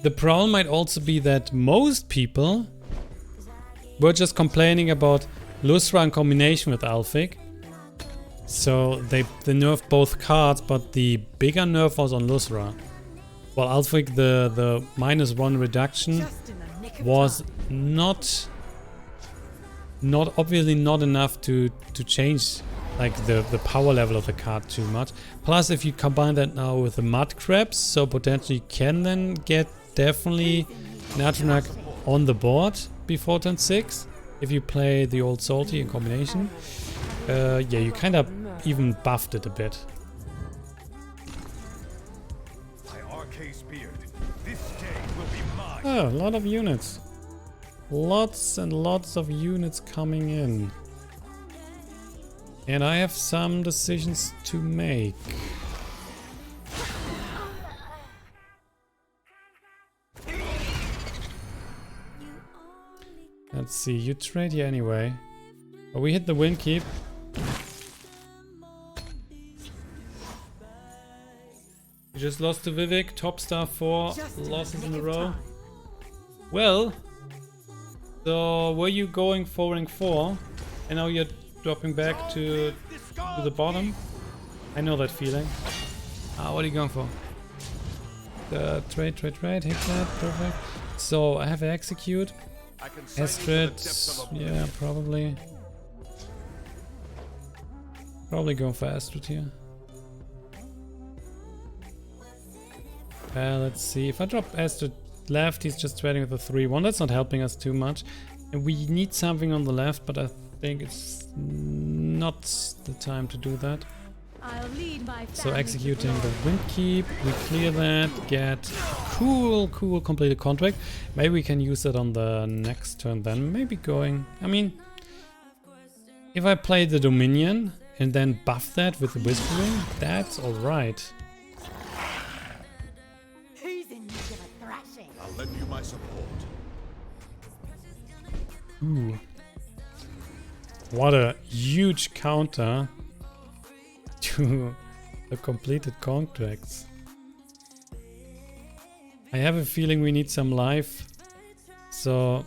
The problem might also be that most people were just complaining about Lustra in combination with Alphic. So they nerfed both cards, but the bigger nerf was on Lustra. While Alphic, the -1 reduction was not obviously not enough to change like the power level of the card too much. Plus, if you combine that now with the Mud Crabs, so potentially you can then get definitely Natranak on the board before turn 6 if you play the Old Salty in combination. Yeah, you kind of even buffed it a bit. Oh, a lot of units. Lots and lots of units coming in. And I have some decisions to make. Let's see, you trade here anyway. But we hit the win keep. You just lost to Vivek, top star 4 losses in a row. Well, so were you going for rank 4 and now you're dropping back to the bottom? I know that feeling. What are you going for? The trade, hit that, perfect. So I have to execute. Astrid, yeah, probably. Probably going for Astrid here. Let's see, if I drop Astrid left, he's just trading with a 3-1. That's not helping us too much. And we need something on the left, but I think it's not the time to do that. I'll lead my So family executing to the wind keep, we clear that, get cool completed contract. Maybe we can use that on the next turn then. Maybe going, I mean, if I play the Dominion and then buff that with the Whispering, that's alright. Who's in need of a thrashing? I'll lend you my support. Ooh. What a huge counter to the completed contracts. I have a feeling we need some life. So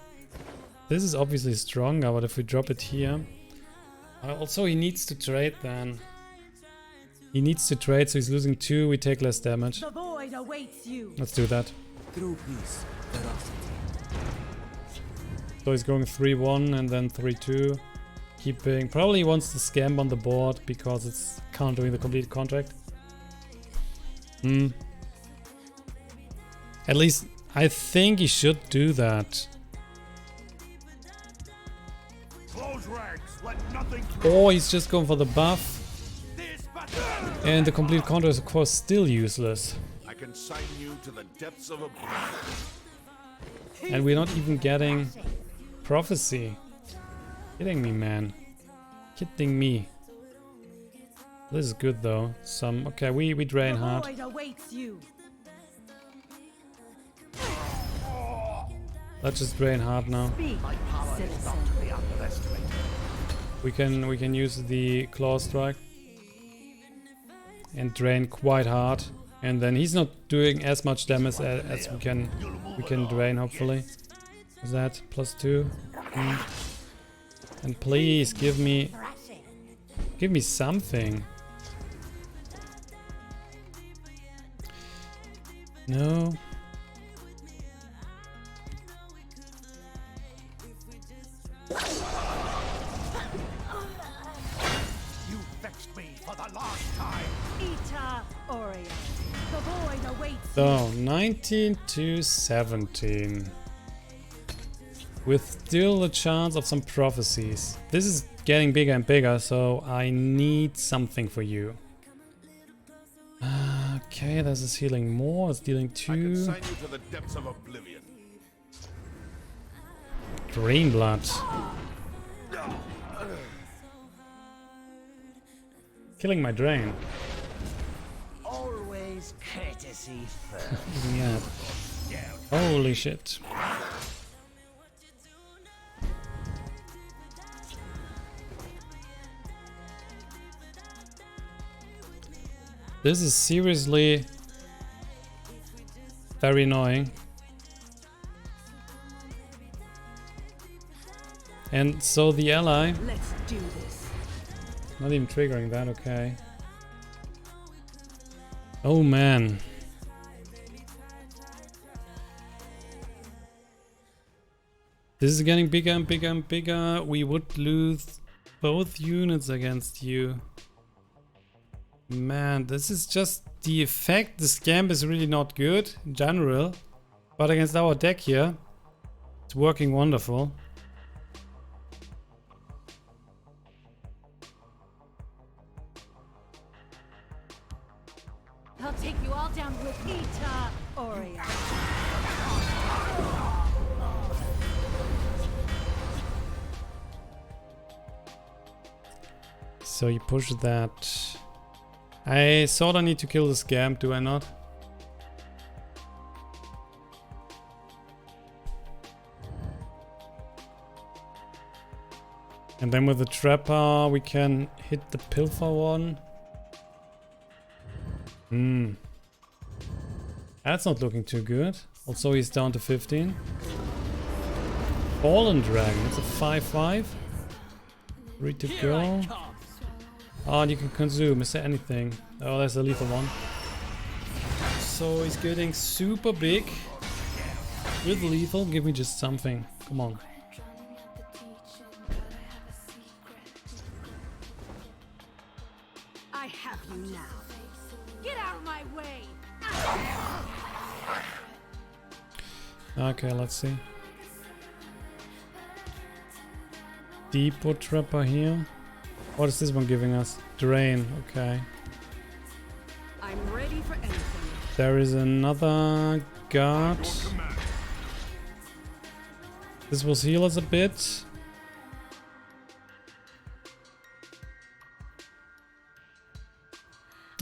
this is obviously stronger, but if we drop it here. Also he needs to trade then. He needs to trade, so he's losing 2, we take less damage. The void awaits you. Let's do that. True peace, ferocity. So he's going 3-1 and then 3-2. Keeping, probably wants to scam on the board because it's countering the complete contract. At least I think he should do that. Close ranks, let nothing Or he's just going for the buff. And the complete contract is of course still useless. I can sign you to the depths of a And we're not even getting prophecy. Kidding me, man. Kidding me. This is good though. Some okay, we drain hard. The void awaits you. Let's just drain hard now. Speak, citizen. We can use the claw strike and drain quite hard. And then he's not doing as much damage as we can drain hopefully. Is that +2? And please give me something. No. You vexed me for the last time. Ita Orion. The void awaits So 19 to 17. With still a chance of some prophecies. This is getting bigger and bigger, so I need something for you. Okay, this is healing more. It's dealing I can 2. sign you to the depths of oblivion. Drain blood. Killing my drain. Always courtesy first. Yeah. Holy shit. This is seriously very annoying. And so the ally, Let's do this. not even triggering that, okay. Oh man. This is getting bigger and bigger and bigger. We would lose both units against you. Man, this is just the effect. The scam is really not good in general. But against our deck here, it's working wonderful. I'll take you all down with Ita Orion. So you push that. I sort of need to kill the scam, do I not? And then with the trapper, we can hit the pilfer one. That's not looking too good. Also, he's down to 15. Fallen Dragon, it's a 5-5. 3 to go. Oh, and you can consume. Is there anything? Oh, there's a lethal one. So he's getting super big. With lethal, give me just something. Come on. I have you now. Get out of my way! Okay, let's see. Depot Trapper here. What is this one giving us? Drain, okay. I'm ready for anything. There is another guard. This will heal us a bit.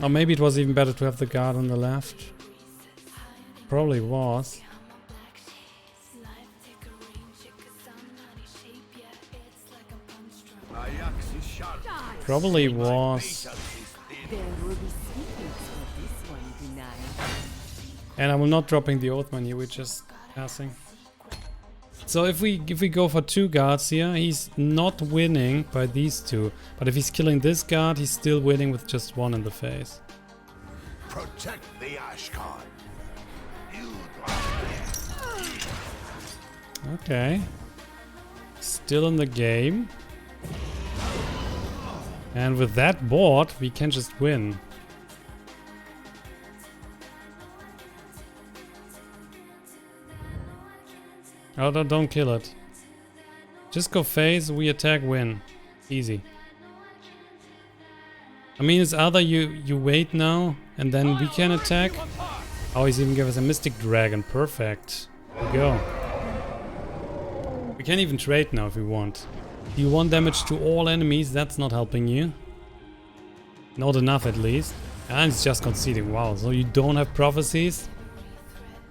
Or maybe it was even better to have the guard on the left. Probably was. Probably was. There will be secrets for this one tonight. And I'm not dropping the Oathman here, we're just passing. So if we go for 2 guards here, he's not winning by these 2. But if he's killing this guard, he's still winning with just 1 in the face. Protect the Ashcon. Okay. Still in the game. And with that board, we can just win. Oh, don't kill it. Just go phase, we attack, win. Easy. I mean, it's either you wait now, and then we can attack. Oh, he's even give us a Mystic Dragon. Perfect. There we go. We can even trade now if we want. Deal 1 damage to all enemies, that's not helping you. Not enough at least. And it's just conceding. Wow, so you don't have prophecies?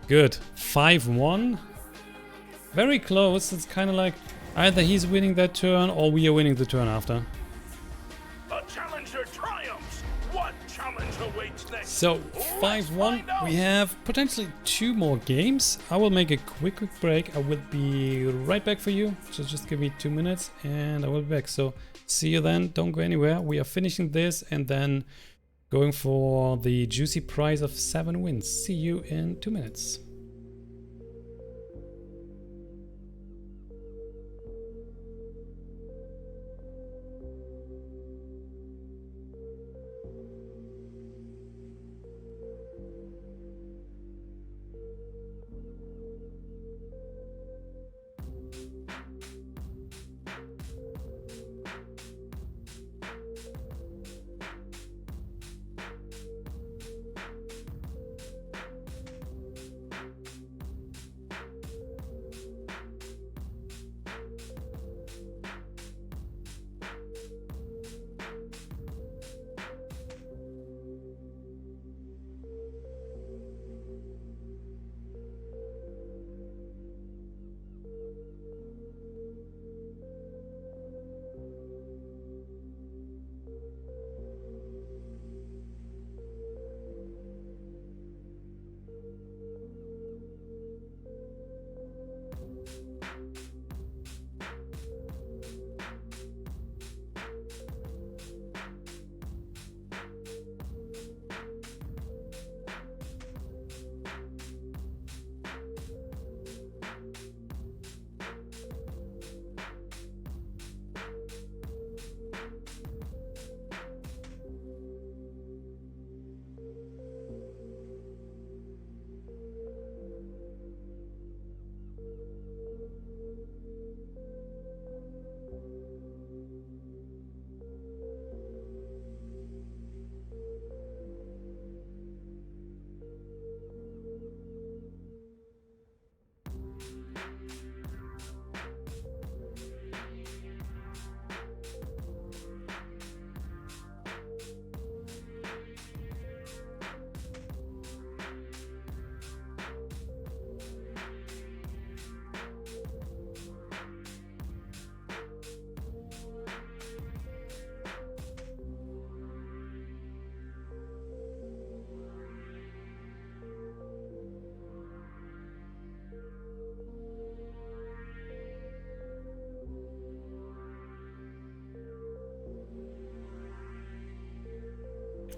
Good. 5-1. Very close. It's kind of like either he's winning that turn or we are winning the turn after. A challenger triumphs. What challenge awaits next? So 5-1. We have potentially 2 more games. I will make a quick break. I will be right back for you. So just give me 2 minutes and I will be back. So see you then. Don't go anywhere. We are finishing this and then going for the juicy prize of 7 wins. See you in 2 minutes.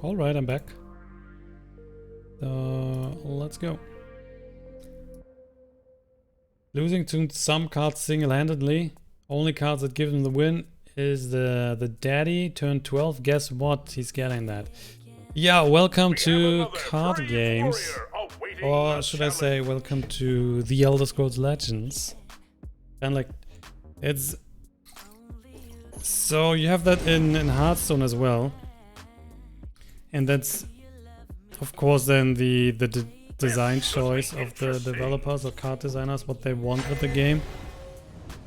Alright, I'm back. Let's go. Losing to some cards single-handedly. Only cards that give him the win is the daddy turn 12. Guess what? He's getting that. Yeah, welcome to card games. Or should I say welcome to The Elder Scrolls Legends. And like, it's... So you have that in Hearthstone as well. And that's, of course, then the design choice of the developers or card designers, what they want with the game.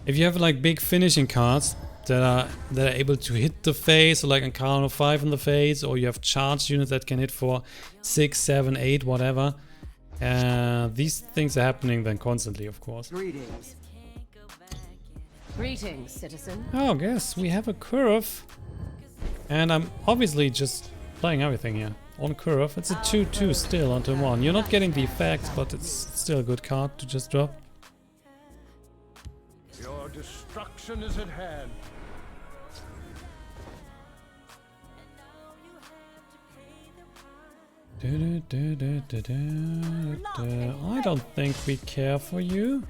If you have like big finishing cards that are able to hit the face, or like Incarno 5 in the face, or you have charged units that can hit for 6, 7, 8, whatever. These things are happening then constantly, of course. Greetings. Greetings, citizen. Oh, guess we have a curve. And I'm obviously just playing everything here. On curve, it's a 2-2 still on turn 1. You're not getting the effects, but it's still a good card to just drop. Your destruction is at hand. I don't think we care for you.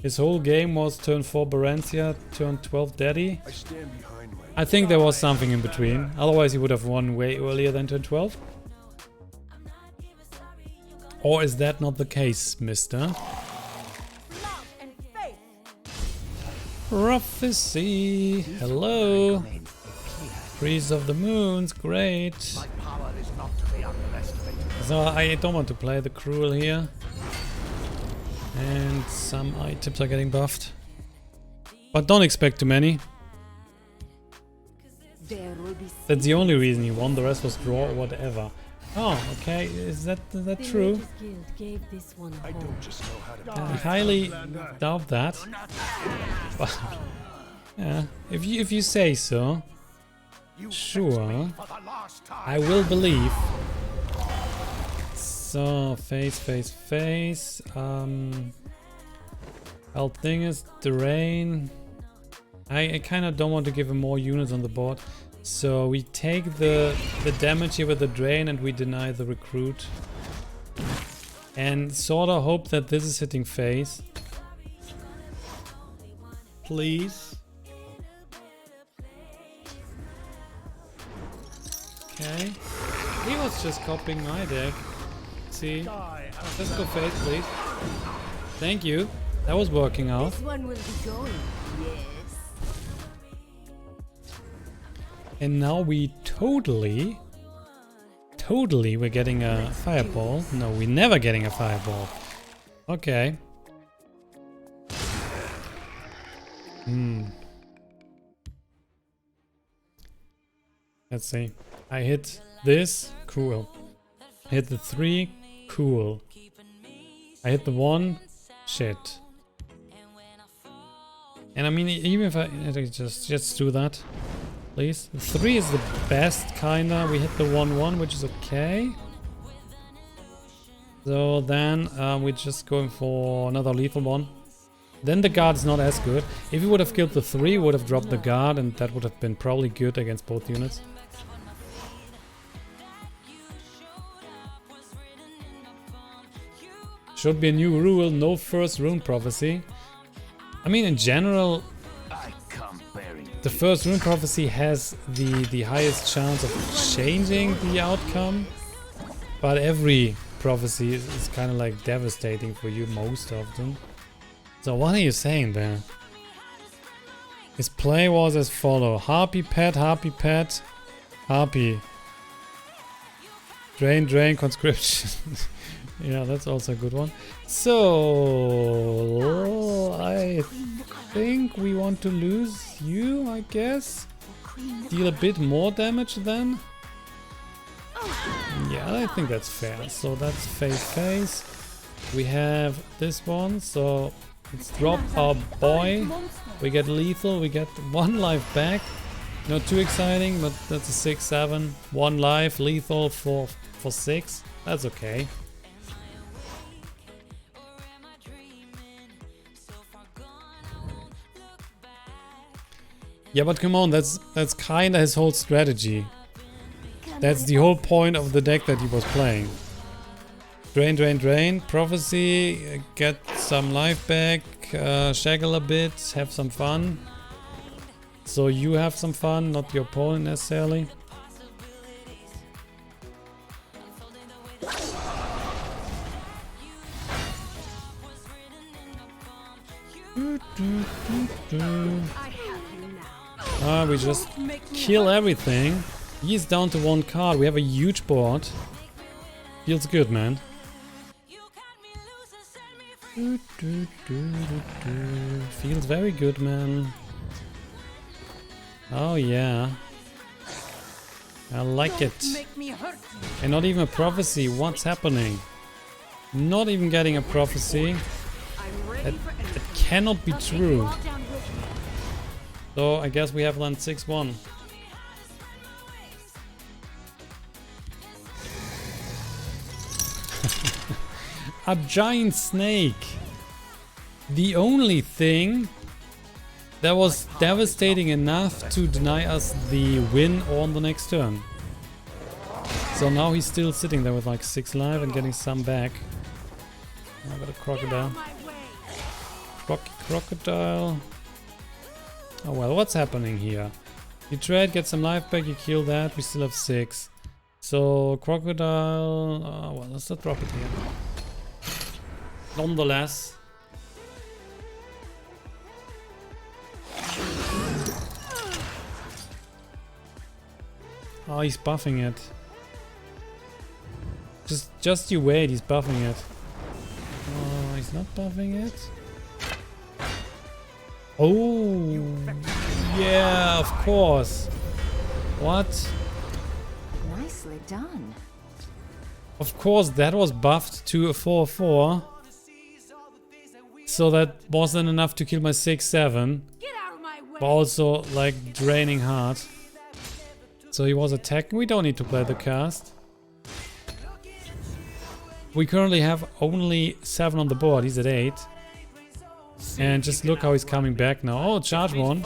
His whole game was turn 4 Barentia, turn 12 Daddy. I think there was something in between. Otherwise he would have won way earlier than turn 12. Or is that not the case, mister? Prophecy. Hello. Priest of the Moons. Great. So I don't want to play the Cruel here. And some items are getting buffed. But don't expect too many. That's the only reason he won. The rest was draw or whatever. Oh, okay. Is that true? I don't just know how to I highly doubt that. But, yeah, if you say so, sure, I will believe. So face. Well, thing is, the rain. I kind of don't want to give him more units on the board. So we take the damage here with the drain and we deny the recruit. And sort of hope that this is hitting face. Please. Okay. He was just copying my deck. See? Let's go face, please. Thank you. That was working out. This one will be going. Yes. And now we totally we're getting a fireball. No, we're never getting a fireball. Okay. Let's see. I hit this, cool. I hit the 3, cool. I hit the 1, shit. And I mean, even if I just do that, please. The 3 is the best, kinda. We hit the 1-1, which is okay. So then we're just going for another lethal one. Then the guard is not as good. If we would have killed the 3, we would have dropped the guard, and that would have been probably good against both units. Should be a new rule, no first rune prophecy. I mean, in general, the first rune prophecy has the highest chance of changing the outcome, but every prophecy is kind of like devastating for you most often. So what are you saying there? His play was as follow: Harpy pet, Harpy pet, Harpy. Drain, conscription. Yeah, that's also a good one. So I think we want to lose you, I guess. Deal a bit more damage then. Yeah, I think that's fair. So that's face. We have this one, so let's drop our boy. We get lethal, we get 1 life back. Not too exciting, but that's a 6-7. 1 life, lethal for 6. That's okay. Yeah, but come on, that's kinda his whole strategy. That's the whole point of the deck that he was playing. Drain, drain, drain. Prophecy, get some life back, shaggle a bit, have some fun. So you have some fun, not your opponent necessarily. We just kill everything. He's down to 1 card. We have a huge board. Feels good, man. Feels very good, man. Oh yeah. I like it. And not even a prophecy. What's happening? Not even getting a prophecy. That cannot be true. So I guess we have land 6-1. A giant snake. The only thing that was devastating enough to deny us the win on the next turn. So now he's still sitting there with like 6 life and getting some back. I got a crocodile. Crocodile. Oh well, what's happening here? You trade, get some life back, you kill that, we still have 6. So crocodile, well, let's not drop it here. Nonetheless. Oh, he's buffing it. Just you wait, he's buffing it. Oh, he's not buffing it. Oh, yeah, of course. What? Nicely done. Of course, that was buffed to a 4/4. So that wasn't enough to kill my 6/7. But also, like, draining hard. So he was attacking. We don't need to play the cast. We currently have only 7 on the board. He's at 8. And just look how he's coming back now. Oh, charge 1.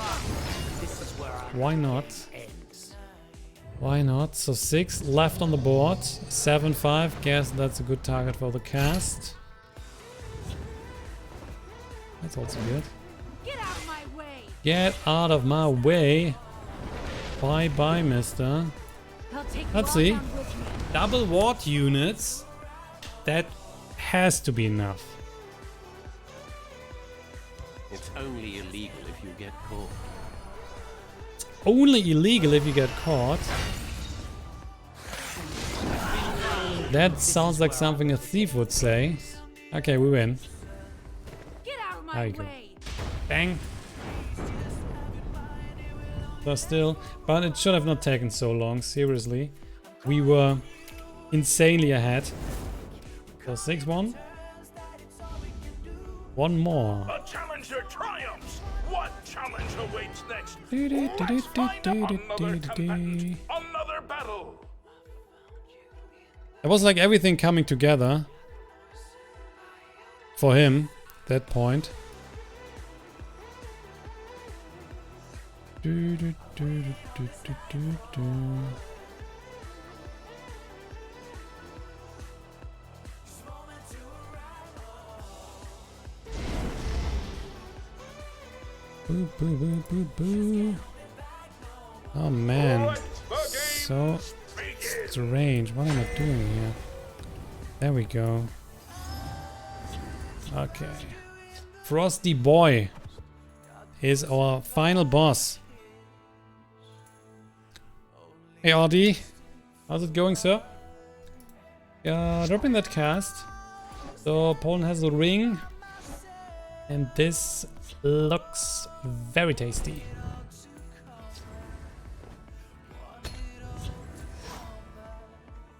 Why not? Why not? So 6 left on the board. 7/5. Guess that's a good target for the cast. That's also good. Get out of my way. Get out of my way. Bye bye, mister. Let's see. Double ward units. That has to be enough. It's only illegal if you get caught. Only illegal if you get caught. That sounds like something a thief would say. Okay, we win. Get out of my There you go. way. Bang. So still, but it should have not taken so long, seriously. We were insanely ahead. So 6-1. One more. A challenger triumphs. What challenge awaits next? Let's find another combatant, another battle. It was like everything coming together for him at that point. Boo, boo, boo, boo, boo. Oh man, so strange. What am I doing here? There we go. Okay. Frosty Boy is our final boss. Hey RD, how's it going, sir? Dropping that cast. So Poland has a ring, and this looks very tasty.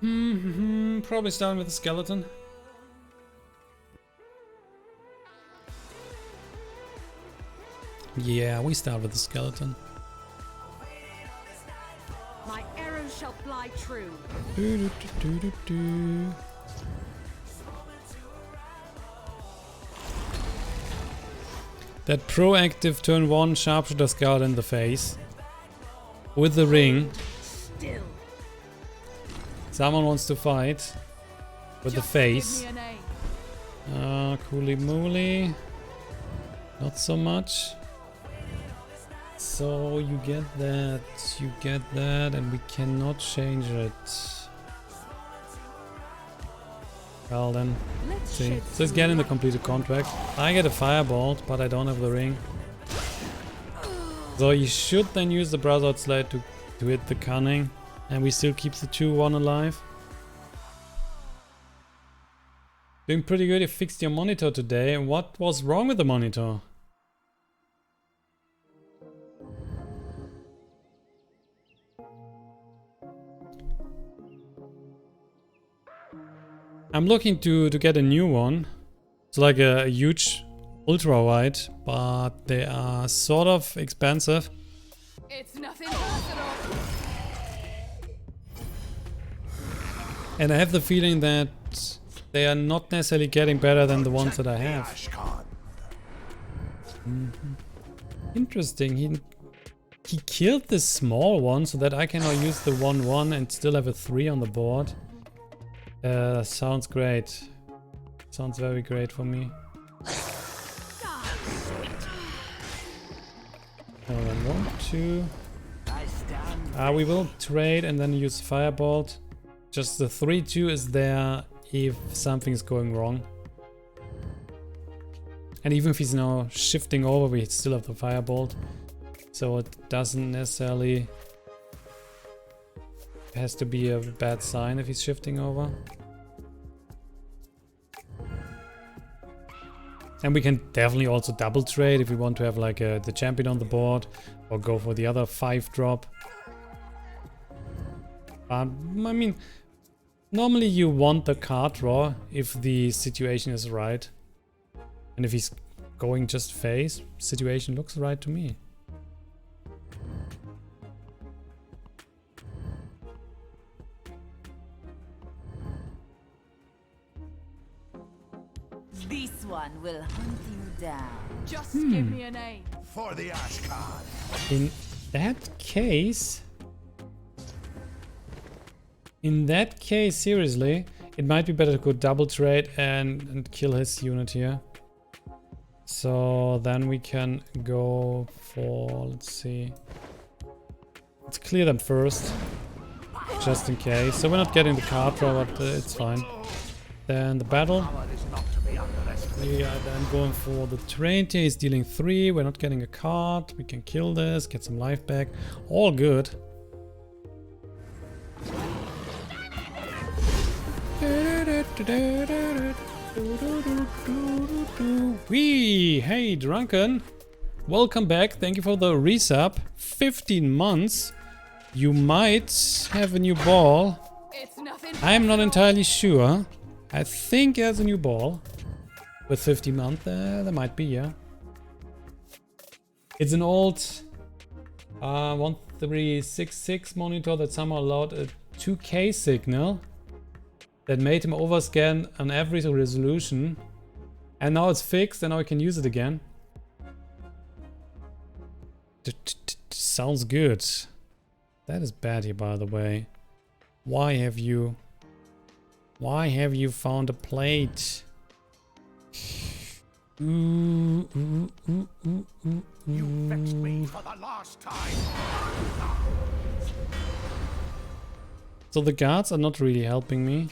Probably starting with the skeleton. Yeah, we start with the skeleton. My arrows shall fly true. that proactive turn 1 sharpshooter scout in the face. With the ring. Someone wants to fight. With the face. Cooly mooly. Not so much. So you get that, and we cannot change it. Well then, let's see. So he's getting the completed contract. I get a firebolt, but I don't have the ring. So you should then use the Brotherhood Slate to hit the cunning, and we still keep the 2-1 alive. Doing pretty good. You fixed your monitor today. What was wrong with the monitor? I'm looking to get a new one. It's like a huge ultra wide, but they are sort of expensive. It's nothing personal. And I have the feeling that they are not necessarily getting better than the ones that I have. Interesting. He killed this small one so that I can now use the 1-1 and still have a 3 on the board. Sounds great. Sounds very great for me. Then 1, 2. We will trade and then use Firebolt. Just the 3-2 is there if something's going wrong. And even if he's now shifting over, we still have the Firebolt. So it doesn't necessarily has to be a bad sign if he's shifting over. And we can definitely also double trade if we want to have like the champion on the board, or go for the other 5-drop. I mean, normally you want the card draw if the situation is right. And if he's going just face, situation looks right to me. This one will hunt you down. Just give me a name. For the Ashcan. In that case, seriously, it might be better to go double trade and kill his unit here. So then we can go for, let's see. Let's clear them first, just in case. So we're not getting the card draw, but it's fine. Then the battle. We are then going for the trade here. He's dealing 3. We're not getting a card. We can kill this, get some life back. All good. Wee! Hey, Drunken. Welcome back. Thank you for the resub. 15 months. You might have a new ball. I'm not entirely sure. I think there's a new ball. With 50 months, there might be, yeah. It's an old 1366 monitor that somehow allowed a 2K signal that made him overscan on every resolution. And now it's fixed and now I can use it again. Sounds good. That is bad here, by the way. Why have you found a plate? You vexed me for the last time. So the guards are not really helping me.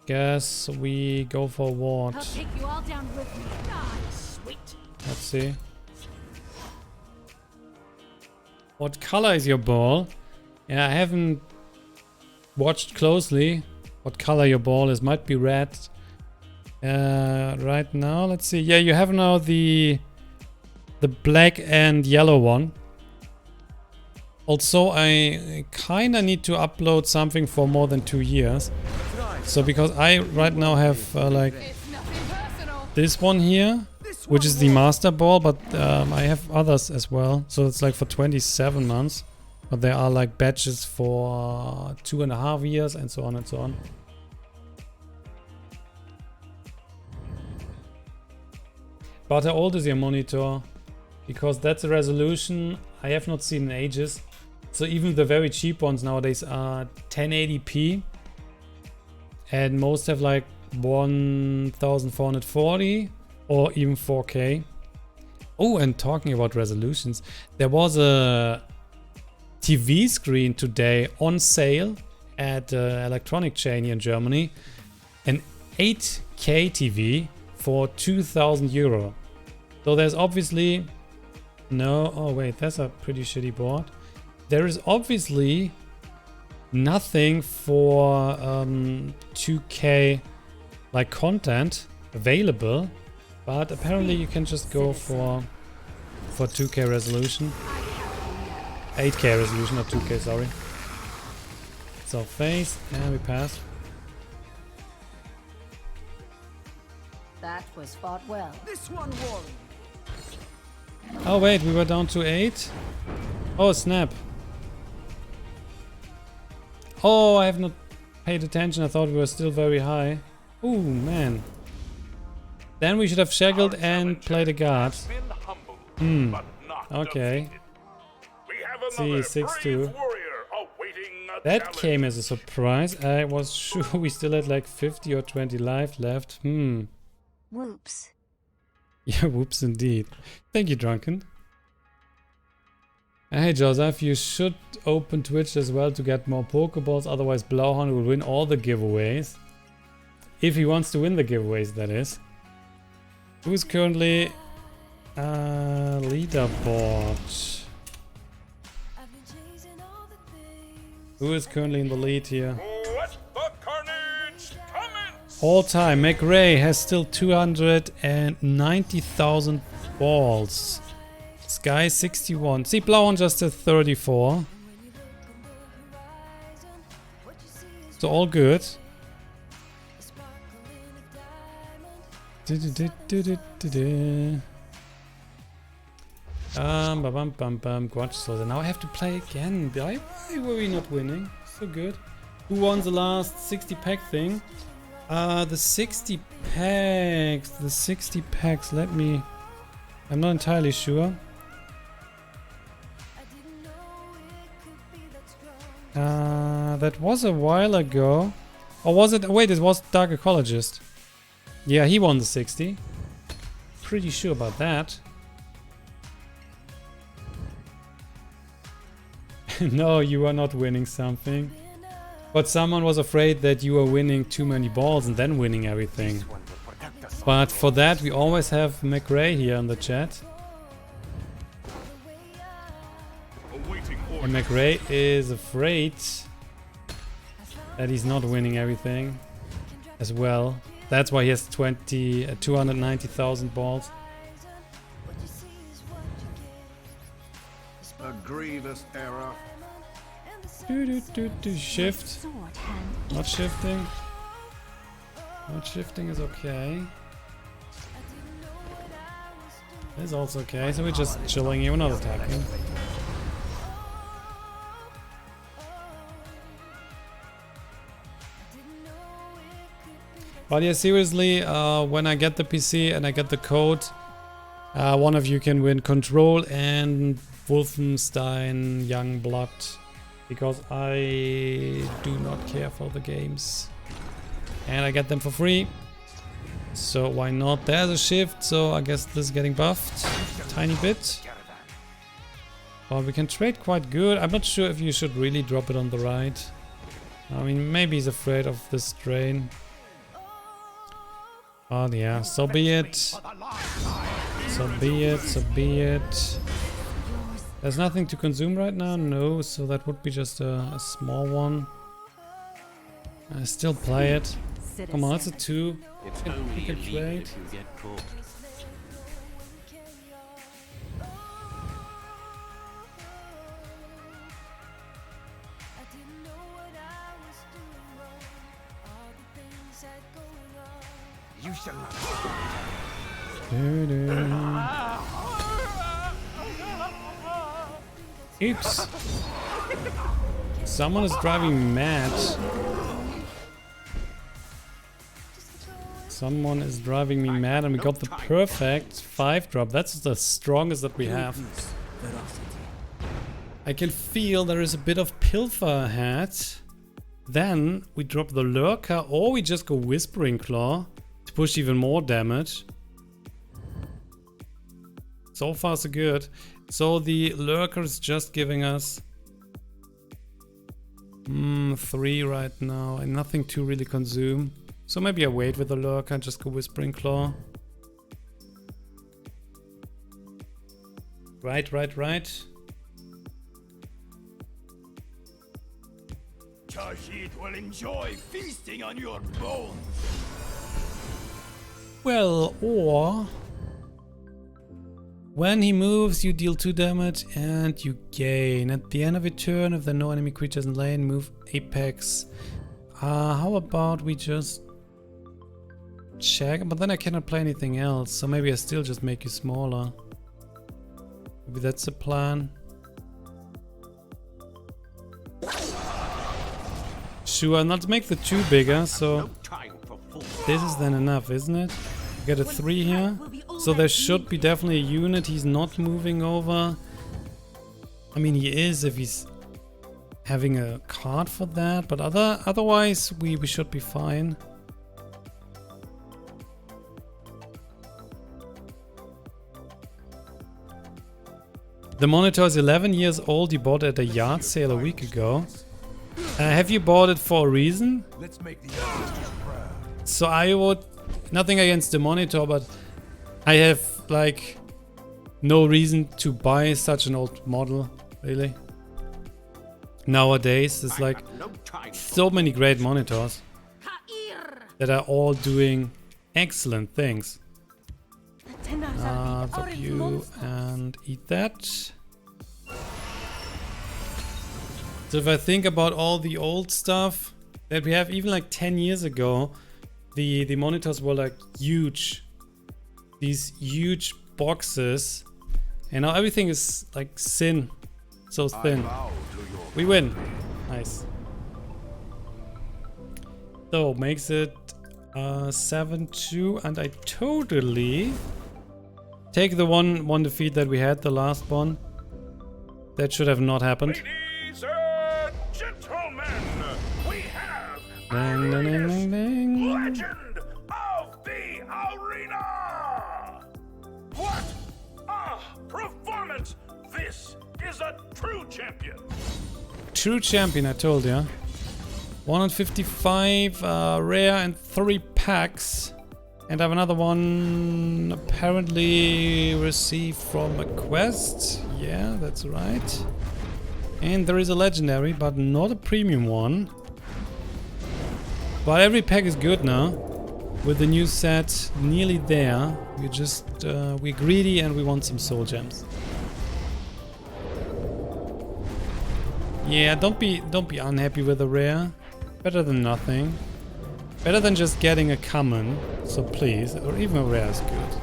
Guess we go for what? I'll take you all down with me. Sweet. Let's see. What color is your ball? Yeah, I haven't watched closely what color your ball is. Might be red. Right now, let's see. Yeah, you have now the black and yellow one. Also, I kinda need to upload something for more than 2 years. So because I right now have like this one here, which is the master ball, but I have others as well. So it's like for 27 months. But there are like batches for 2.5 years and so on and so on. But how old is your monitor? Because that's a resolution I have not seen in ages. So even the very cheap ones nowadays are 1080p. And most have like 1440 or even 4K. Oh, and talking about resolutions, there was a TV screen today on sale at electronic chain here in Germany. An 8K TV for 2,000 euro. So there's obviously no... Oh wait, that's a pretty shitty board. There is obviously nothing for 2K like content available, but apparently you can just go for 2K resolution. 8K resolution, not 2K, sorry. So face, and we pass. That was fought well. This one won. Oh wait, we were down to 8. Oh snap. Oh, I have not paid attention. I thought we were still very high. Oh man. Then we should have shackled and played a guard. Okay. See, 6-2. That came as a surprise. I was sure we still had like 50 or 20 life left. Whoops. Yeah, whoops indeed. Thank you, Drunken. Hey Joseph, you should open Twitch as well to get more Pokeballs, otherwise Blauhorn will win all the giveaways. If he wants to win the giveaways, that is. Who's currently leaderboard? Who is currently in the lead here? All time, McRae has still 290,000 balls. Sky 61. See, Blauhorn just at 34. So all good. Grudge Soldier. Now I have to play again. Why were we not winning? So good. Who won the last 60 pack thing? The 60 packs. The 60 packs. Let me... I'm not entirely sure. That was a while ago. Or was it? Wait, it was Dark Ecologist. Yeah, he won the 60. Pretty sure about that. No, you are not winning something. But someone was afraid that you were winning too many balls and then winning everything. But for that, we always have McRae here in the chat. And McRae is afraid that he's not winning everything as well. That's why he has 290,000 balls. A grievous error. Shift. Not shifting. Not shifting is okay. It's also okay, so we're just chilling here, we're not attacking. But yeah, seriously, when I get the PC and I get the code, one of you can win Control and Wolfenstein Youngblood. Because I do not care for the games. And I get them for free. So why not? There's a shift, so I guess this is getting buffed a tiny bit. But we can trade quite good. I'm not sure if you should really drop it on the right. I mean, maybe he's afraid of this strain. Oh yeah, so be it. So be it, so be it. There's nothing to consume right now, no, so that would be just a small one. I still play it. Come on, it's a 2. It's You only can illegal trade. if you get caught. You shall not. Oops. Someone is driving me mad. Someone is driving me mad, and we got the perfect 5-drop. That's the strongest that we have. I can feel there is a bit of pilfer ahead. Then we drop the Lurker, or we just go Whispering Claw to push even more damage. So far so good. So the Lurker is just giving us 3 right now, and nothing to really consume. So maybe I wait with the Lurker, just go Whispering Claw. Right. Khajiit will enjoy feasting on your bones. Well, or when he moves, you deal 2 damage and you gain. At the end of a turn, if there are no enemy creatures in lane, move Apex. How about we just check? But then I cannot play anything else, so maybe I still just make you smaller. Maybe that's the plan. Sure, not make the 2 bigger, so this is then enough, isn't it? Get a 3 here. So there should be definitely a unit he's not moving over. I mean, he is if he's having a card for that, but otherwise we should be fine. The monitor is 11 years old. He bought it at a yard sale a week ago. Have you bought it for a reason? Let's make the So I would... Nothing against the monitor, but I have like no reason to buy such an old model, really. Nowadays, there's like so many great monitors that are all doing excellent things. Drop you and eat that. So if I think about all the old stuff that we have, even like 10 years ago, the monitors were like huge. These huge boxes. And now everything is like thin. So thin. We win. Nice. So makes it 7-2, and I totally take the one defeat that we had, the last one. That should have not happened. Ladies and gentlemen, we have Ding, ding, ding, ding, ding. Legend of the Arena! What a performance! This is a true champion! True champion, I told ya. 155 rare and 3 packs. And I have another one apparently received from a quest. Yeah, that's right. And there is a legendary, but not a premium one. But every pack is good now. With the new set nearly there. We just we're greedy and we want some soul gems. Yeah, don't be unhappy with the rare. Better than nothing. Better than just getting a common. So please, or even a rare is good.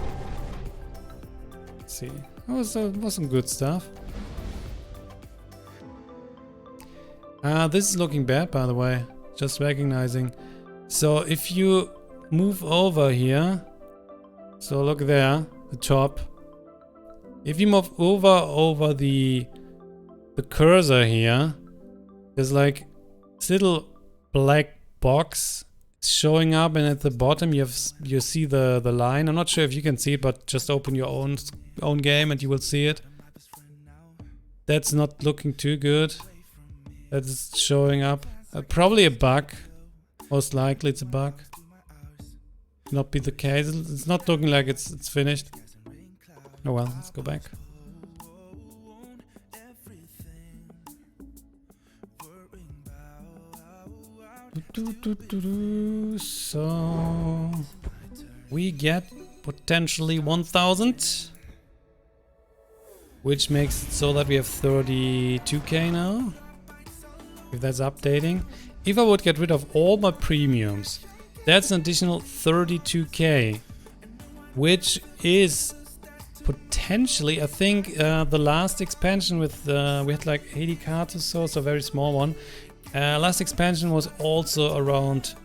Let's see. That was some good stuff. This is looking bad, by the way. Just recognizing. So if you move over here, so look there, the top. If you move over the cursor here, there's like this little black box showing up, and at the bottom you see the line. I'm not sure if you can see it, but just open your own game and you will see it. That's not looking too good. That's showing up. Probably a bug. Most likely it's a bug. Not be the case. It's not looking like it's finished. Oh well, let's go back. So we get potentially 1000, which makes it so that we have 32k now, if that's updating. If I would get rid of all my premiums, that's an additional 32k, which is potentially, I think the last expansion with we had like 80 cards or so, so a very small one. Last expansion was also around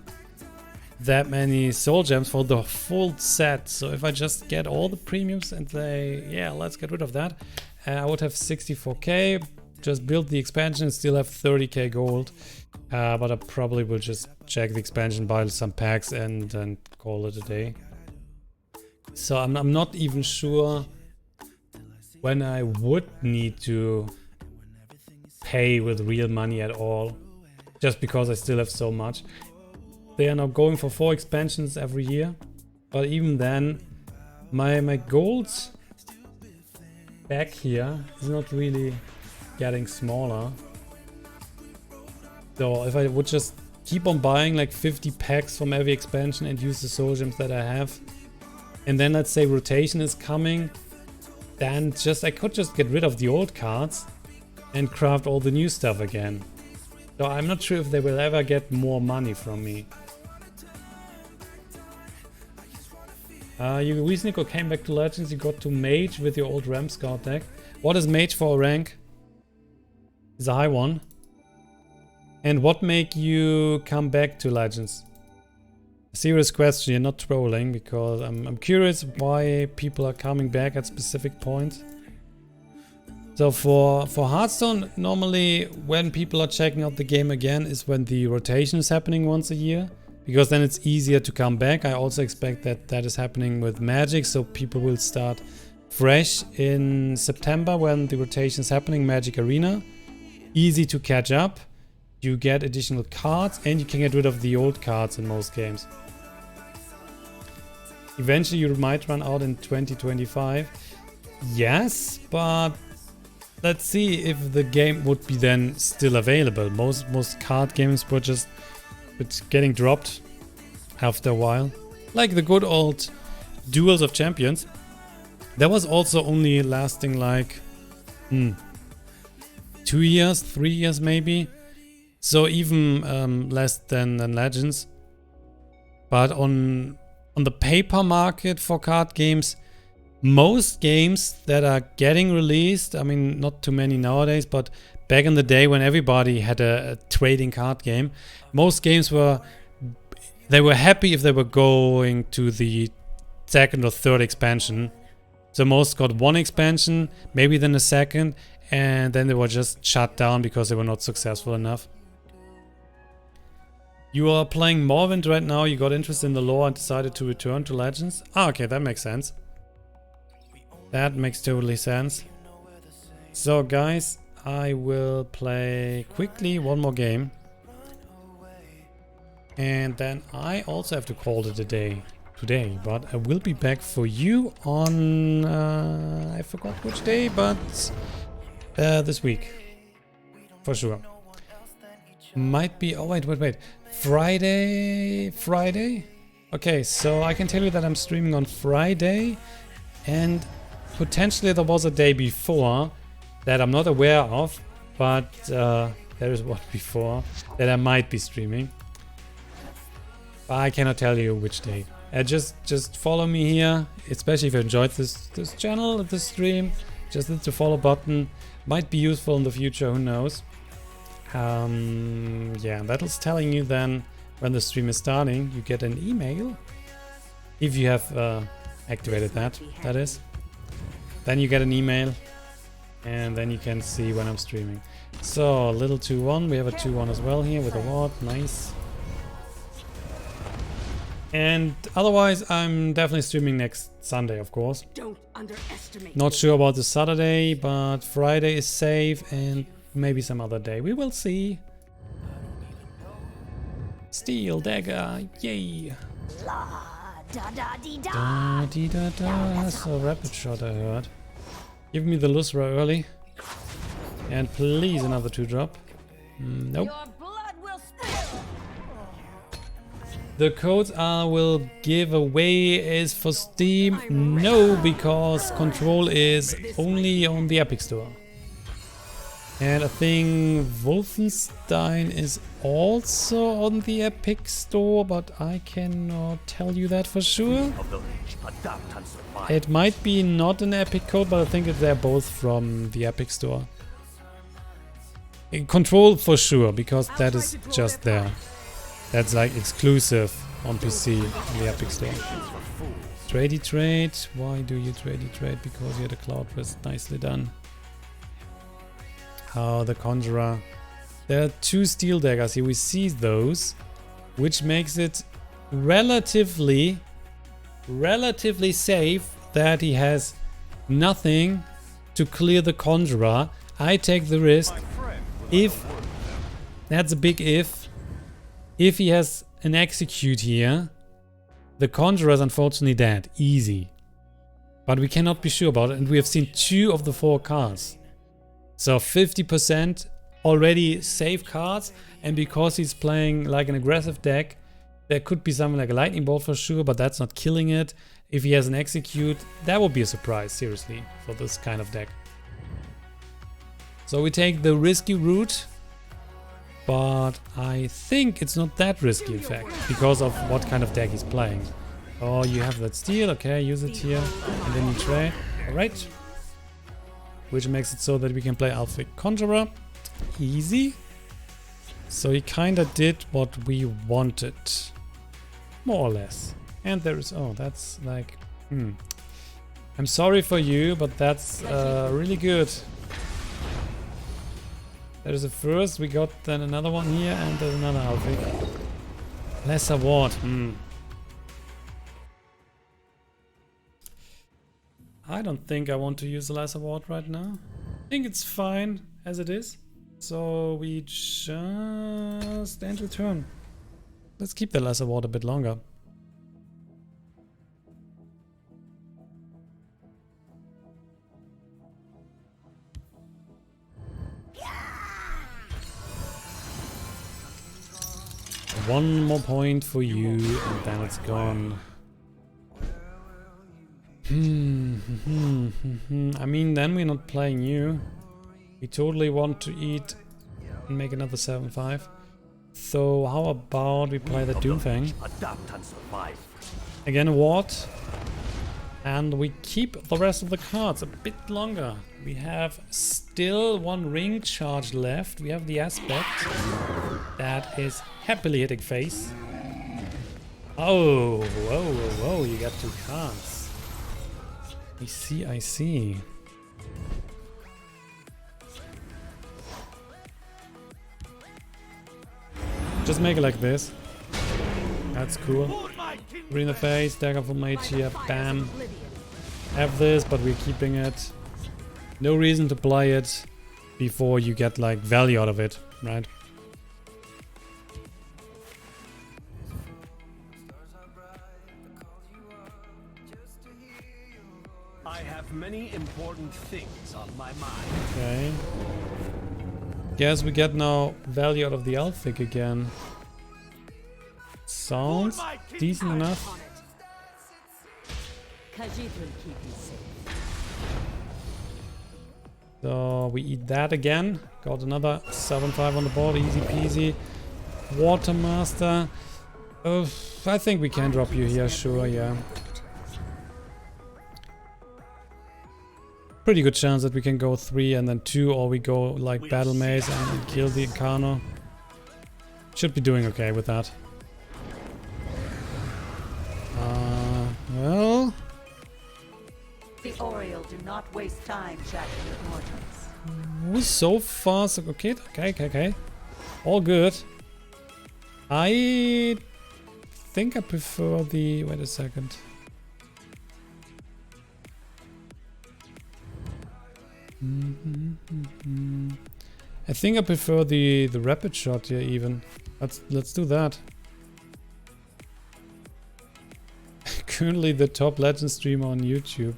that many soul gems for the full set. So if I just get all the premiums and say, yeah, let's get rid of that, I would have 64k, just build the expansion and still have 30k gold. But I probably will just check the expansion, buy some packs and call it a day. So I'm not even sure when I would need to pay with real money at all, just because I still have so much. They are now going for 4 expansions every year, but even then my gold back here is not really getting smaller. So if I would just keep on buying like 50 packs from every expansion and use the soul gems that I have, and then let's say rotation is coming, then I could just get rid of the old cards and craft all the new stuff again. So I'm not sure if they will ever get more money from me. You recently came back to Legends, you got to Mage with your old Ram Scout deck. What is Mage for a rank? It's a high one. And what make you come back to Legends? A serious question, you're not trolling, because I'm curious why people are coming back at specific points. So for Hearthstone, normally when people are checking out the game again is when the rotation is happening once a year, because then it's easier to come back. I also expect that is happening with Magic, so people will start fresh in September when the rotation is happening, Magic Arena. Easy to catch up, you get additional cards and you can get rid of the old cards in most games. Eventually you might run out in 2025. Yes, but let's see if the game would be then still available. Most card games were just getting dropped after a while. Like the good old Duels of Champions. That was also only lasting like 2 years, 3 years maybe. So even less than Legends. But on the paper market for card games, most games that are getting released, I mean not too many nowadays, but back in the day when everybody had a trading card game, most games were happy if they were going to the second or third expansion. So most got one expansion, maybe then a second, and then they were just shut down because they were not successful enough. You are playing Morrowind right now, you got interested in the lore and decided to return to Legends? Ah, okay, that makes sense. That makes totally sense. So guys, I will play quickly one more game. And then I also have to call it a day today, but I will be back for you on, I forgot which day, but this week, for sure. Might be, oh wait, Friday? Okay, so I can tell you that I'm streaming on Friday, and potentially there was a day before that I'm not aware of, but there is one before that I might be streaming. I cannot tell you which day. Just follow me here, especially if you enjoyed this channel, this stream. Just hit the follow button. Might be useful in the future, who knows. Yeah, that's telling you then when the stream is starting. You get an email if you have activated that is. Then you get an email and then you can see when I'm streaming. So little 2-1, we have a 2-1 as well here with a ward, nice. And otherwise I'm definitely streaming next Sunday, of course. Don't underestimate. Not sure about the Saturday, but Friday is safe and maybe some other day. We will see. Steel dagger, yay. La da da dee da. Da dee da da. So rapid shot I heard. Give me the Lusra early. And please another 2-drop. Nope. Your blood will spill. The codes I will give away is for Steam. No, because Control is only on the Epic Store. And I think Wolfenstein is also on the Epic Store, but I cannot tell you that for sure. It might be not an Epic code, but I think they're both from the Epic Store. Control for sure, because that is just there. That's like exclusive on PC in the Epic Store. Tradey trade. Why do you tradey trade? Because you had a Cloud Rest. Nicely done. Oh, the Conjurer. There are 2 Steel Daggers here. We see those, which makes it relatively safe that he has nothing to clear the Conjurer. I take the risk. If, that's a big if he has an Execute here, the Conjurer is unfortunately dead. Easy. But we cannot be sure about it, and we have seen 2 of the 4 cards. So 50% already safe cards, and because he's playing like an aggressive deck, there could be something like a Lightning Bolt for sure, but that's not killing it. If he has an Execute, that would be a surprise, seriously, for this kind of deck. So we take the risky route, but I think it's not that risky in fact, because of what kind of deck he's playing. Oh, you have that steel, okay, use it here, and then you trade. Alright. Which makes it so that we can play Alphic Conjurer. Easy. So he kinda did what we wanted. More or less. And there is, oh, that's like, I'm sorry for you, but that's really good. There's a first, we got then another one here, and there's another Alphic. Lesser Ward, I don't think I want to use the Lesser Ward right now. I think it's fine as it is. So we just end the turn. Let's keep the Lesser Ward a bit longer. One more point for you, and then it's gone. I mean, then we're not playing you. We totally want to eat and make another 7-5. So how about we play the Doomfang? Again, a ward. And we keep the rest of the cards a bit longer. We have still 1 ring charge left. We have the Aspect. That is happily hitting face. Oh, whoa, you got 2 cards. I see. Just make it like this. That's cool. Three in the face, dagger from mage here, bam. Have this, but we're keeping it. No reason to play it before you get like value out of it, right? I have many important things on my mind. Okay. Guess we get now value out of the Elfic again. Sounds decent enough. Khajiit will keep you safe. So we eat that again. Got another 7-5 on the board, easy peasy. Watermaster. I think we can drop you here, sure, yeah. Pretty good chance that we can go 3 and then 2, or we go like Battle Maze and kill the Incarno. Should be doing okay with that. Well... The Oriole do not waste time chatting with mortals. So far, so okay. All good. I think I prefer the... Wait a second. I think I prefer the rapid shot here even. Let's do that. Currently the top legend streamer on YouTube.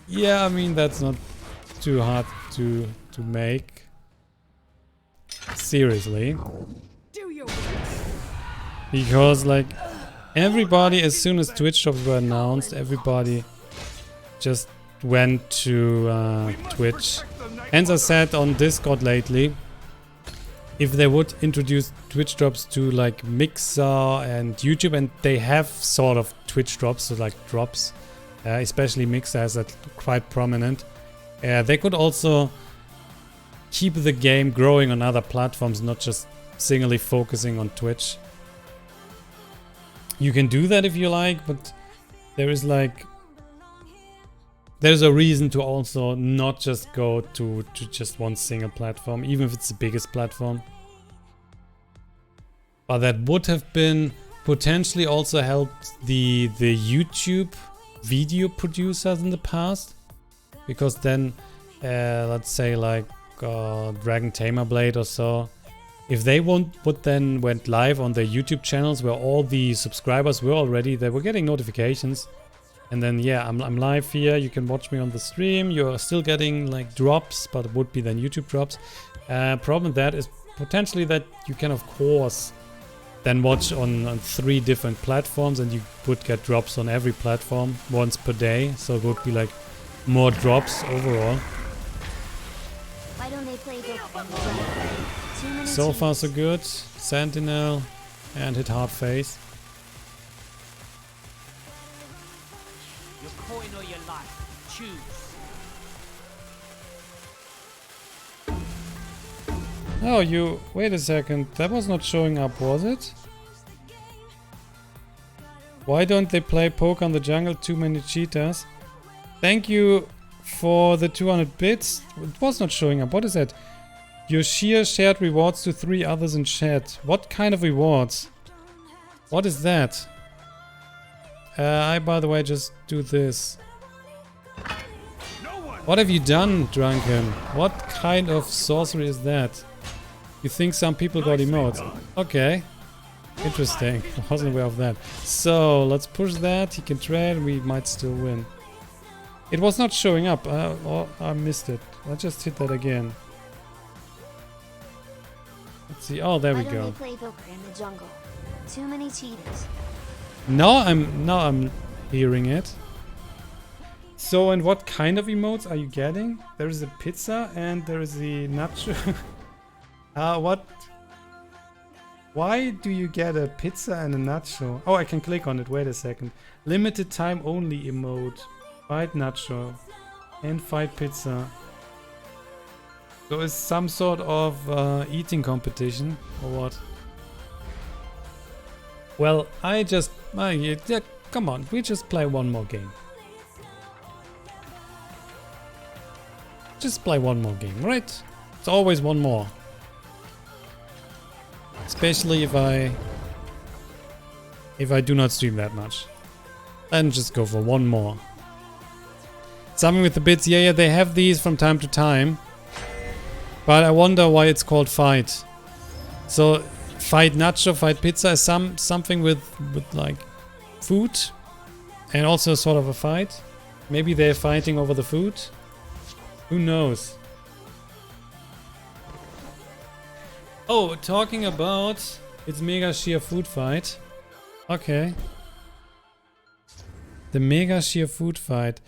Yeah, I mean that's not too hard to make. Seriously. Because like everybody, as soon as Twitch shops were announced, everybody just went to Twitch. As I said on Discord lately, if they would introduce Twitch drops to like Mixer and YouTube, and they have sort of Twitch drops, so like drops, especially Mixer has that quite prominent, they could also keep the game growing on other platforms, not just singly focusing on Twitch. You can do that if you like, but there's a reason to also not just go to just one single platform, even if it's the biggest platform. But that would have been potentially also helped the YouTube video producers in the past, because then let's say like Dragon Tamer Blade or so, if they went live on their YouTube channels where all the subscribers were already, they were getting notifications, and then yeah, I'm live here, you can watch me on the stream, you're still getting like drops, but it would be then YouTube drops. Problem with that is potentially that you can of course then watch on 3 different platforms, and you would get drops on every platform once per day, so it would be like more drops overall. Why don't they play the So far so good. Sentinel and hit hard face. Your coin or your life. Choose. Oh, wait a second. That was not showing up, was it? Why don't they play Poke on the Jungle? Too many cheaters. Thank you for the 200 bits. It was not showing up. What is that? Your sheer shared rewards to 3 others in chat. What kind of rewards? What is that? I, by the way, just do this. What have you done, Drunken? What kind of sorcery is that? You think some people got emotes? Okay. Interesting. I wasn't aware of that. So, let's push that. He can trade. We might still win. It was not showing up. Oh, I missed it. I just hit that again. Let's see. Oh, there we go. Play poker in the jungle. Too many cheaters. Now I'm hearing it. So, and what kind of emotes are you getting? There is a pizza and there is the nacho. What? Why do you get a pizza and a nacho? Oh, I can click on it. Wait a second. Limited time only emote. Fight nacho. And fight pizza. So it's some sort of eating competition or what? Well, yeah, come on. We just play one more game. Just play one more game, right? It's always one more. Especially if I do not stream that much. Then just go for one more. Something with the bits, yeah, they have these from time to time. But I wonder why it's called fight. So fight nacho, fight pizza is something with like food. And also sort of a fight. Maybe they're fighting over the food. Who knows? Oh, talking about it's Mega Sheer Food Fight. Okay. The Mega Sheer Food Fight.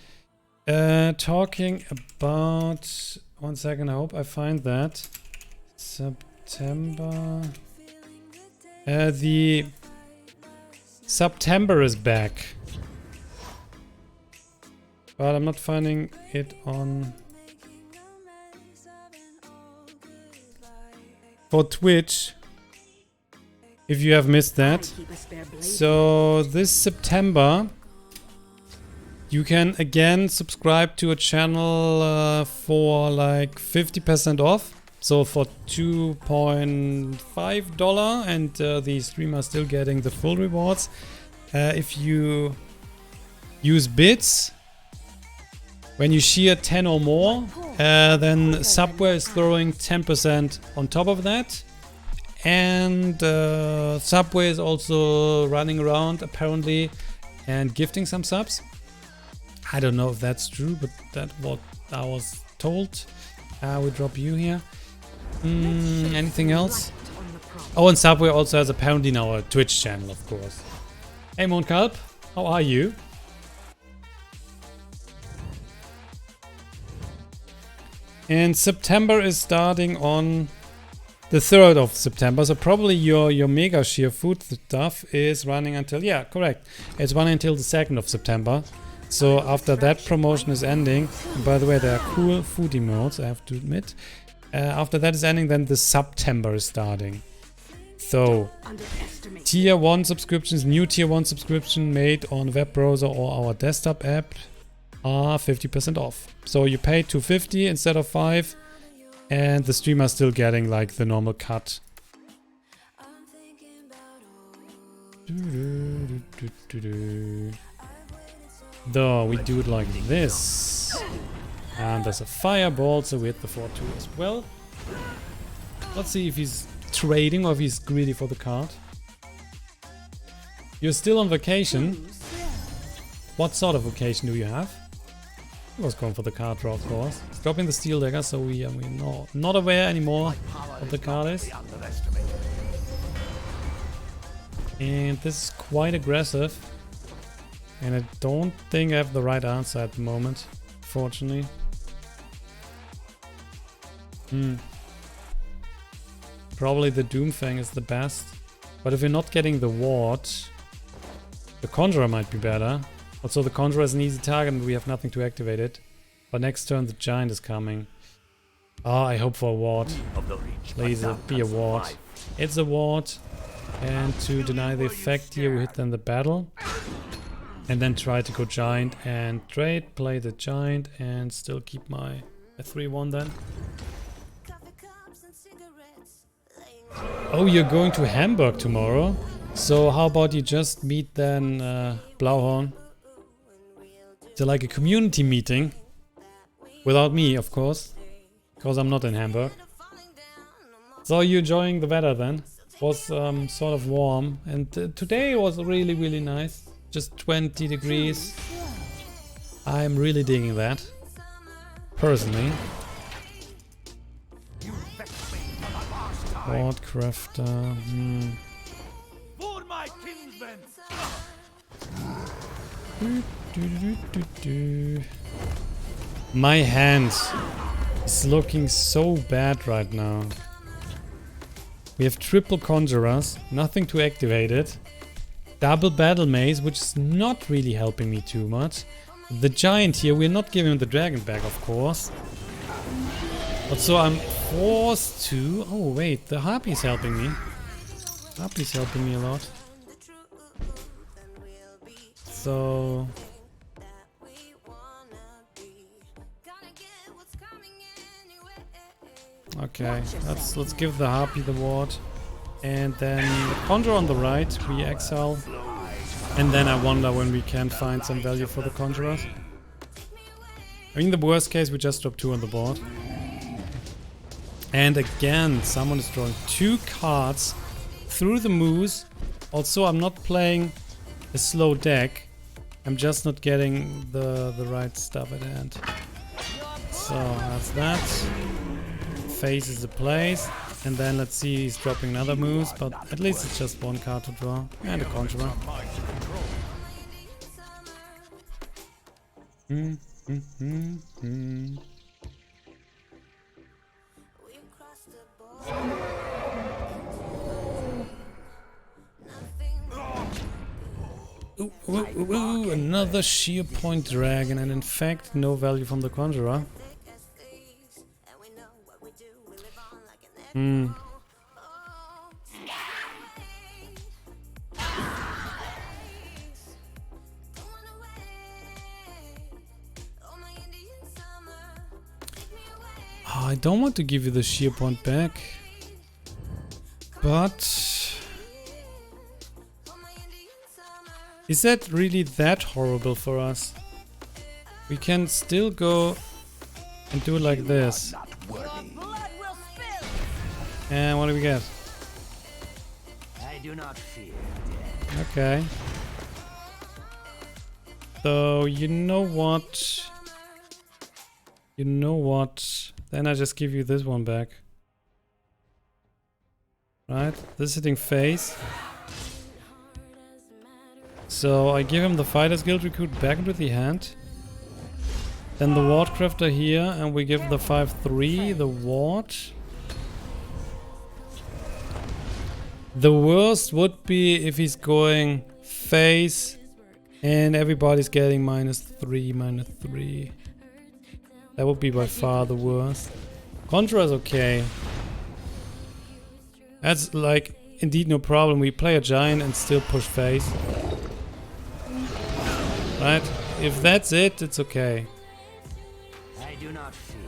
Talking about... One second, I hope I find that. September... the... September is back. But I'm not finding it on... For Twitch, if you have missed that. So this September you can again subscribe to a channel for like 50% off. So for $2.5 and the streamer is still getting the full rewards. If you use bits, when you shear 10 or more, then Subway is throwing 10% on top of that. And Subway is also running around apparently and gifting some subs. I don't know if that's true, but that's what I was told. We drop you here. Anything else? Oh, and Subway also has apparently now a Twitch channel, of course. Hey Monkalp, how are you? And September is starting on the 3rd of September, so probably your Mega Sheer food stuff is running until, yeah, correct. It's running until the 2nd of September. So after that promotion is ending, and by the way, there are cool food emotes, I have to admit. After that is ending, then the September is starting. though. Tier 1 subscriptions, new Tier 1 subscription made on web browser or our desktop app are 50% off. So you pay $2.50 instead of $5, and the streamer is still getting like the normal cut. Though we do it like this. And there's a fireball, so we hit the 4-2 as well. Let's see if he's trading or if he's greedy for the card. You're still on vacation. What sort of vacation do you have? He was going for the card draw, of course. He's dropping the steel dagger, so we are not aware anymore what the card is. And this is quite aggressive. And I don't think I have the right answer at the moment, fortunately. Probably the Doomfang is the best. But if we're not getting the ward, the Conjurer might be better. Also, the Conjurer is an easy target and we have nothing to activate it. But next turn the Giant is coming. Oh, I hope for a ward. Please be a ward. It's a ward. And to deny the effect here, we hit then the battle. And then try to go Giant and trade, play the Giant, and still keep my 3-1 then. Oh, you're going to Hamburg tomorrow? So how about you just meet then Blauhorn? So like a community meeting. Without me, of course. Because I'm not in Hamburg. So you're enjoying the weather then? It was sort of warm. And today was really, really nice. Just 20 degrees. I'm really digging that. Personally. Ward crafter. My hand is looking so bad right now. We have triple conjurers, nothing to activate it. Double battle maze, which is not really helping me too much. The giant here, we're not giving him the dragon back, of course. But so I'm forced to... Oh wait, the harpy's helping me. Harpy's helping me a lot. So... Okay, let's give the harpy the ward. And then the conjurer on the right, we exile. And then I wonder when we can find some value for the conjurers. I mean, the worst case, we just drop 2 on the board. And again, someone is drawing 2 cards through the moose. Also, I'm not playing a slow deck. I'm just not getting the right stuff at hand. So, that's that. Phase is a place. And then let's see, he's dropping another moose, but at least it's just 1 card to draw. And a conjurer. Ooh, another sheer point dragon, and in fact no value from the conjurer. I don't want to give you the sheer point back, but is that really that horrible for us? We can still go and do it like this. And what do we get? I do not fear. Okay. So you know what? You know what? Then I just give you this one back. Right? This is hitting face. So I give him the Fighter's Guild Recruit back into the hand. Then the Ward Crafter here, and we give the 5/3 the Ward. The worst would be if he's going face and everybody's getting -3, -3. That would be by far the worst. Contra is okay. That's like, indeed no problem. We play a giant and still push phase. Right? If that's it, it's okay. I do not fear.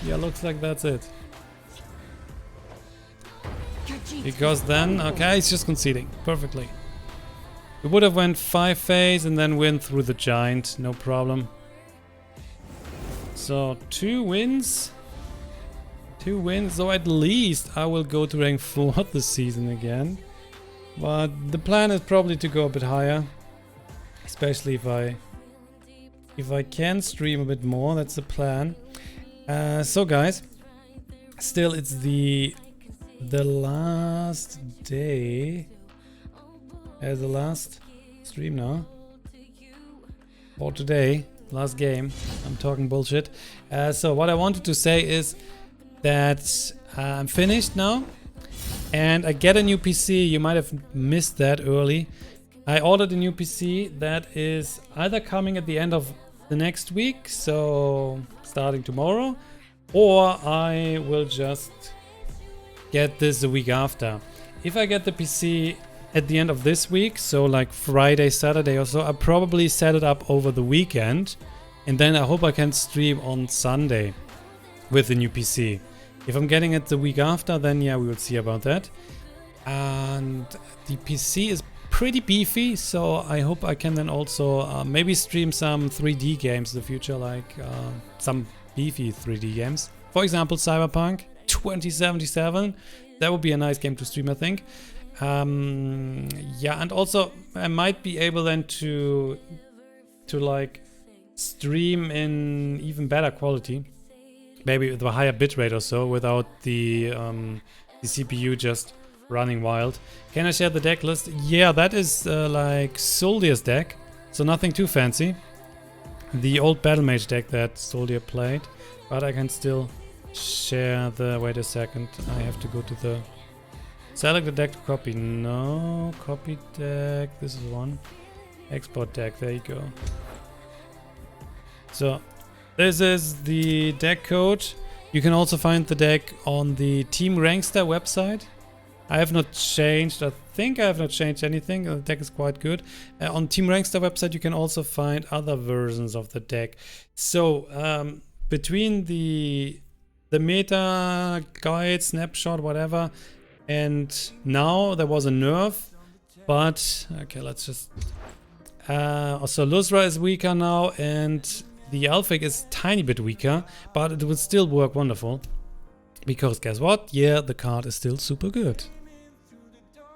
Yeah, looks like that's it. Because then, okay, he's just conceding perfectly. We would have went 5 phase and then win through the giant, no problem. So 2 wins. 2 wins, so at least I will go to rank 4 this season again. But the plan is probably to go a bit higher. Especially if I can stream a bit more, that's the plan. So guys, still it's the last day, the last stream now for today, last game. I'm talking bullshit. So what I wanted to say is that I'm finished now and I get a new PC. You might have missed that early. I ordered a new PC that is either coming at the end of the next week, so starting tomorrow, or I will just get this the week after. If I get the PC at the end of this week, so like Friday, Saturday or so, I'll probably set it up over the weekend, and then I hope I can stream on Sunday with the new PC. If I'm getting it the week after, then yeah, we will see about that. And the PC is pretty beefy, so I hope I can then also maybe stream some 3D games in the future, like some beefy 3D games. For example, Cyberpunk 2077. That would be a nice game to stream, I think. Yeah, and also I might be able then to like stream in even better quality, maybe with a higher bitrate or so, without the CPU just running wild. Can I share the deck list? Yeah, that is like Soldier's deck, so nothing too fancy. The old Battle Mage deck that Soldier played, but I can still share the... Wait a second, I have to go to the... Select the deck to copy. No, copy deck, this is one. Export deck, there you go. So, this is the deck code. You can also find the deck on the Team Rankster website. I have not changed, I think I have not changed anything. The deck is quite good. On Team Rankster website you can also find other versions of the deck. So between the meta guide, snapshot, whatever, and now there was a nerf, but okay, let's just... also Luzra is weaker now and the Elphic is a tiny bit weaker, but it will still work wonderful. Because guess what? Yeah, the card is still super good.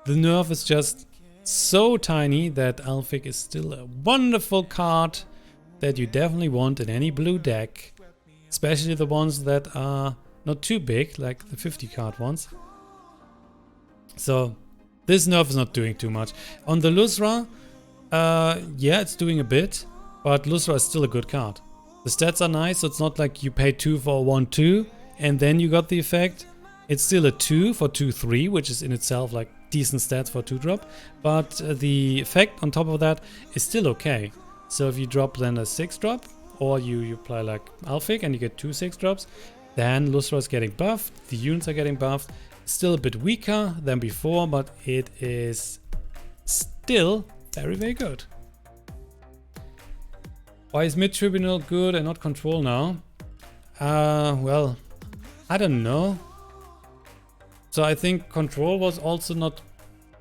The nerf is just so tiny that Elphic is still a wonderful card that you definitely want in any blue deck. Especially the ones that are not too big, like the 50 card ones. So this nerf is not doing too much. On the Luzra, yeah, it's doing a bit, but Luzra is still a good card. The stats are nice, so it's not like you pay 2 for 1/2 and then you got the effect. It's still a 2 for 2/3, which is in itself like decent stats for 2-drop, but the effect on top of that is still okay. So if you drop then a 6-drop, or you play like Elphic and you get 2 6-drops, then Luzra is getting buffed, the units are getting buffed. Still a bit weaker than before, but it is still very, very good. Why is mid-tribunal good and not control now? Well, I don't know. So I think control was also not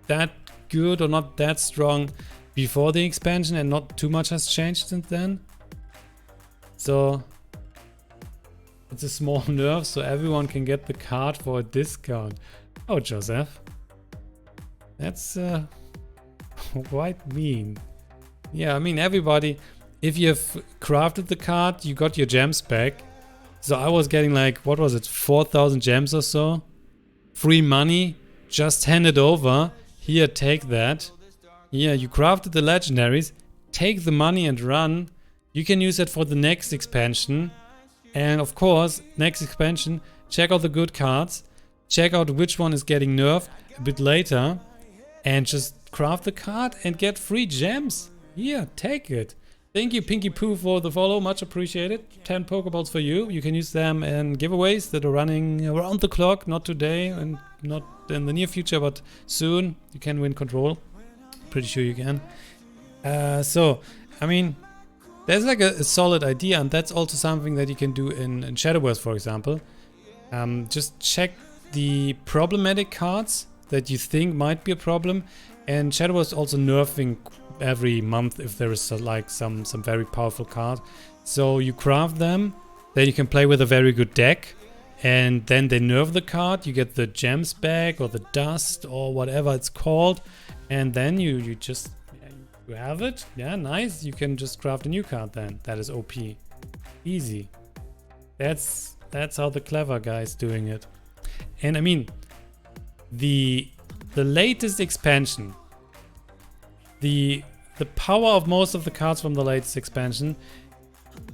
that good or not that strong before the expansion, and not too much has changed since then. So it's a small nerf, so everyone can get the card for a discount. Oh, Joseph. That's quite mean. Yeah, I mean everybody, if you have crafted the card, you got your gems back. So I was getting like, what was it, 4,000 gems or so? Free money, just hand it over. Here, take that. Yeah, you crafted the legendaries. Take the money and run. You can use that for the next expansion. And of course, next expansion, check out the good cards. Check out which one is getting nerfed a bit later. And just craft the card and get free gems. Here, take it. Thank you, Pinky Poo, for the follow. Much appreciated. 10 Pokeballs for you. You can use them in giveaways that are running around the clock. Not today and not in the near future, but soon. You can win control. Pretty sure you can. So, I mean, there's like a solid idea, and that's also something that you can do in Shadowverse, for example. Just check the problematic cards that you think might be a problem. And Shadowverse also nerfing every month if there is like some very powerful card. So you craft them, then you can play with a very good deck, and then they nerf the card, you get the gems back or the dust or whatever it's called, and then you just you have it. Yeah, nice. You can just craft a new card then. That is OP. Easy. That's how the clever guy's doing it. And I mean, the latest expansion, the power of most of the cards from the latest expansion,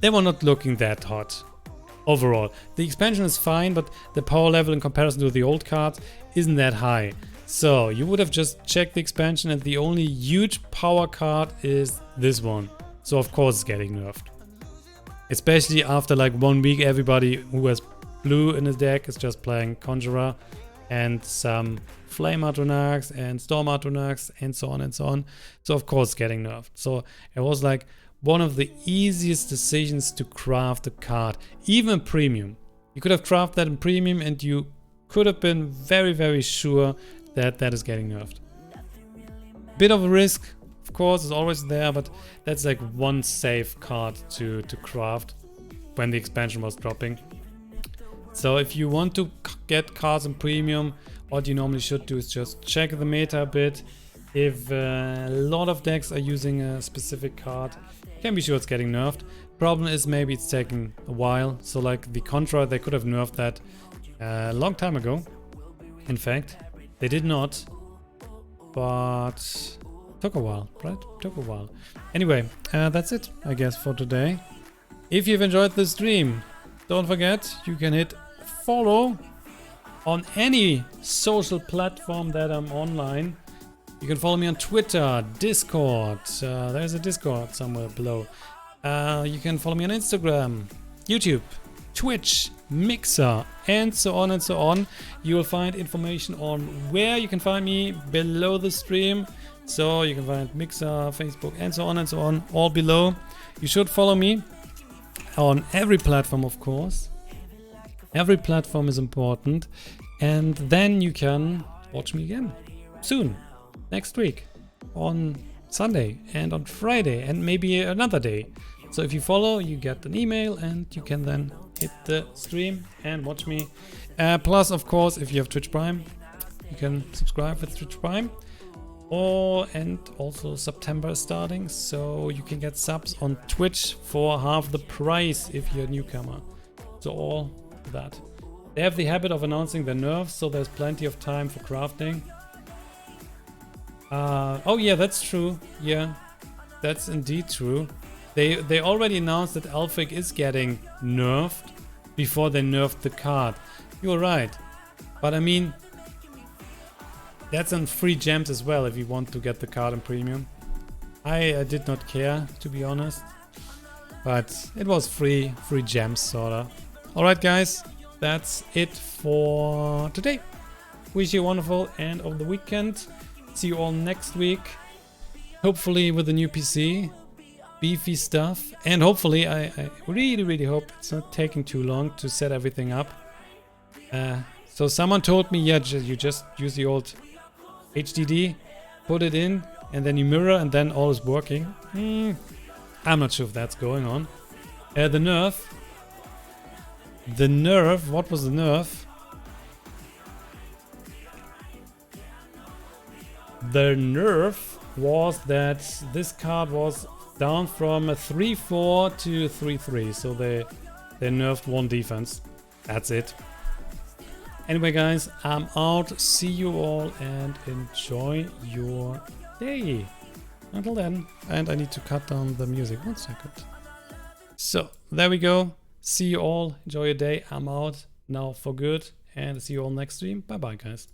they were not looking that hot overall. The expansion is fine, but the power level in comparison to the old cards isn't that high. So you would have just checked the expansion, and the only huge power card is this one. So of course it's getting nerfed. Especially after like 1 week, everybody who has blue in his deck is just playing Conjurer and some Flame Atronachs and Storm Atronachs and so on and so on. So of course getting nerfed. So it was like one of the easiest decisions to craft a card, even premium. You could have crafted that in premium and you could have been very, very sure that that is getting nerfed. Bit of a risk, of course, is always there, but that's like one safe card to craft when the expansion was dropping. So if you want to get cards in premium, what you normally should do is just check the meta a bit. If a lot of decks are using a specific card, you can be sure it's getting nerfed. Problem is maybe it's taking a while. So like the Contra, they could have nerfed that a long time ago. In fact, they did not, but took a while, right? Took a while. Anyway, that's it, I guess, for today. If you've enjoyed the stream, don't forget you can hit follow on any social platform that I'm online. You can follow me on Twitter, Discord. There's a Discord somewhere below. You can follow me on Instagram, YouTube, Twitch, Mixer, and so on and so on. You will find information on where you can find me below the stream. So you can find Mixer, Facebook, and so on, all below. You should follow me on every platform, of course. Every platform is important. And then you can watch me again soon, next week, on Sunday and on Friday and maybe another day. So if you follow, you get an email and you can then hit the stream and watch me. Plus, of course, if you have Twitch Prime, you can subscribe with Twitch Prime. And also September is starting, so you can get subs on Twitch for half the price if you're a newcomer. So all that. They have the habit of announcing their nerfs, so there's plenty of time for crafting. Oh yeah, that's true. Yeah, that's indeed true. They already announced that Alphic is getting nerfed before they nerfed the card. You're right. But I mean, that's on free gems as well if you want to get the card in premium. I did not care, to be honest. But it was free gems, sorta. Alright guys, that's it for today. Wish you a wonderful end of the weekend. See you all next week. Hopefully with a new PC. Beefy stuff. And hopefully, I really hope it's not taking too long to set everything up. So someone told me, yeah, you just use the old HDD, put it in, and then you mirror, and then all is working. I'm not sure if that's going on. The nerf, what was the nerf? The nerf was that this card was down from a 3-4 to 3-3, so they nerfed one defense. That's it. Anyway guys, I'm out. See you all and enjoy your day. Until then. And I need to cut down the music. 1 second. So, there we go. See you all. Enjoy your day. I'm out now for good. And see you all next stream. Bye bye guys.